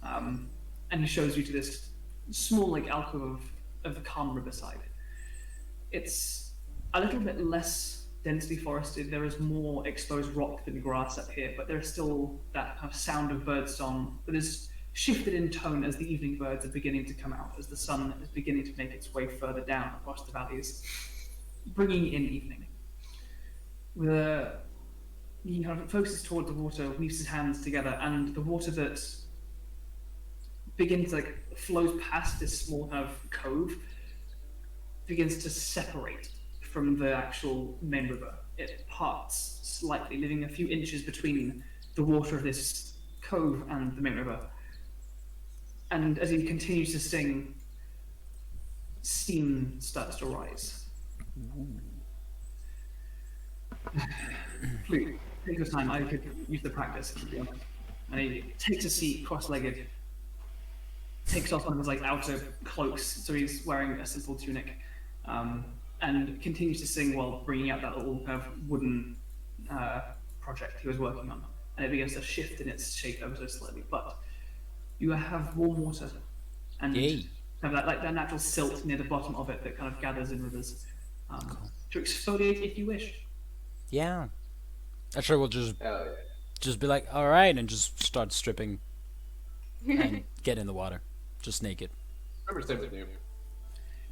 and he shows you to this small like alcove of the calm riverside. It's a little bit less densely forested. There is more exposed rock than grass up here, but there's still that kind of sound of birdsong that is shifted in tone as the evening birds are beginning to come out, as the sun is beginning to make its way further down across the valleys, bringing in evening. He kind of focuses toward the water, weaves his hands together, and the water that begins flows past this small kind of cove begins to separate from the actual main river. It parts slightly, leaving a few inches between the water of this cove and the main river. And as he continues to sing, steam starts to rise. Please, take your time. I could use the practice. And he takes a seat, cross-legged, takes off one of his outer cloaks, so he's wearing a simple tunic, and continues to sing while bringing out that little kind of wooden project he was working on. And it begins to shift in its shape ever so slightly. But you have warm water, and have that natural silt near the bottom of it that kind of gathers in rivers to exfoliate if you wish. Yeah. Actually, we'll just be like, all right, and just start stripping and get in the water, just naked. Remember, same with you.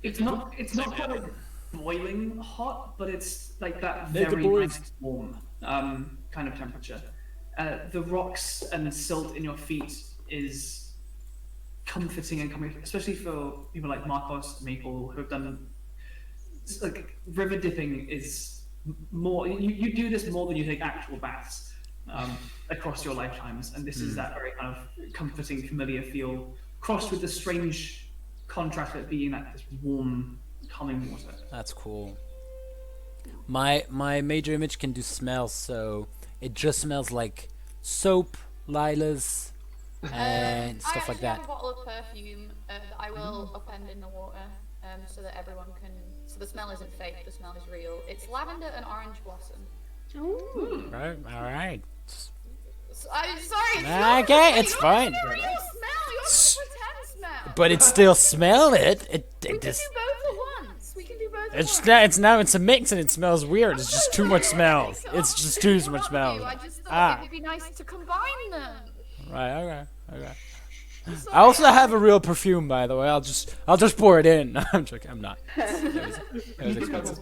It's not quite like boiling hot, but it's like that Naked very boys. nice warm kind of temperature. The rocks and silt in your feet is comforting and coming, especially for people like Markos, Maple, who have done river dipping is more. You do this more than you take actual baths across your lifetimes, and this is that very kind of comforting, familiar feel, crossed with the strange contrast of it being this warm, calming water. That's cool. My major image can do smells, so it just smells like soap, lilas, and stuff like I that. have a bottle of perfume that I will append in the water, so that everyone can. So the smell isn't fake; the smell is real. It's lavender and orange blossom. Ooh. Right, all right. I'm sorry. Okay, it's fine. It's not a real smell. Yours is a pretend smell. But it still smell it. We can do both at once. We can do both at once. It's a mix and it smells weird. It's just too much smell. It's just too much smell. I just thought it would be nice to combine them. Right. Okay. I also have a real perfume, by the way. I'll just pour it in. I'm joking. I'm not. It was expensive.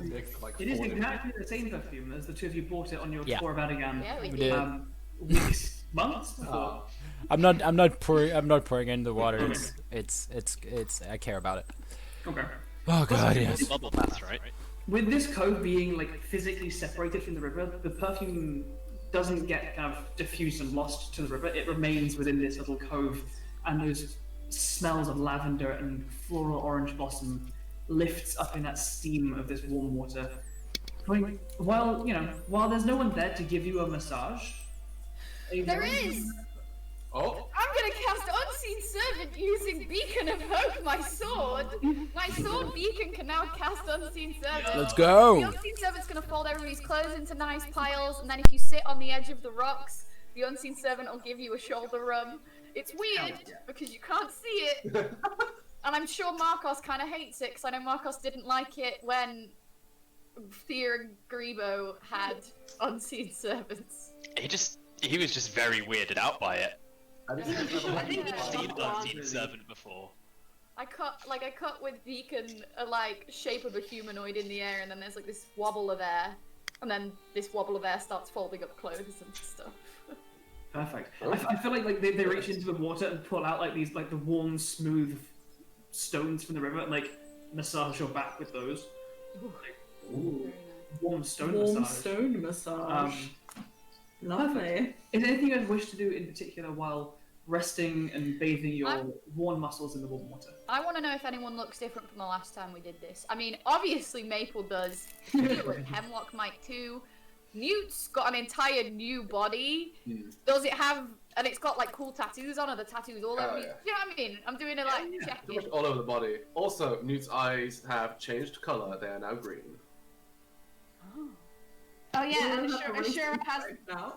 It is exactly the same perfume as the two of you bought it on your tour of Adigan. Yeah, we We did. did. Weeks, months before. I'm not pouring in the water. It's I care about it. Okay. Oh god, yes. Bubble baths, right? With this cove being physically separated from the river, the perfume doesn't get kind of diffused and lost to the river. It remains within this little cove, and those smells of lavender and floral orange blossom lifts up in that steam of this warm water. While there's no one there to give you a massage, There is. Oh, I'm gonna cast unseen servant using Beacon of Hope, my sword. My sword beacon can now cast Unseen Servant. Let's go. The Unseen Servant's gonna fold everybody's clothes into nice piles, and then if you sit on the edge of the rocks, the Unseen Servant will give you a shoulder rub. It's weird, because you can't see it. And I'm sure Markos kind of hates it, because I know Markos didn't like it when Thea and Grebo had Unseen Servants. He was just very weirded out by it. I I've seen Unseen Servant before. I cut with Beacon a shape of a humanoid in the air, and then there's like this wobble of air, and then this wobble of air starts folding up clothes and stuff. Perfect. I feel like they reach into the water and pull out these the warm, smooth stones from the river and massage your back with those. Ooh. Warm stone Warm massage. stone massage. Lovely. Is there anything you wish to do in particular while resting and bathing your worn muscles in the warm water? I want to know if anyone looks different from the last time we did this. I mean, obviously Maple does. Hemlock might too. Nute's got an entire new body. Does it have... And it's got cool tattoos on, or the tattoos all over. Yeah. You know what I mean? I'm doing a check. Pretty much all over the body. Also, Nute's eyes have changed color. They are now green. Oh yeah, and Ashura has. now.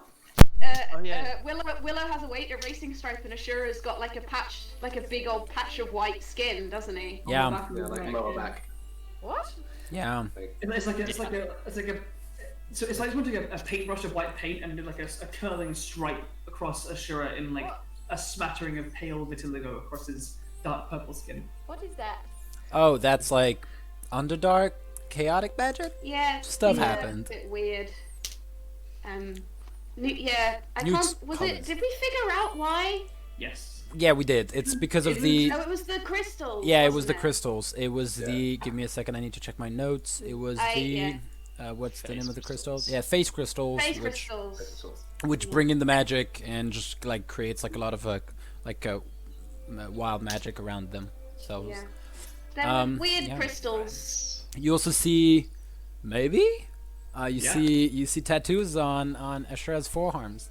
Willow has a racing stripe, and Ashura's got a patch, a big old patch of white skin, doesn't he? Yeah. Yeah, lower back. What? Yeah. It's like someone took a paintbrush of white paint and did a curling stripe across Ashura in a smattering of pale vitiligo across his dark purple skin. What is that? Oh, that's Underdark chaotic magic? Yeah. Stuff yeah, happened. A bit weird. Yeah. I Nute's can't. Was colours. it? Did we figure out why? Yes. Yeah, we did. It's because of the... Oh, it was the crystals. Yeah, it was wasn't the crystals. It was Yeah. the... Give me a second, I need to check my notes. It was the... yeah. What's the Face name of the crystals? crystals. Yeah, face crystals, Face which crystals. bring in the magic and just creates a lot of wild magic around them. So Yeah. They're weird yeah. crystals. you also see, maybe, you see tattoos on Ashura's forearms.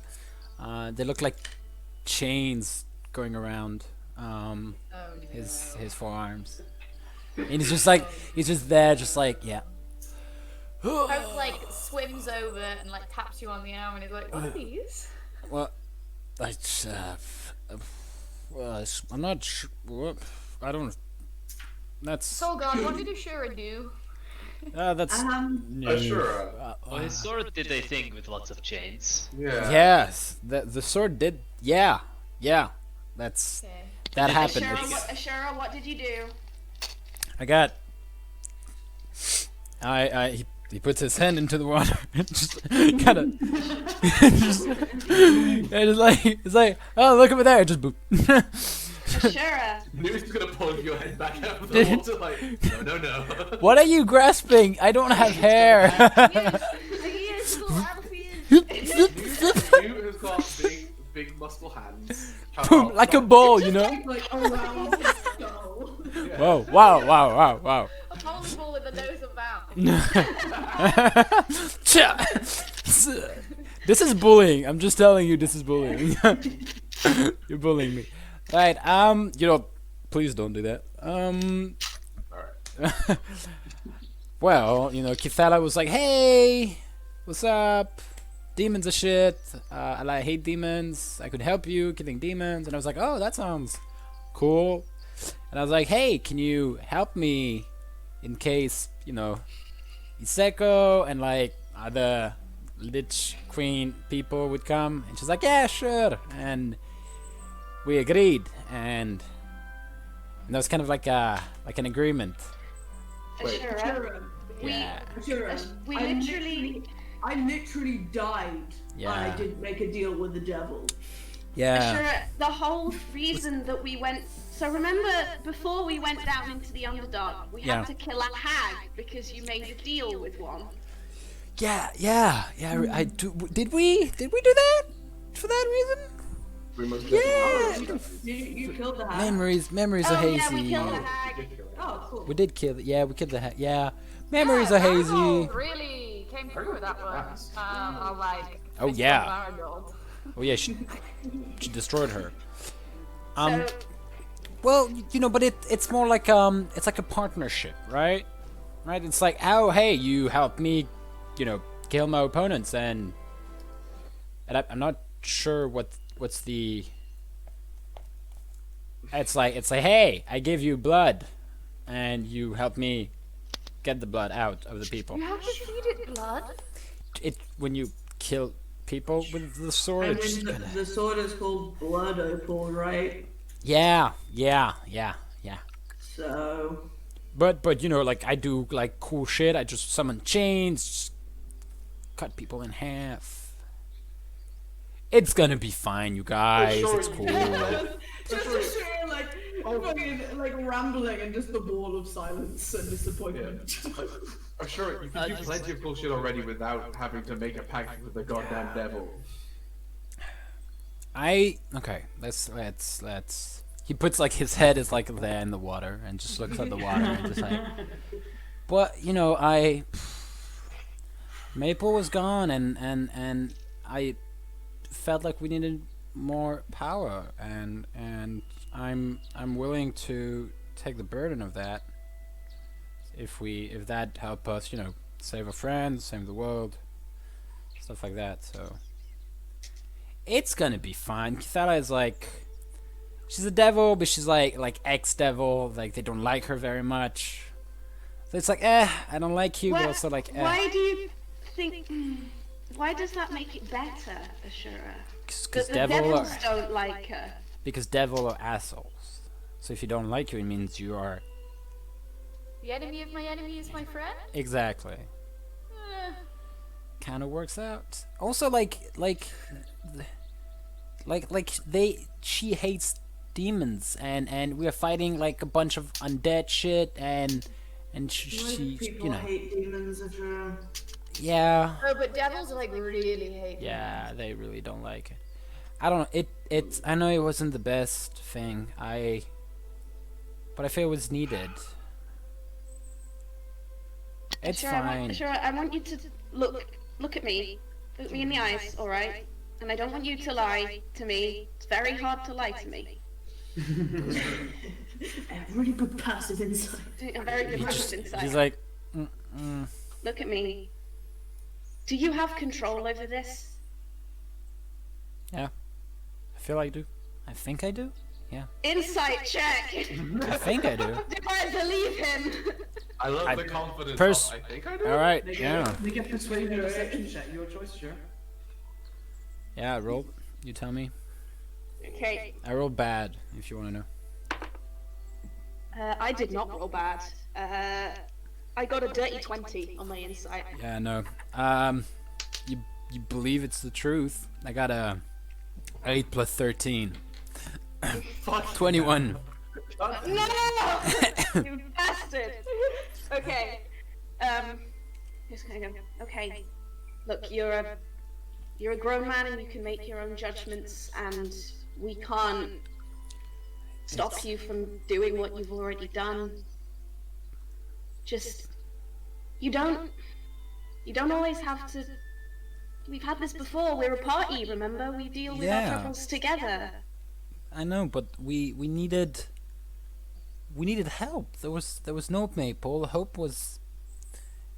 They look like chains going around his forearms, and he's just there, yeah. Hope swims over and taps you on the arm and is like, what are these? Well, I'm not sure. I don't. That's. Soulguard, what did Ashura do? That's. No. Ashura. Well, his sword did a thing with lots of chains. Yeah. Yes, the sword did. Yeah. That's Okay. that happened. Ashura, what did you do? I got. He puts his hand into the water and just kind of. It's like, oh, look over there, just boop. Ashura. Nute's gonna pull your head back out of the water no. What are you grasping? I don't have hair. Nute has got big muscle hands. Boom, like a ball, you know? Around his skull. Yeah. Whoa, wow. A holy ball with the nose of mouth. This is bullying. I'm just telling you, this is bullying. You're bullying me. Right, please don't do that. Alright. Well, Kithala was like, hey, what's up? Demons are shit. I hate demons. I could help you killing demons. And I was like, oh, that sounds cool. And I was like, hey, can you help me in case, Iseko and other Lich Queen people would come? And she's like, yeah, sure. And we agreed. And that was kind of like an agreement. Wait. Ashura. Yeah. I literally died. Yeah. I did make a deal with the devil. Yeah. Ashura, the whole reason that we went. So remember, before we went down into the Underdark, we had to kill a hag because you made a deal with one. Yeah. I do. Did we do that for that reason? We must Yeah. You killed the hag. Memories are Oh hazy. yeah, we killed a hag. Oh, cool. We did kill. Yeah, we killed the hag. Yeah. Memories are hazy. Marigold really came through with that one. Oh, yeah. Oh yeah, she destroyed her. So Well, but it's more like it's like a partnership, right? Right? It's like, oh, hey, you helped me, kill my opponents, and I'm not sure what's the. It's like, hey, I give you blood, and you help me get the blood out of the people. You have to feed it blood? When you kill people with the sword, I it's mean, just kinda... the sword is called blood opal, right? Yeah. So... But like, I do like cool shit. I just summon chains, just cut people in half. It's gonna be fine, you guys. sure It's you cool. Just fucking rambling and just the wall of silence and disappointment. I'm sure you can do plenty of cool shit already without having to make a pact with the goddamn devil. Okay. Let's. He puts like his head is like there in the water and just looks at the water and just like. But Maple was gone and I felt like we needed more power and I'm willing to take the burden of that if that help us save a friend, save the world, stuff like that. So it's gonna be fine. Kitara is like, she's a devil, but she's like ex-devil. Like, they don't like her very much. So it's like, I don't like you, but also like, Why do you think? Why does that make it better, Ashura? Because The devils don't like her. Because devil are assholes. So if you don't like you, it means you are... The enemy of my enemy is my friend? Exactly. Kind of works out. Also, she hates demons, and we are fighting like a bunch of undead shit, and she People hate demons, Ashura. Yeah. Oh, but devils like really hate me. Yeah, they really don't like it. I don't know. It's. I know it wasn't the best thing. But I feel it was needed. It's fine. Sure, I want you to look at me. Look at me in the eyes, alright? And I don't want you to lie to me. It's very hard to lie to me. I have really good passive insight. A very good passive insight. He's like, Look at me. Do you have control over this? yeah. I feel I do. I think I do. Yeah. Insight check! I think I do. Do I believe him? I love the confidence. I think I do. All right. Make Yeah. a persuasion or deception check. Your choice, sure. Yeah. Roll. You tell me. Okay. I rolled bad. If you want to know. I did not roll bad. I got a dirty 20 on my insight. Yeah. No. You believe it's the truth? I got a 8 plus 13. 21. No! You bastard! Okay. Just gonna go. Okay. Look, you're a grown man and you can make your own judgments, and we can't stop you from doing what you've already done. Just you don't always have to. We've had this before. We're a party, remember? We deal with our troubles together. I know, but we needed help. There was no Maple. Hope was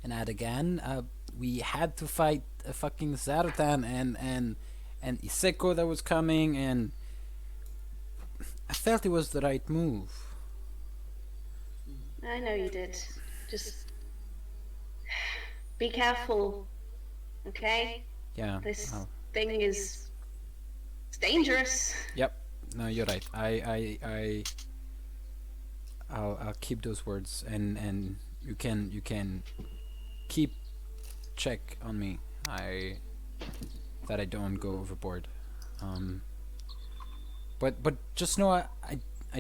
an Adagan. We had to fight a fucking Zartan and Iseko that was coming, and I felt it was the right move. I know you did. Just be careful, okay? Yeah. This thing is it's dangerous. Yep. No, you're right. I'll keep those words, and you can keep check on me. That I don't go overboard. But just know I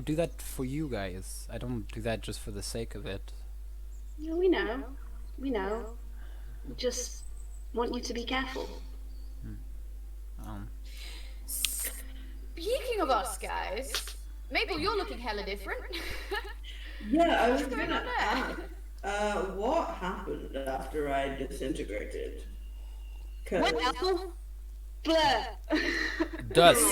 do that for you guys. I don't do that just for the sake of it. No, we know. We know. We just want you to be careful. Speaking of us, guys, Maple, you're looking hella different. Yeah, I was What's going gonna on ask, what happened after I disintegrated? 'Cause- Well, Blur. Dust.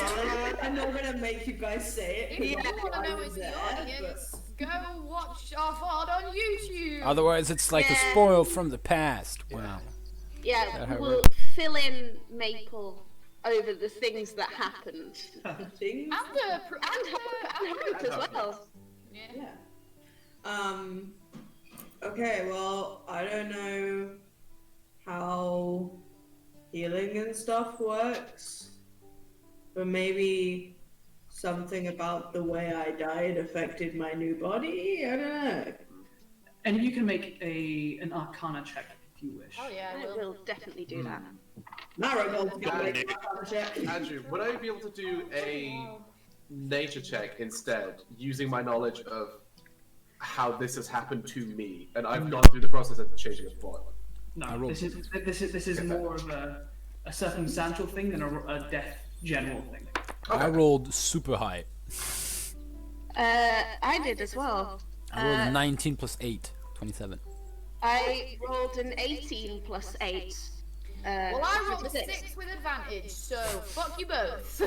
I'm not gonna make you guys say it. If you 'cause want to I know was as the there, audience, go watch our VOD on YouTube. Otherwise, it's like a spoil from the past. Wow. Yeah, That how it we'll works. fill in Maple over the things that happened. but things. And And Hope as well. yeah. Yeah. Okay, well, I don't know how healing and stuff works, but maybe something about the way I died affected my new body? I don't know. And you can make an Arcana check if you wish. Oh yeah, I will definitely do that. Marigold's gonna make a check. Andrew, would I be able to do a nature check instead, using my knowledge of how this has happened to me, and I've gone through the process of changing a plot? I No, rolled this is more of a circumstantial thing than a death general thing. I rolled super high. I did as well. I rolled 19 plus 8, 27. I rolled an 18 plus 8. Well, I rolled a 6 with advantage, so fuck you both.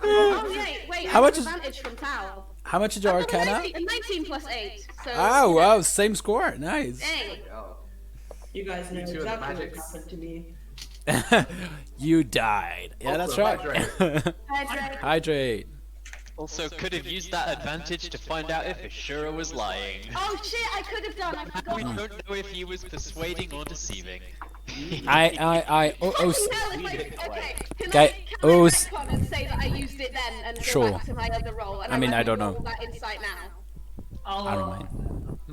Oh, wait, How I much got is- advantage from Tao. How much is your Arcana? 19 plus 8. So, Oh, wow, same score. Nice. Hey. Oh. You guys know You two are the exactly what magics. happened to me. You died. Yeah, that's Also, right. Hydrate. Hydrate. Also, could have used that advantage to find out if Ashura was lying. Oh shit, I could have done. I We forgot. don't know if he was persuading or deceiving. Oh, Hell, if okay. Can Guy- I oh, retcon and say that I used it then and go Sure. back to my other role? And I mean, I don't roll know. that insight now. I don't mind.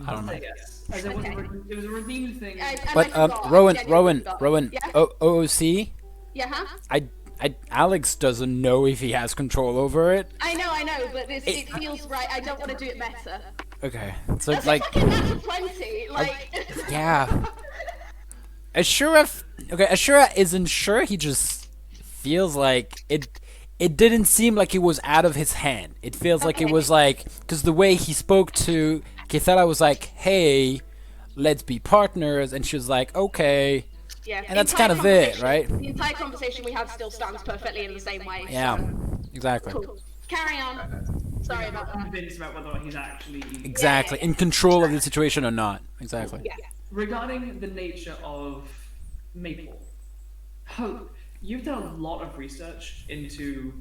I don't Say mind. yes. As it was, it was a redeemed thing. And But I forgot, I Rowan, genuinely forgot. Yeah? OOC. Yeah, huh? Alex doesn't know if he has control over it. I know, but it feels right. I don't want to do it better. Okay, so That's like, fucking natural 20. Like, yeah. Ashura isn't sure. He just feels like it. It didn't seem like it was out of his hand. It feels like it was like, because the way he spoke to Kithela was like, "Hey, let's be partners," and she was like, "Okay." yeah. And that's entire kind of it, conversation- right? The entire conversation we had still stands perfectly in the same way. Yeah, so- exactly. Cool. Carry on. Sorry about that. Convinced about whether he's actually Exactly. In control of the situation or not. Exactly. Yeah. regarding the nature of Maple. Hope, you've done a lot of research into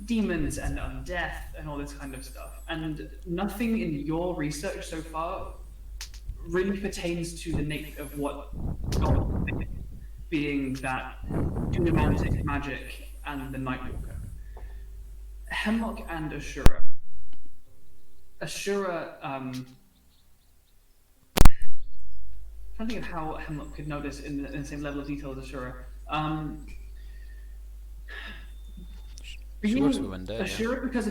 demons and undeath and all this kind of stuff, and nothing in your research so far really pertains to the nature of what God being that dunamantic magic and the Nightwalker. Hemlock and Ashura. I'm trying to think of how Hemlock could know this in the same level of detail as Ashura. She works with Undead, yeah. Ashura, because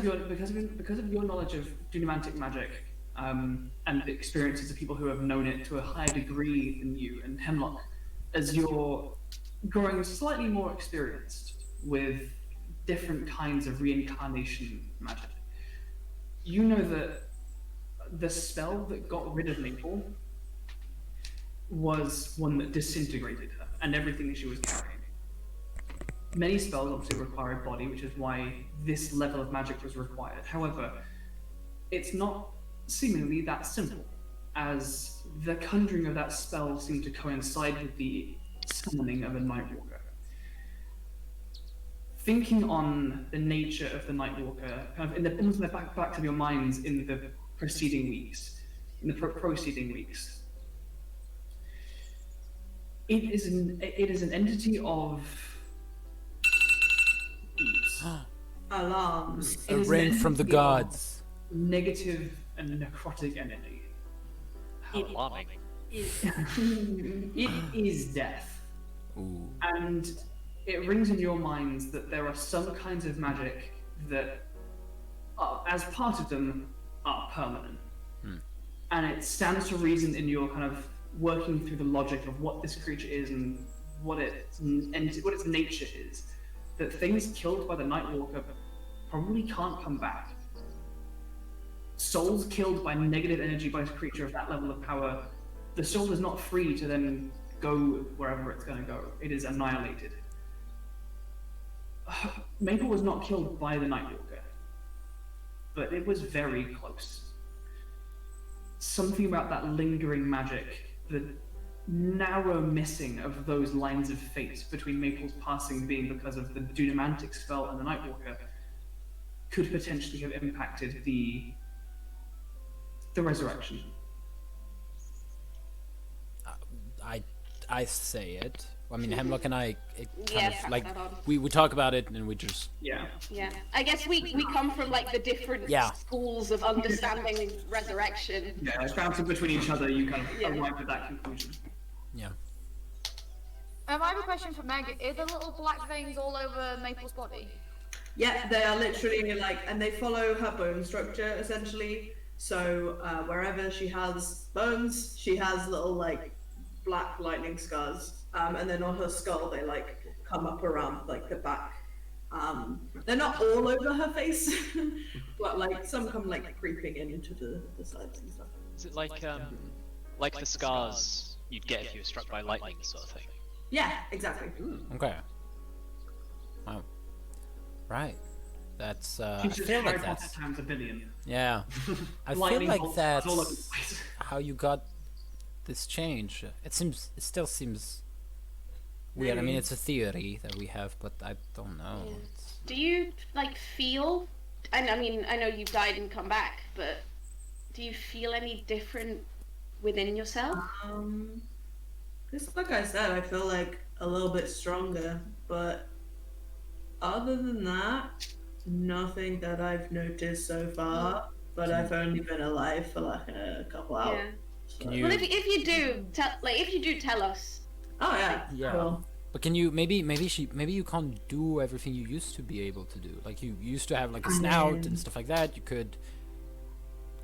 of your knowledge of dunamantic magic, and the experiences of people who have known it to a higher degree than you, and Hemlock, as you're growing slightly more experienced with different kinds of reincarnation magic, you know that the spell that got rid of Maple was one that disintegrated her and everything she was carrying. Many spells obviously require a body, which is why this level of magic was required. However, it's not seemingly that simple, as the conjuring of that spell seemed to coincide with the summoning of a Nightwalker. Thinking on the nature of the Nightwalker, kind of in the back of your minds in the preceding weeks, it is an entity of Alarms. It A is rain an from the entity of gods. negative and necrotic energy. How alarming. It is death. Ooh. And it rings in your minds that there are some kinds of magic that, as part of them, are permanent. And it stands to reason in your kind of working through the logic of what this creature is and what its nature is, that things killed by the Nightwalker probably can't come back. Souls killed by negative energy by a creature of that level of power, the soul is not free to then go wherever it's going to go. It is annihilated. Maple was not killed by the Nightwalker, but it was very close. Something about that lingering magic, the narrow missing of those lines of fate between Maple's passing being because of the Dunamantic spell and the Nightwalker, could potentially have impacted the resurrection. I say it. I mean, Hemlock and I, it kind Yeah, of like pass that on. we talk about it and we just Yeah. Yeah, I guess we come from like the different Yeah. schools of understanding resurrection. Yeah, bouncing between each other, you kind of Yeah. arrive at that conclusion. yeah. I have a question for Meg. Are the little black veins all over Maple's body? Yeah, they are literally like, and they follow her bone structure essentially. So wherever she has bones, she has little like black lightning scars. And then on her skull, they like come up around like the back. They're not all over her face, but like some come like creeping into the sides and stuff. Is it like the scars you'd get if you were struck by lightning, sort of thing? Yeah, exactly. Okay. Wow. Right. That's I It's just feel Harry like Potter that's times a billion. yeah. I feel Lightning like bolts that's all over the place. how you got this change. It still seems weird. I mean, it's a theory that we have, but I don't know. It's- Do you like feel? And I mean, I know you've died and come back, but do you feel any different within yourself? Just like I said, I feel like a little bit stronger, but other than that, nothing that I've noticed so far. But I've only been alive for like a couple hours. Yeah. So. Can you- Well, if you do tell us. Oh yeah. Yeah. Cool. But can you maybe you can't do everything you used to be able to do? Like you used to have like a snout and stuff like that. You could.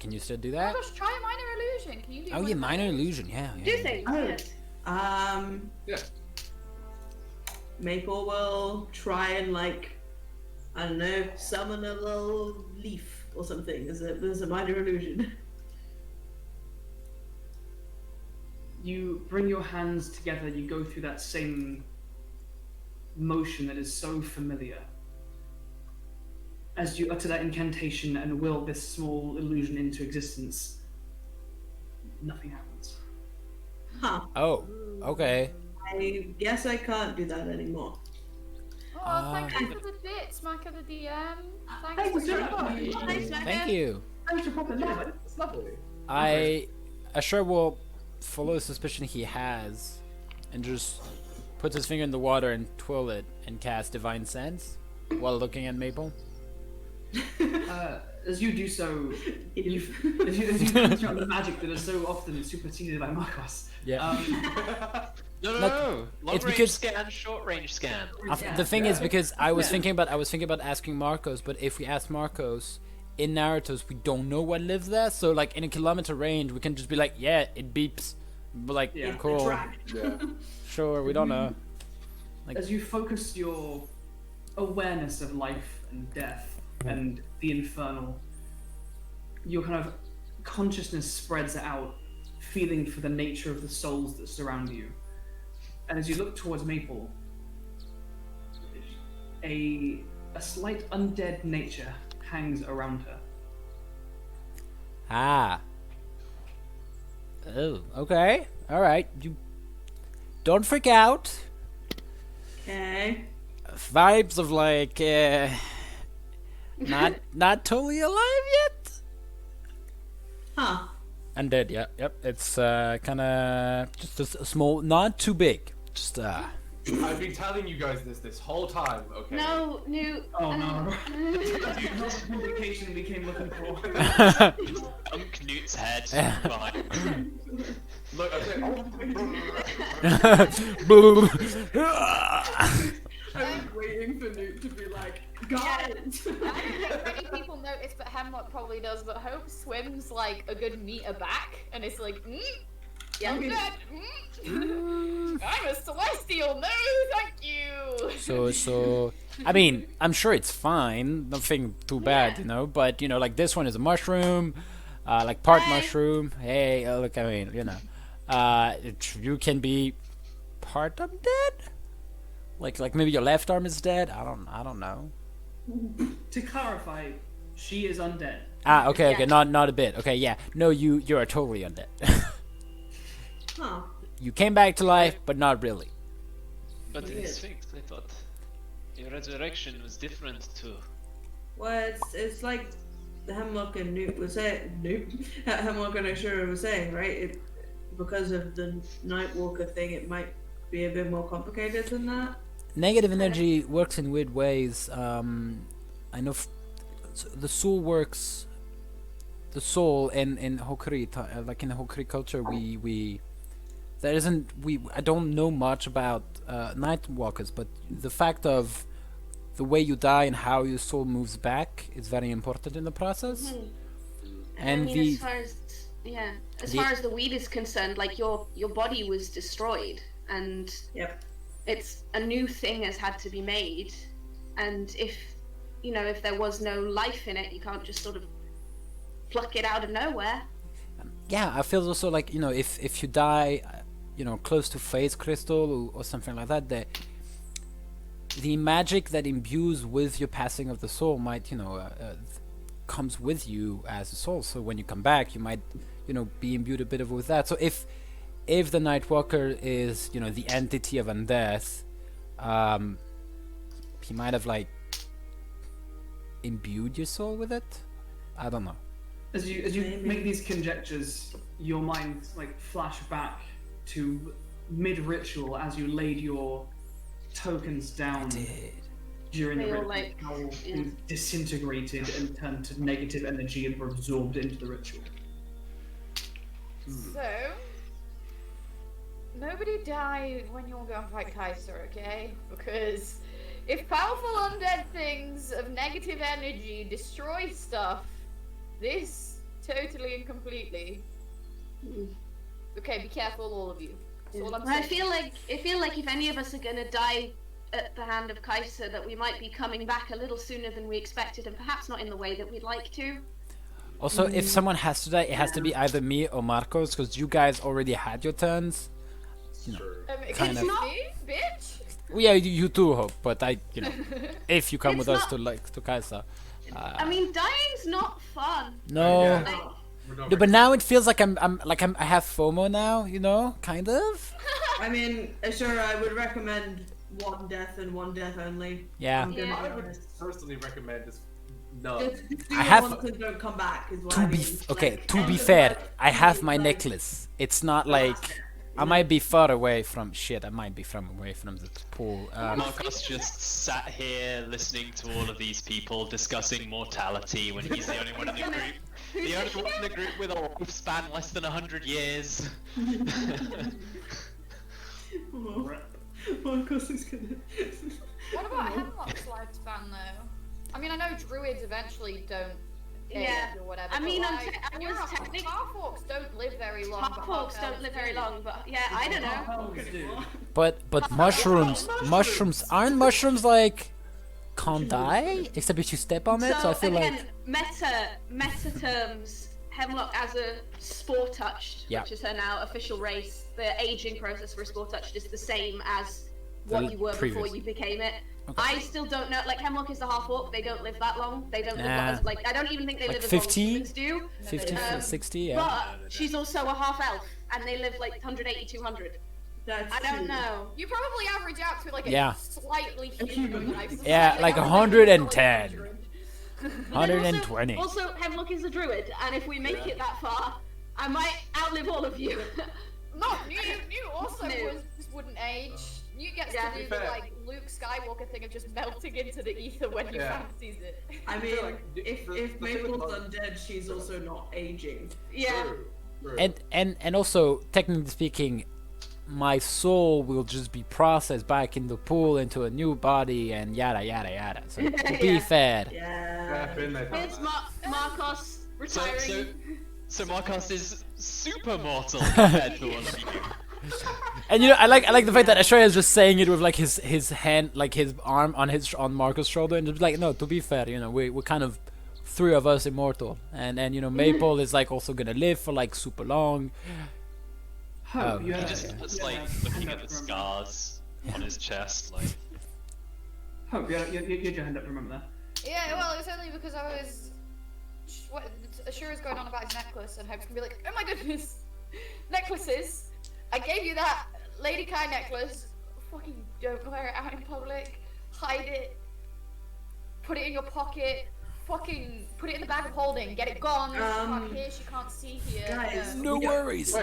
Can you still do Oh that? gosh, try a minor illusion. Can you do Oh yeah, minor illusion. Yeah. Do yeah. things. Oh. Yes. Yeah. Maple will try and like, I don't know, summon a little leaf or something as a minor illusion. You bring your hands together, you go through that same motion that is so familiar. As you utter that incantation and will this small illusion into existence, nothing happens. Huh. Oh. Okay. I guess I can't do that anymore. Oh, thank you for the bits, Mac of the DM. Thanks Thank for you so sharing. much. Thanks, Becca. Thank you. Thanks for popping in. It's lovely. I Ashura will follow the suspicion he has, and just puts his finger in the water and twirl it and cast Divine Sense while looking at Maple. As you do so, as you concentrate on the magic that is so often superseded by Markos. Yeah. No. Long it's range because- scan, short range scan. The thing is, because I was thinking about asking Markos, but if we ask Markos in Naratos, we don't know what lives there. So like in a kilometer range, we can just be like, yeah, it beeps. But like, Yeah. cool, Yeah. sure, we don't know. Like, As you focus your awareness of life and death and the infernal, your kind of consciousness spreads out, feeling for the nature of the souls that surround you. And as you look towards Maple, a slight undead nature hangs around her. ah. Oh, okay, all right. You don't freak out. Okay. Vibes of like, not totally alive yet. Huh. Undead, yeah, yep. It's kind of just a small, not too big. Just I've been telling you guys this whole time, okay? No, Nute. Oh no. That's the indication we came looking for. Nute's head. Fine. Look, I'm waiting for Newt to be like, got it. I don't think many people notice, but Hemlock probably does. But Hope swims like a good meter back, and it's like, I'm dead. I'm a celestial. No, thank you. so I mean, I'm sure it's fine. Nothing too bad, you know. But you know, like this one is a mushroom, like part mushroom. Hey, look, I mean, you know, you can be part undead? Like maybe your left arm is dead? I don't know. To clarify, she is undead. Ah, okay, not a bit. Okay, yeah. No, you are totally undead. Huh. You came back to life, but not really. But in Sphinx, I thought your resurrection was different too. Well, it's like the Hemlock and Nute was saying. Hemlock and Ashura was saying, right? Because of the Nightwalker thing, it might be a bit more complicated than that. Negative energy works in weird ways. I know the soul works. The soul in Hokuri, like in the Hokuri culture, I don't know much about Nightwalkers, but the fact of the way you die and how your soul moves back is very important in the process. And I mean, as far as the weed is concerned, like your body was destroyed, and it's a new thing has had to be made, and if there was no life in it, you can't just sort of pluck it out of nowhere. Yeah, I feel also like if you die, close to phase crystal or something like that, the magic that imbues with your passing of the soul might comes with you as a soul. So when you come back, you might be imbued a bit of with that. So if the Nightwalker is the entity of undeath, he might have imbued your soul with it. I don't know. As you make these conjectures, your mind flash back to mid-ritual as you laid your tokens down during the ritual. How they disintegrated and turned to negative energy and were absorbed into the ritual. So, nobody die when you're going to fight Kaiser, okay? Because if powerful undead things of negative energy destroy stuff, this totally and completely. Okay, be careful, all of you. That's all I'm saying. I feel like if any of us are gonna die at the hand of Kaiser, that we might be coming back a little sooner than we expected, and perhaps not in the way that we'd like to. Also, if someone has to die, it has to be either me or Markos, because you guys already had your turns. It's not me, bitch. Well, yeah, you too, Hope, but if you come with us to Kaiser. I mean, dying's not fun. No. No, but now it feels like I have FOMO now, kind of. I mean, sure, I would recommend one death and one death only. Yeah. I would personally recommend this. No. I have. Don't come back. Is what I mean. To be fair, I have my necklace. It's not like I might be far away from shit. I might be away from the pool. Markos just sat here listening to all of these people discussing mortality when he's the only one in the group. The only one in the group with a lifespan less than 100 years. Markos is gonna. What about Hemlock's lifespan though? I mean, I know druids eventually don't age or whatever. I mean, half-orcs don't live very long. Half-orcs don't live very long, but yeah, I don't know. But mushrooms aren't mushrooms can't die except if you step on it. So I feel again, meta terms, Hemlock as a spore touched, which is her now official race. The aging process for a spore touched is the same as what you were before you became it. Okay. I still don't know. Hemlock is a half-orc. They don't live that long. They don't live I don't even think they live as long as humans do. 50, 60, yeah. But she's also a half-elf, and they live 180, 200. I don't know. You probably average out to a slightly human life. Yeah, 110. 120. Also, Hemlock is a druid, and if we make it that far, I might outlive all of you. Nute also wouldn't age. Nute gets to do the Luke Skywalker thing of just melting into the ether when he fancies it. I mean, if Maple's undead, she's also not aging. Yeah. True. And also, technically speaking, my soul will just be processed back in the pool into a new body and yada yada yada. So to be fair. Here's Markos retiring. So Markos is super mortal compared to all of you. And I like the fact that Ashura is just saying it with his hand, his arm on Markos' shoulder, and just no. To be fair, we're kind of three of us immortal, and Maple is also gonna live for super long. Hope, you He had just was like looking at the scars on his chest, like. Hope, you had your hand up, remember that? Yeah, well, it's only because I was. What, Ashura's going on about his necklace, and Hope's gonna be like, oh my goodness! Necklaces! I gave you that Lady Kai necklace. Fucking don't wear it out in public. Hide it. Put it in your pocket. Fucking put it in the bag of holding. Get it gone. She can't hear. She can't see here. Guys, No worries. we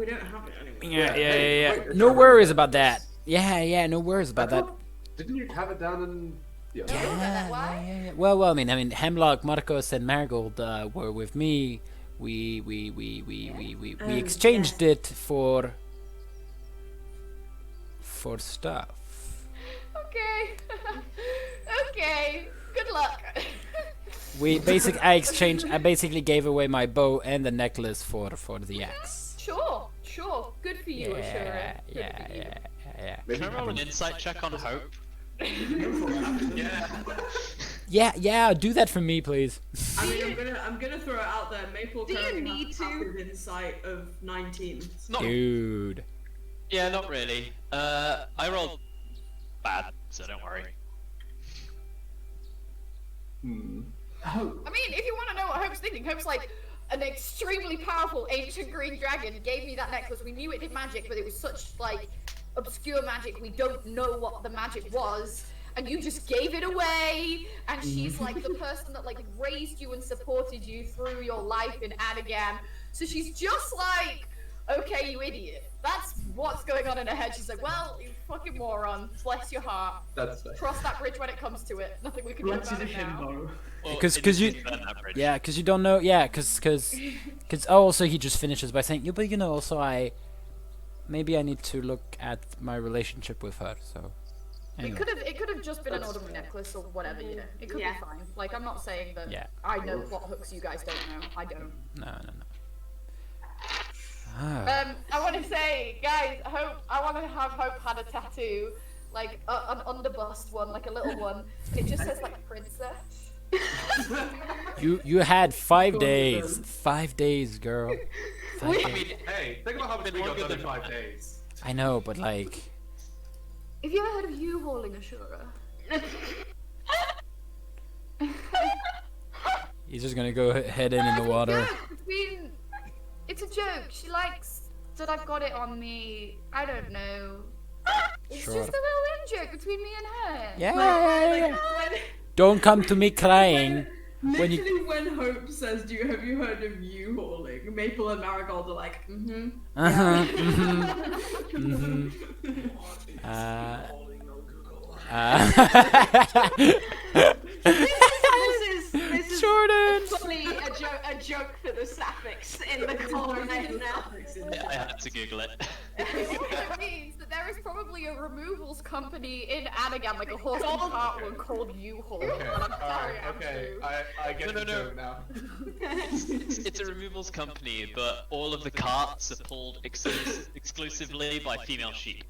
don't have it anymore. Yeah. No worries about that. Yeah, no worries about that. Didn't you have it down in? Yeah. Yeah. Well, I mean, Hemlock, Markos, and Marigold were with me. We exchanged it for stuff. Okay. Okay. Good luck. I basically gave away my bow and the necklace for the axe. Sure. Good for you, Ashura. Yeah. Can I roll an insight check on Hope? Yeah, do that for me, please. I mean, I'm gonna throw it out there. Maple Do you currently need has to? a passive insight of 19. Not, Dude. yeah, not really. I rolled bad, so don't worry. Hope. I mean, if you want to know what Hope's thinking, Hope's like an extremely powerful ancient green dragon gave me that necklace. We knew it did magic, but it was such like obscure magic. We don't know what the magic was, and you just gave it away. And she's like the person that like raised you and supported you through your life in Anagan. So she's just like, okay, you idiot. That's what's going on in her head. She's like, well, you fucking moron. Bless your heart. That's fair. Cross that bridge when it comes to it. Nothing we can do Let's about do it now. himbo. Well, Because it didn't you burn that bridge. yeah, because you don't know. Yeah, because also he just finishes by saying, yeah, but also maybe I need to look at my relationship with her. So anyway. It could have just been an ordinary necklace or whatever, you know. It could Yeah. be fine. Like, I'm not saying that Yeah. I know what hooks you guys don't know. I don't. No. Ah. I want to say, guys, I want to have Hope had a tattoo, like an underbust one, like a little one, and it just says like princess. You had 5 days. 5 days, girl. 5 I days. mean, hey, think about how much we got done in 5 days. I know, but like, Have you ever heard of you hauling Ashura? he's just gonna go head in the water. It's a joke. She likes that I've got it on me. I don't know. It's Sure. just a little in joke between me and her. Yeah. Don't come to me crying. When you Literally, when Hope says, have you heard of you hauling? Maple and Marigold are like, mm-hmm. This is Jordan. fully a joke for the Sapphics in the corner right now. Yeah, I had to Google it. It means that there is probably a removals company in Anagan, like a horse and cart one called U-Haul. Okay, And I'm sorry, alright, I'm okay. true. I get No, the no. joke now. It's a removals company, but all of the carts are pulled exclusively by female sheep.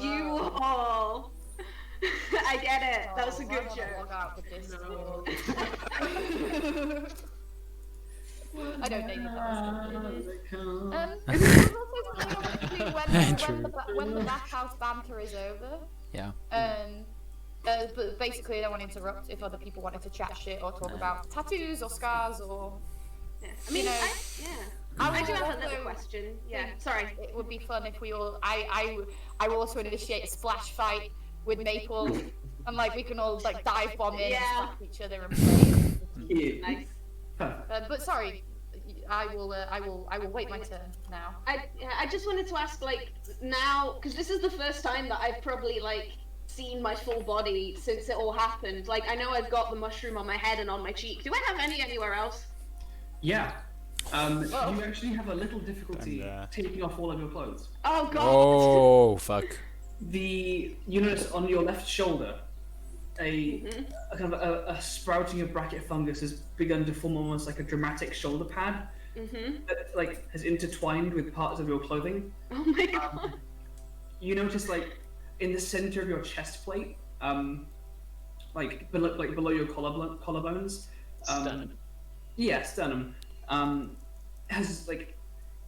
You all. I get it. That was a good I joke. log out with this. I don't name it. When the backhouse banter is over, Yeah. but basically I don't want to interrupt if other people wanted to chat shit or talk about tattoos or scars or. Yeah. I mean, know, I do have also another question. Yeah, sorry. It would be fun if we all. I will also initiate a splash fight with Maple, and like we can all like dive bomb in and Yeah. slap each other and play. Yeah. Nice. Perfect. But sorry, I will wait my turn now. I just wanted to ask, like, now, because this is the first time that I've probably, like, seen my full body since it all happened. Like, I know I've got the mushroom on my head and on my cheek. Do I have any anywhere else? Yeah. You actually have a little difficulty taking off all of your clothes. Oh, God. Oh fuck. You notice on your left shoulder, a kind of a sprouting of bracket fungus has begun to form almost like a dramatic shoulder pad that like has intertwined with parts of your clothing. Oh, my God. You notice like in the center of your chest plate, like below your collarbones, Sternum. yeah, sternum, has like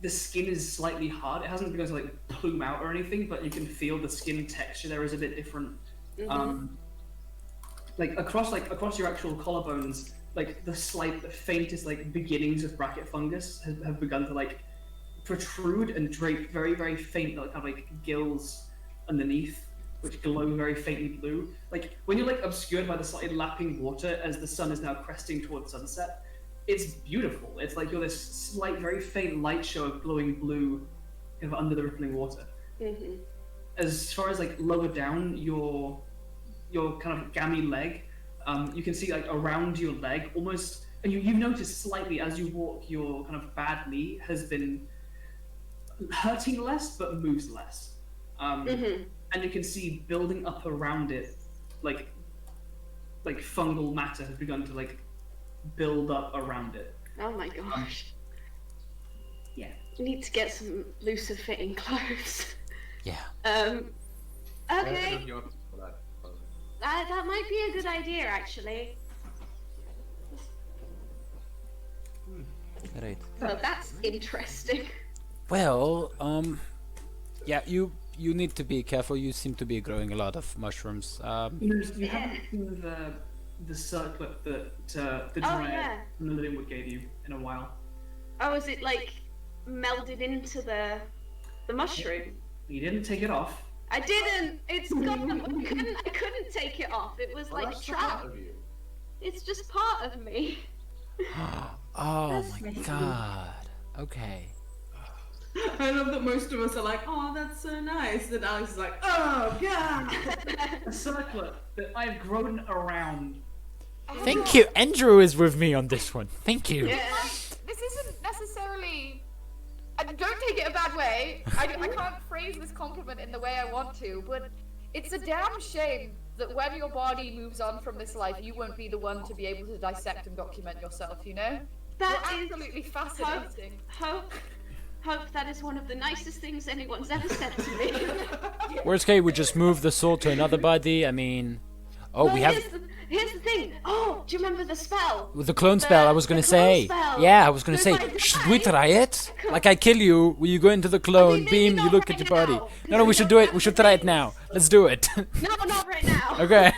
the skin is slightly hard. It hasn't begun to like plume out or anything, but you can feel the skin texture there is a bit different. Like across your actual collarbones, like the faintest like beginnings of bracket fungus have begun to like protrude and drape very, very faint, like, kind of like gills underneath, which glow very faintly blue. Like when you're like obscured by the slightly lapping water as the sun is now cresting towards sunset, it's beautiful. It's like you're this slight, very faint light show of glowing blue, kind of under the rippling water. As far as like lower down your kind of gammy leg, you can see like around your leg almost, and you notice slightly as you walk, your kind of bad knee has been hurting less but moves less. And you can see building up around it, like fungal matter has begun to like build up around it. Oh my gosh. Yeah. We need to get some looser fitting clothes. Yeah. Okay. That might be a good idea, actually. Right. Well, that's interesting. Well, yeah, you need to be careful. You seem to be growing a lot of mushrooms. You haven't seen the circlet that the dryad from the Living Wood gave you in a while. Oh, is it like melded into the mushroom? You didn't take it off. I didn't. It's gone. I couldn't take it off. It was like a trap. It's just part of me. Oh my god. Okay. I love that most of us are like, oh, that's so nice. That Alex is like, oh god. A circlet that I've grown around. Thank you. Andrew is with me on this one. Thank you. Yeah. This isn't necessarily. Don't take it a bad way. I can't phrase this compliment in the way I want to, but it's a damn shame that when your body moves on from this life, you won't be the one to be able to dissect and document yourself, you know? That You're is absolutely fascinating. Hope that is one of the nicest things anyone's ever said to me. Worst case, we just move the soul to another body. I mean, Oh, we have Here's the thing. Oh, do you remember the spell? with the clone spell. I was gonna say. spell. Yeah, I was gonna So say. if I Should we die- try it? Like I kill you, you go into the clone maybe beam, you not look at right your body. now. No, we should do it. We should try it now. Let's do it. No, not right now. Okay.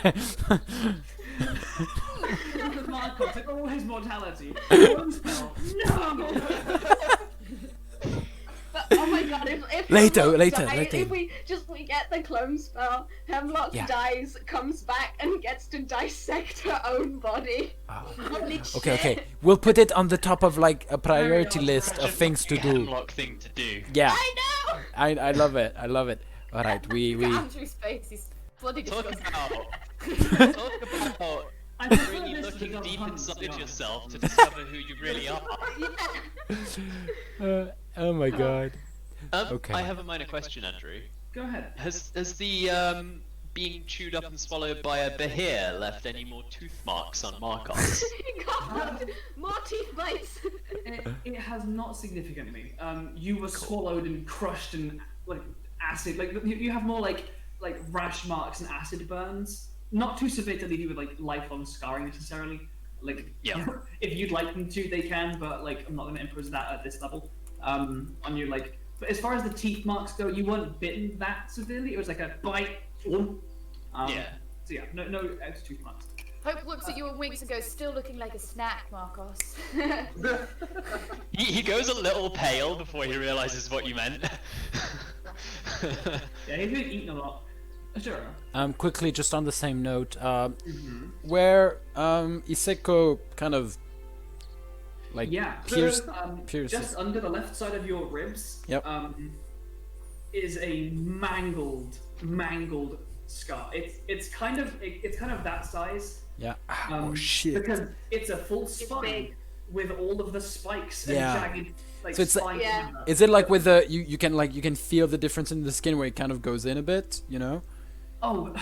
With Markos, like all his mortality. One spell. No! But, oh my god, if Later, Hemlock later, dies, later. If we get the clone spell, Hemlock Yeah. dies, comes back, and gets to dissect her own body. Holy Okay, shit. okay. We'll put it on the top of like a priority list of things to do. Hemlock thing to do. Yeah. I know! I love it. I love it. All right, we Andrew's face is bloody Talk disgusting. about I prefer really this to looking go deep hunt, inside yeah. yourself to discover who you really are. oh my god. Okay. I have a minor question, Andrew. Go ahead. Has the being chewed up and swallowed by a behir left any more tooth marks on Markos? God, more teeth bites. It has not significantly. You were swallowed and crushed and like acid. Like you have more like rash marks and acid burns. Not too severe to leave you with like lifelong scarring necessarily. Like Yeah. if you'd like them to, they can. But like I'm not going to impose that at this level. On you like. But as far as the teeth marks go, you weren't bitten that severely. It was like a bite. Yeah. So yeah, no extra tooth marks. Hope looks at you and winks and goes, still looking like a snack, Markos. He goes a little pale before he realizes what you meant. Yeah, he's been eating a lot. Sure. Quickly, just on the same note, where Iseko kind of like Yeah, pierced, just under the left side of your ribs. Yep. Is a mangled scar. It's kind of that size. yeah. Oh shit. Because it's a full spine big. with all of the spikes Yeah. and jagged like So it's like- spines. Yeah. in them. Is it like with the you can feel the difference in the skin where it kind of goes in a bit, you know? Oh,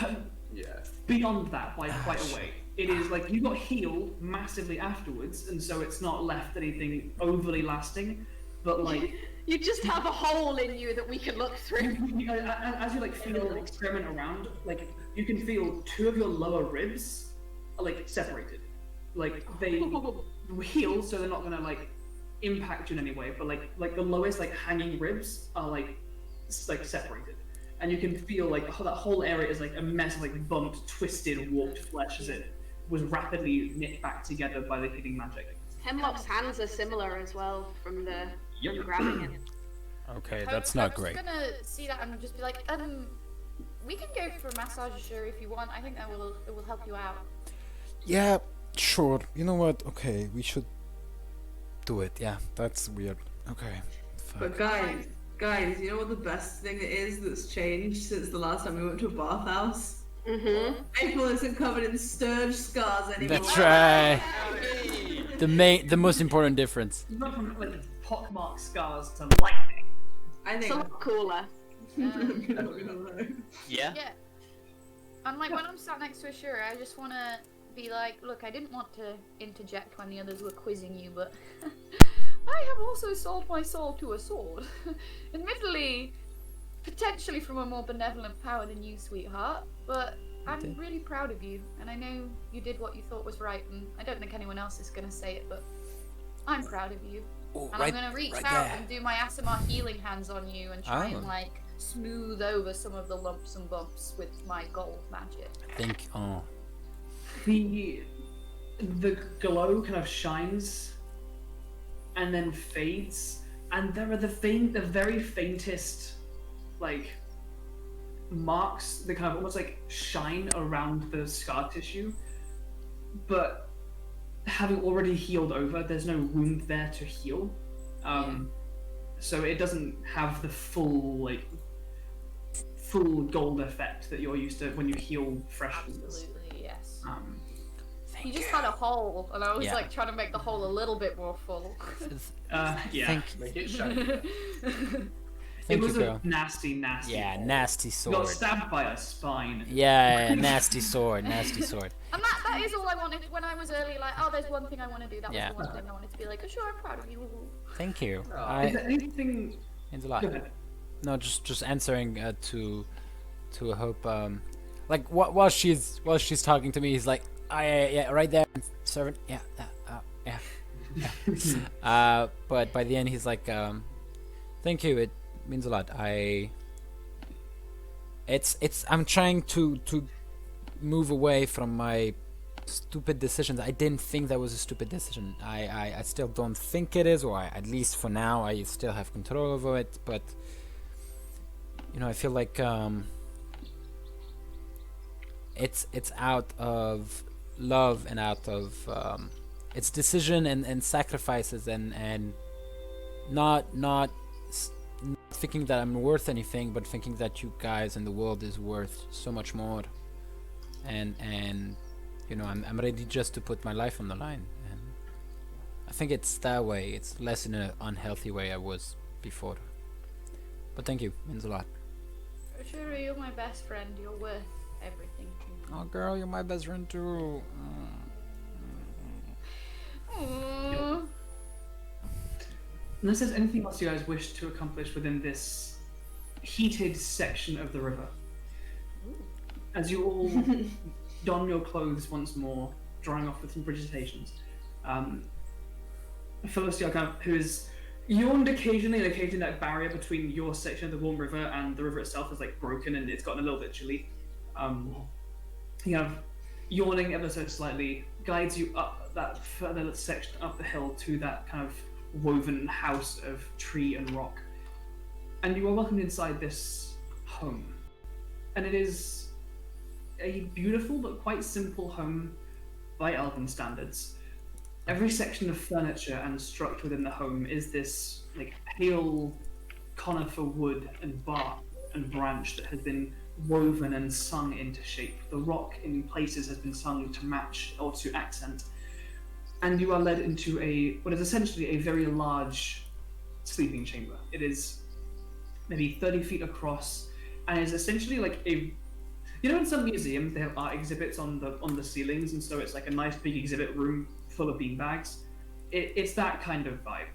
Yeah. beyond that by quite a way. It is like you got healed massively afterwards, and so it's not left anything overly lasting. But like, You just have a hole in you that we can look through. as you like feel and experiment around, like you can feel two of your lower ribs are like separated. Like they heal, so they're not gonna like impact you in any way, but like the lowest like hanging ribs are like separated, and you can feel like that whole area is like a mess of like bumped, twisted, warped flesh as it was rapidly knit back together by the healing magic. Hemlock's hands are similar as well from the grabbing it. Okay, that's not great. I was gonna see that and just be like, we can go for a massage, Ashura, if you want. I think it will help you out. Yeah, sure. You know what? Okay, we should do it. Yeah, that's weird. Okay. Fuck. But guys, you know what the best thing is that's changed since the last time we went to a bathhouse? Mm-hmm. April isn't covered in sturge scars anymore. That's right. The most important difference. Not from like pockmarked scars to lightning. I It's think a lot cooler. Yeah. Yeah. And like when I'm sat next to Ashura, I just want to be like, look, I didn't want to interject when the others were quizzing you, but I have also sold my soul to a sword. Admittedly, potentially from a more benevolent power than you, sweetheart, but I'm really proud of you, and I know you did what you thought was right, and I don't think anyone else is going to say it, but I'm proud of you. Oh, And I'm going to reach out and do my Asimar healing hands on you and try and like smooth over some of the lumps and bumps with my gold magic. The glow kind of shines and then fades, and there are the very faintest like marks that kind of almost like shine around the scar tissue, but having already healed over, there's no wound there to heal, so it doesn't have the full gold effect that you're used to when you heal fresh wounds. Absolutely, yes. Thank You just had a hole, and I was like trying to make the hole a little bit more full. Yeah. Make it shiny. It was you, a girl. nasty Yeah, hole. nasty You sword. got stabbed by a spine. Yeah, nasty sword, nasty sword. And that is all I wanted when I was early, like, oh, there's one thing I want to do. That Yeah. was the one thing I wanted to be like, oh, sure, I'm proud of you. Thank you. Is I there anything? means a lot. Go ahead. No, just answering to Hope. Like while she's talking to me, he's like, yeah, right there, servant. Yeah. But by the end, he's like, thank you. It means a lot. I'm trying to move away from my stupid decisions. I didn't think that was a stupid decision. I still don't think it is, or at least for now, I still have control over it. But I feel like it's out of love and out of its decision and sacrifices and not thinking that I'm worth anything, but thinking that you guys and the world is worth so much more, and I'm ready just to put my life on the line, and I think it's that way. It's less in an unhealthy way I was before. But thank you, means a lot. Sure, you're my best friend. You're worth everything to me. Oh girl, you're my best friend too. Aww. Unless there's anything else you guys wish to accomplish within this heated section of the river. As you all don your clothes once more, drying off with some prejuditations, Philistine, who is yawned occasionally, locating that barrier between your section of the warm river and the river itself is like broken and it's gotten a little bit chilly. Yawning ever so slightly, guides you up that further section up the hill to that kind of woven house of tree and rock. And you are welcomed inside this home. And it is a beautiful but quite simple home by elven standards. Every section of furniture and structure within the home is this like pale conifer wood and bark and branch that has been woven and sung into shape. The rock in places has been sung to match or to accent. And you are led into what is essentially a very large sleeping chamber. It is maybe 30 feet across, and is essentially like in some museums they have art exhibits on the ceilings, and so it's like a nice big exhibit room full of beanbags. It's that kind of vibe.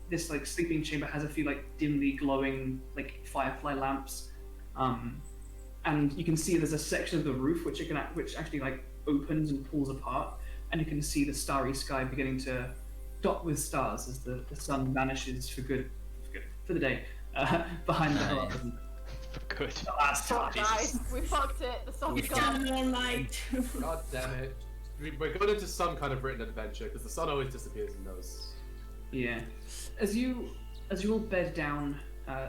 This like sleeping chamber has a few like dimly glowing like firefly lamps, and you can see there's a section of the roof which actually like opens and pulls apart. And you can see the starry sky beginning to dot with stars as the sun vanishes for good for the day behind the horizon. Good. The last Fuck, time. guys, we fucked it. The sun's gone. More light. God damn it. We're going into some kind of written adventure, because the sun always disappears in those. Yeah. As you all bed down,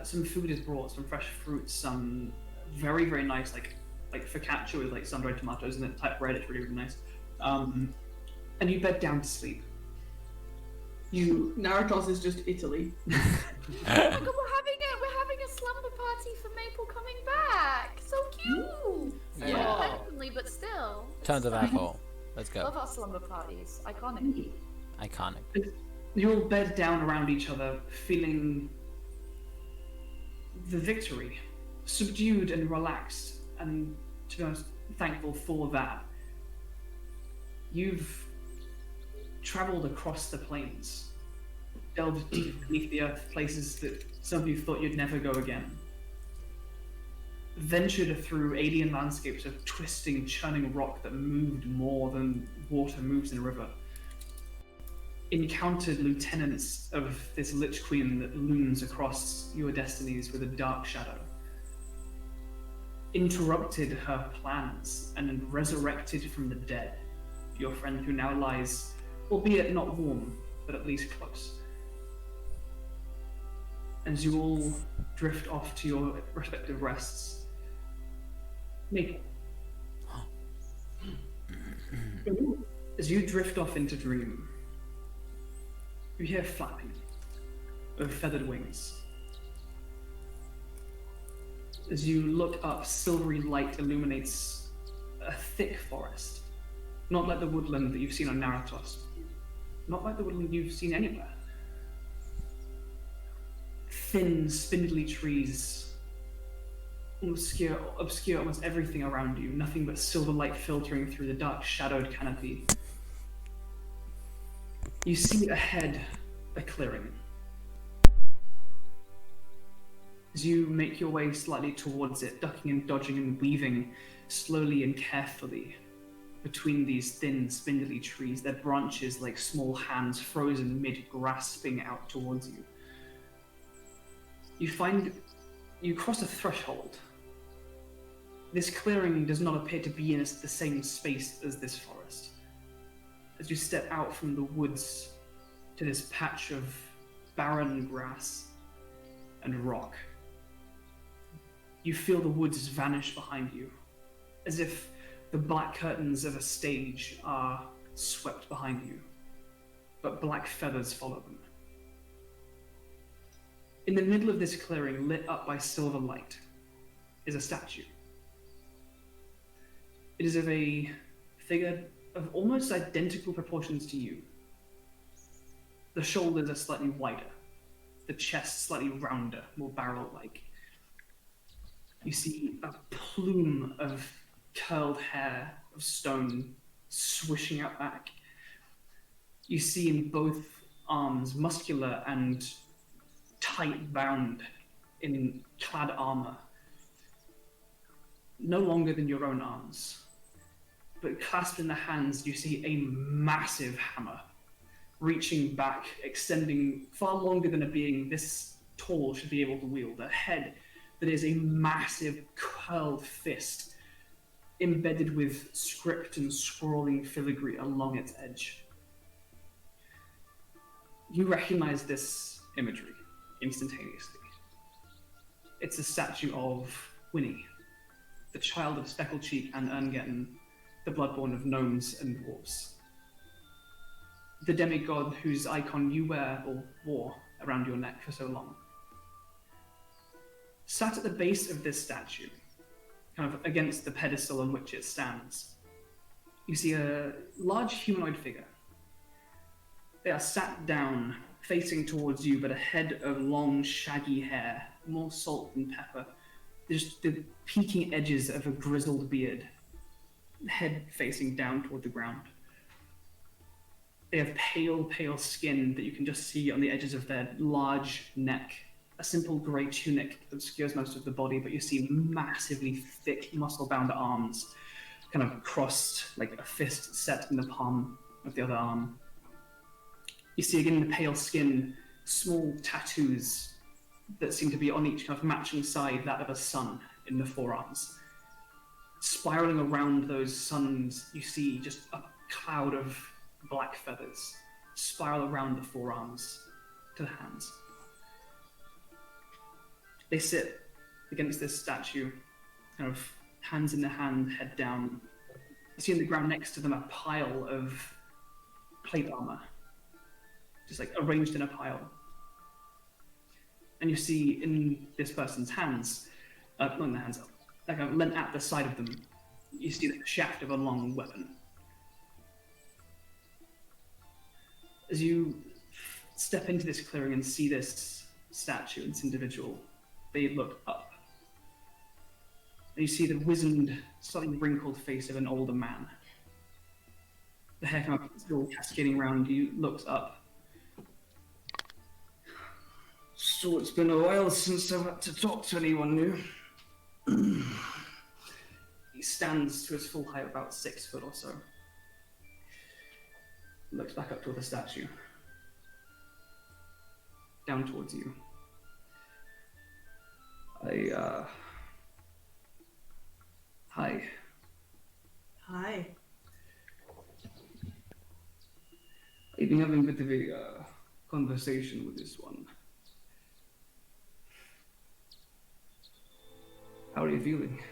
some food is brought, some fresh fruits, some very, very nice, like focaccia with like sun-dried tomatoes and that type bread. It's really, really nice. And you bed down to sleep. Naratos is just Italy. Oh my god, we're having a slumber party for Maple coming back. So cute. Yeah. Independently, but still. Tons of alcohol. Let's Love go. our slumber parties. Iconic. Iconic. You all bed down around each other, feeling the victory, subdued and relaxed, and to be honest, thankful for that. You've traveled across the plains, delved deep beneath the earth, places that some of you thought you'd never go again. Ventured through alien landscapes of twisting, churning rock that moved more than water moves in a river. Encountered lieutenants of this Lich Queen that looms across your destinies with a dark shadow. Interrupted her plans and resurrected from the dead your friend who now lies, albeit not warm, but at least close. As you all drift off to your respective rests, Maple. As you drift off into dream, you hear flapping of feathered wings. As you look up, silvery light illuminates a thick forest. Not like the woodland that you've seen on Naratos. Not like the woodland you've seen anywhere. Thin, spindly trees obscure almost everything around you. Nothing but silver light filtering through the dark, shadowed canopy. You see ahead a clearing. As you make your way slightly towards it, ducking and dodging and weaving slowly and carefully between these thin, spindly trees, their branches like small hands frozen mid-grasping out towards you. You cross a threshold. This clearing does not appear to be in the same space as this forest. As you step out from the woods to this patch of barren grass and rock, you feel the woods vanish behind you, as if the black curtains of a stage are swept behind you, but black feathers follow them. In the middle of this clearing, lit up by silver light, is a statue. It is of a figure of almost identical proportions to you. The shoulders are slightly wider, the chest slightly rounder, more barrel-like. You see a plume of curled hair of stone swishing out back. You see in both arms, muscular and tight bound in clad armor, no longer than your own arms, but clasped in the hands you see a massive hammer reaching back, extending far longer than a being this tall should be able to wield, a head that is a massive curled fist embedded with script and scrolling filigree along its edge. You recognize this imagery instantaneously. It's a statue of Winnie, the child of Specklecheek and Erngetten, the bloodborn of gnomes and dwarves. The demigod whose icon you wear or wore around your neck for so long. Sat at the base of this statue, kind of against the pedestal on which it stands, you see a large humanoid figure. They are sat down, facing towards you, but a head of long, shaggy hair, more salt than pepper, just the peaking edges of a grizzled beard, head facing down toward the ground. They have pale, pale skin that you can just see on the edges of their large neck. A simple grey tunic obscures most of the body, but you see massively thick, muscle-bound arms, kind of crossed like a fist set in the palm of the other arm. You see again in the pale skin, small tattoos that seem to be on each kind of matching side, that of a sun in the forearms. Spiraling around those suns, you see just a cloud of black feathers spiral around the forearms to the hands. They sit against this statue, kind of hands in the hand, head down. You see on the ground next to them a pile of plate armor, just like arranged in a pile. And you see in this person's hands, not in the hands, like lent at the side of them, you see the shaft of a long weapon. As you step into this clearing and see this statue, this individual, they look up. And you see the wizened, slightly wrinkled face of an older man. The hair kind of still cascading around you, looks up. So it's been a while since I've had to talk to anyone new. He stands to his full height, about 6 foot or so. Looks back up toward the statue. Down towards you. Hi. Hi. I've been having a bit of a conversation with this one. How are you feeling?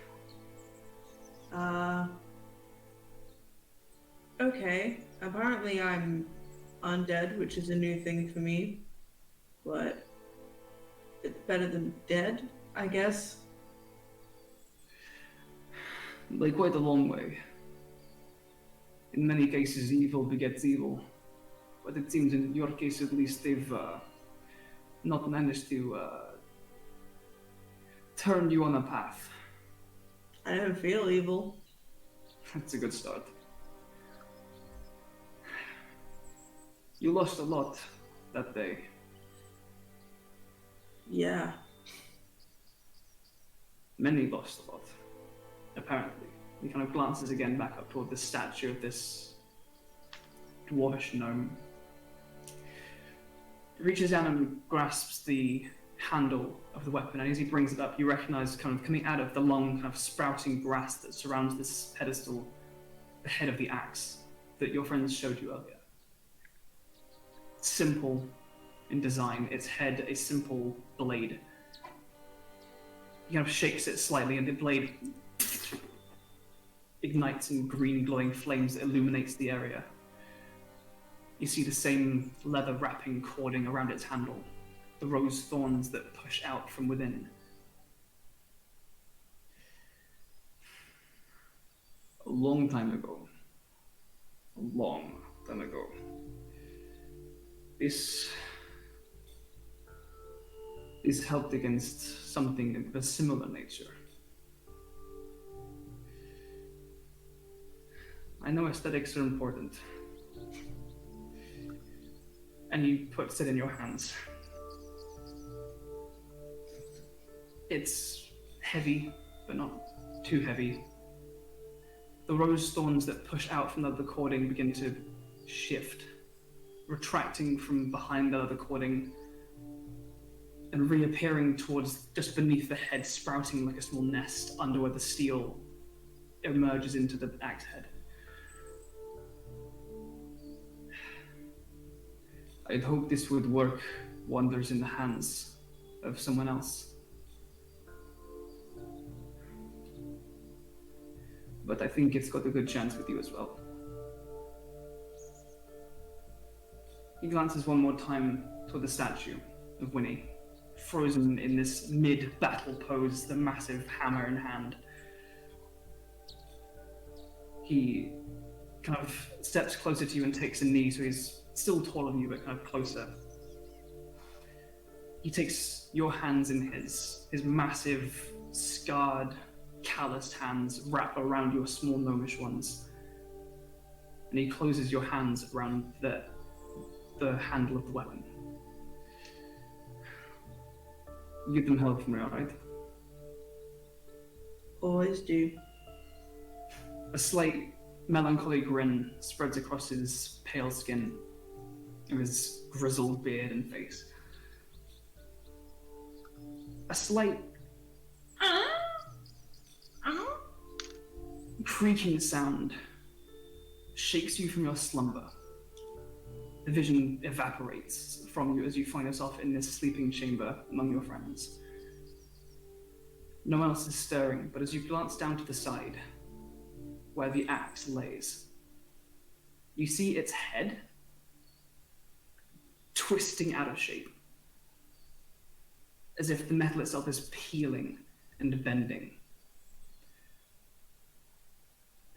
Okay. Apparently I'm undead, which is a new thing for me. But it's better than dead, I guess. Like quite a long way. In many cases, evil begets evil. But it seems in your case at least they've not managed to turn you on a path. I don't feel evil. That's a good start. You lost a lot that day. Yeah. Many lost a lot, apparently. He kind of glances again back up toward the statue of this dwarvish gnome. He reaches down and grasps the handle of the weapon, and as he brings it up, you recognize kind of coming out of the long, kind of sprouting grass that surrounds this pedestal, the head of the axe that your friends showed you earlier. Simple in design, its head a simple blade. He kind of shakes it slightly, and the blade ignites in green glowing flames that illuminates the area. You see the same leather wrapping cording around its handle, the rose thorns that push out from within. A long time ago, this helped against something of a similar nature. I know aesthetics are important. And he puts it in your hands. It's heavy, but not too heavy. The rose thorns that push out from the other cording begin to shift, retracting from behind the other cording and reappearing towards just beneath the head, sprouting like a small nest under where the steel emerges into the axe head. I'd hoped this would work wonders in the hands of someone else. But I think it's got a good chance with you as well. He glances one more time toward the statue of Winnie, frozen in this mid-battle pose, the massive hammer in hand. He kind of steps closer to you and takes a knee, so he's still taller than you, but kind of closer. He takes your hands in his massive, scarred, calloused hands wrap around your small gnomish ones. And he closes your hands around the handle of the weapon. You give them help from me, alright? Always do. A slight melancholy grin spreads across his pale skin. of his grizzled beard and face. A slight creaking sound shakes you from your slumber. The vision evaporates from you as you find yourself in this sleeping chamber among your friends. No one else is stirring, but as you glance down to the side, where the axe lays, you see its head twisting out of shape, as if the metal itself is peeling and bending.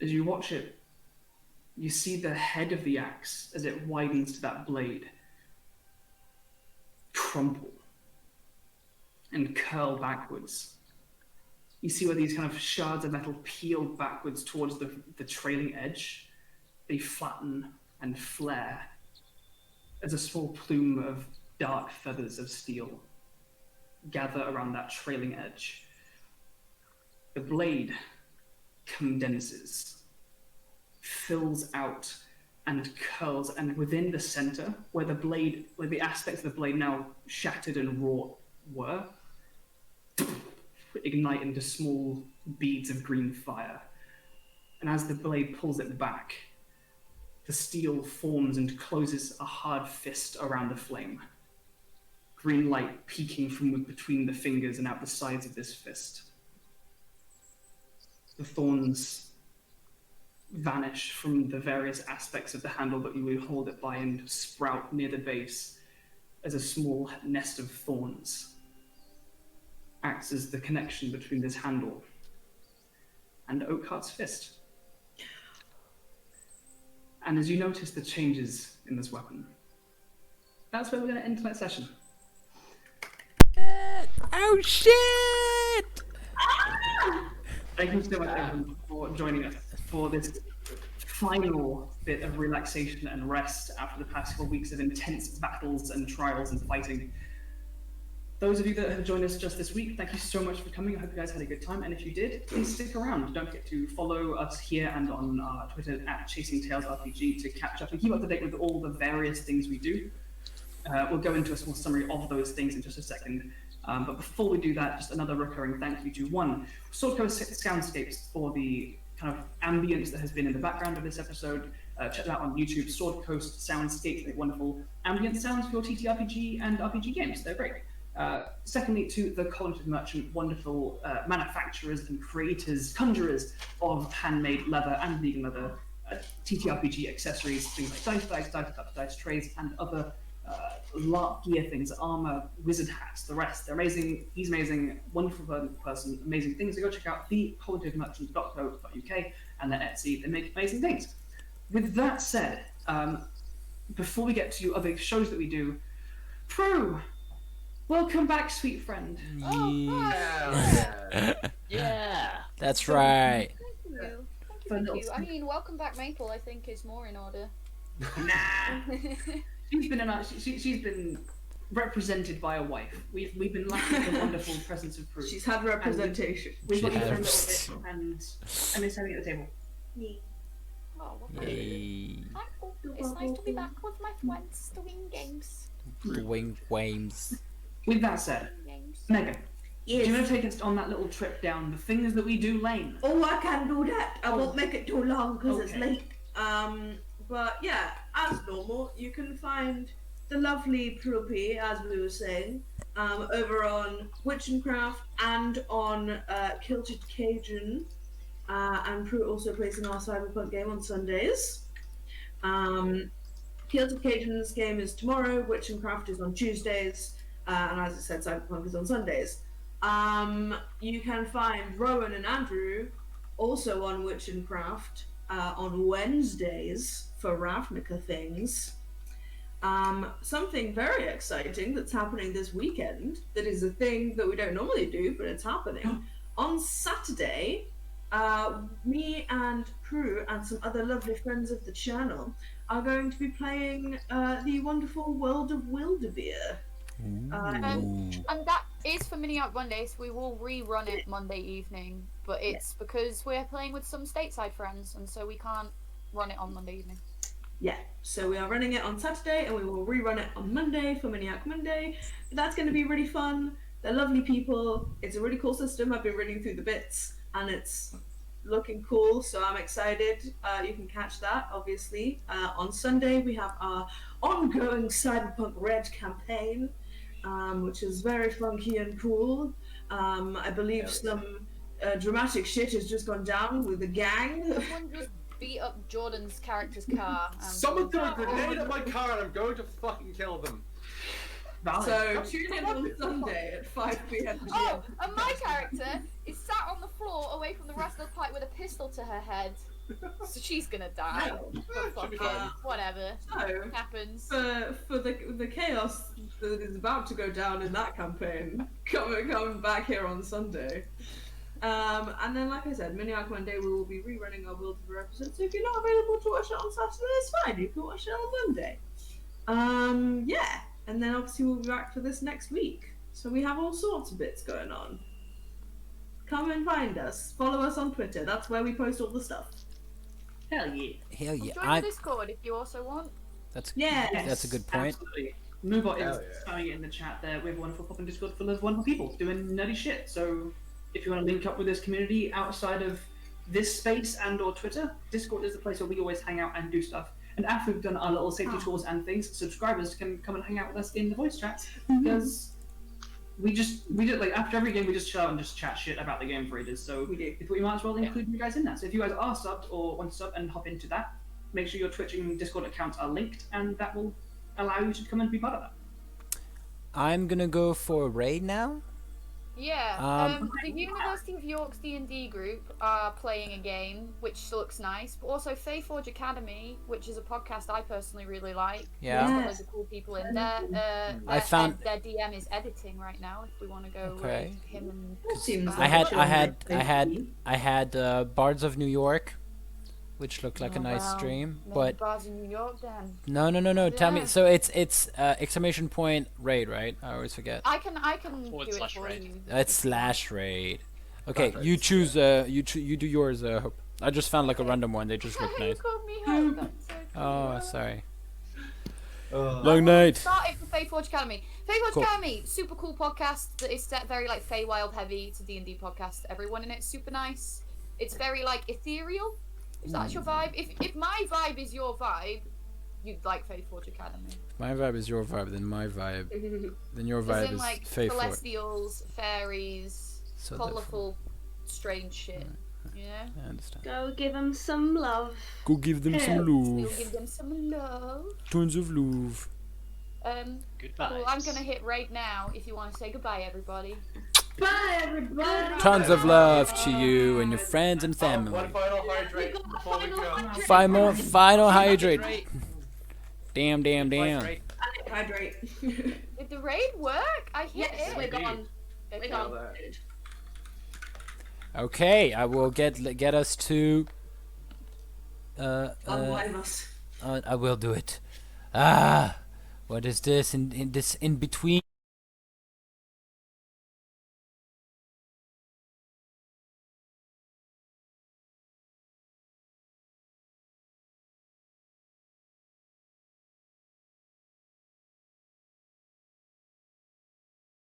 As you watch it, you see the head of the axe, as it widens to that blade, crumple and curl backwards. You see where these kind of shards of metal peel backwards towards the trailing edge. They flatten and flare as a small plume of dark feathers of steel gather around that trailing edge. The blade condenses, fills out, and curls, and within the center, where the aspects of the blade now shattered and wrought were, ignite into small beads of green fire. And as the blade pulls it back, the steel forms and closes a hard fist around the flame. Green light peeking from between the fingers and out the sides of this fist. The thorns vanish from the various aspects of the handle that you would hold it by and sprout near the base as a small nest of thorns acts as the connection between this handle and Oakhart's fist. And as you notice the changes in this weapon, that's where we're going to end tonight's session. Oh shit! Thank you so much, everyone, for joining us for this final bit of relaxation and rest after the past 4 weeks of intense battles and trials and fighting. Those of you that have joined us just this week, thank you so much for coming. I hope you guys had a good time, and if you did, please stick around. Don't forget to follow us here and on Twitter at Chasing Tails RPG to catch up and keep up to date with all the various things we do. We'll go into a small summary of those things in just a second. But before we do that, just another recurring thank you to one, Sword Coast Soundscapes for the kind of ambience that has been in the background of this episode. Check that out on YouTube, Sword Coast Soundscapes, make wonderful ambient sounds for your TTRPG and RPG games. They're great. Secondly, to the Cognitive Merchant, wonderful manufacturers and creators, conjurers of handmade leather and vegan leather, TTRPG accessories, things like dice bags, dice trays, and other LARP gear things, armor, wizard hats, the rest. They're amazing. He's amazing, wonderful person, amazing things. So go check out thecognitivemerchant.co.uk and their Etsy. They make amazing things. With that said, before we get to other shows that we do, Prue, welcome back, sweet friend. Oh, hi. Yeah. That's right. Thank you. I mean, welcome back, Maple, I think, is more in order. Nah. She's been represented by a wife. We've been lacking the wonderful presence of Prue. She's had representation. We've got you for a little bit, and Miss having at the table. Oh, well, Yay. hi, Paul. It's nice to be back with my friends doing games. Wing wames. With that said, Games. Megan, Yes. do you want to take us on that little trip down the things that we do lane? Oh, I can do that. I won't make it too long because it's Okay. late. But yeah, as normal, you can find the lovely Prupi, as we were saying, over on Witch and Craft and on Kilted Cajun. And Prue also plays in our Cyberpunk game on Sundays. Kilted Cajun's game is tomorrow, Witch and Craft is on Tuesdays, and as I said, Cyberpunk is on Sundays. You can find Rowan and Andrew also on Witch and Craft on Wednesdays for Ravnica things. Something very exciting that's happening this weekend, that is a thing that we don't normally do, but it's happening. On Saturday, me and Prue and some other lovely friends of the channel are going to be playing the wonderful World of Wildebeer. And that is for Mini Art Mondays. We will rerun it Monday evening, but it's because we're playing with some stateside friends, and so we can't run it on Monday evening. Yeah, so we are running it on Saturday and we will rerun it on Monday for Miniac Monday. That's going to be really fun. They're lovely people. It's a really cool system. I've been reading through the bits and it's looking cool, so I'm excited. You can catch that, obviously. On Sunday, we have our ongoing Cyberpunk Red campaign, which is very funky and cool. I believe some dramatic shit has just gone down with the gang. Someone just beat up Jordan's character's car. Someone threw a grenade at my car and I'm going to fucking kill them. So tune in on Sunday at 5 p.m. Oh, and my character is sat on the floor away from the rest of the party with a pistol to her head. So she's gonna die. But fuck it. Whatever. So, happens. For the chaos that is about to go down in that campaign, come back here on Sunday. And then, like I said, Miniac Monday we will be rerunning our World Tour episode. So if you're not available to watch it on Saturday, it's fine. You can watch it on Monday. Yeah. And then obviously we'll be back for this next week. So we have all sorts of bits going on. Come and find us. Follow us on Twitter. That's where we post all the stuff. Hell yeah. Hell yeah. Join the Discord if you also want. That's a good point. Absolutely. Moobot is throwing it in the chat there. We have a wonderful popping Discord full of wonderful people doing nerdy shit. So if you want to link up with this community outside of this space and or Twitter, Discord is the place where we always hang out and do stuff. And after we've done our little safety tours and things, subscribers can come and hang out with us in the voice chats because we just like after every game we just chill out and just chat shit about the game for ages. So we thought we might as well include you guys in that. So if you guys are subbed or want to sub and hop into that, make sure your Twitch and Discord accounts are linked, and that will allow you to come and be part of that. I'm gonna go for raid now. Yeah, the University of York's D&D group are playing a game which looks nice, but also Faeforge Academy, which is a podcast I personally really like. Yeah. There's got loads of cool people in there. Their DM is editing right now. If we want to go raid him and I had Bards of New York, which looked like a nice stream, but Bards in New York then. No. Tell me. So it's exclamation point raid, right? I always forget. I can do it for you. It's /raid. Okay, you choose. You do yours. Hope. I just found like a random one. They just look nice. You called me Hope. That's so cute. Oh, sorry. Long night. Started for Faeforge Academy. Faeforge Academy, super cool podcast that is set very like Feywild heavy. It's a D&D podcast. Everyone in it's super nice. It's very like ethereal. If that's your vibe, if my vibe is your vibe, you'd like Faeforge Academy. My vibe is your vibe, then my vibe, then your vibe is like Faeforge. Celestials, fairies, So colourful, strange shit. Yeah. I understand. Go give them some love. Go give them some We'll love. give them some love. Tons of love. Goodbye. Cool. I'm gonna hit raid now. If you want to say goodbye, everybody. Bye, everybody. Tons of love to you and your friends and family. One final hydrate before we go. Final hydrate. Damn. Hydrate. Did the raid work? I hit it. We're gone. Okay. We're gone. Okay, I will get us to. Unwind us. I will do it. What is this in between?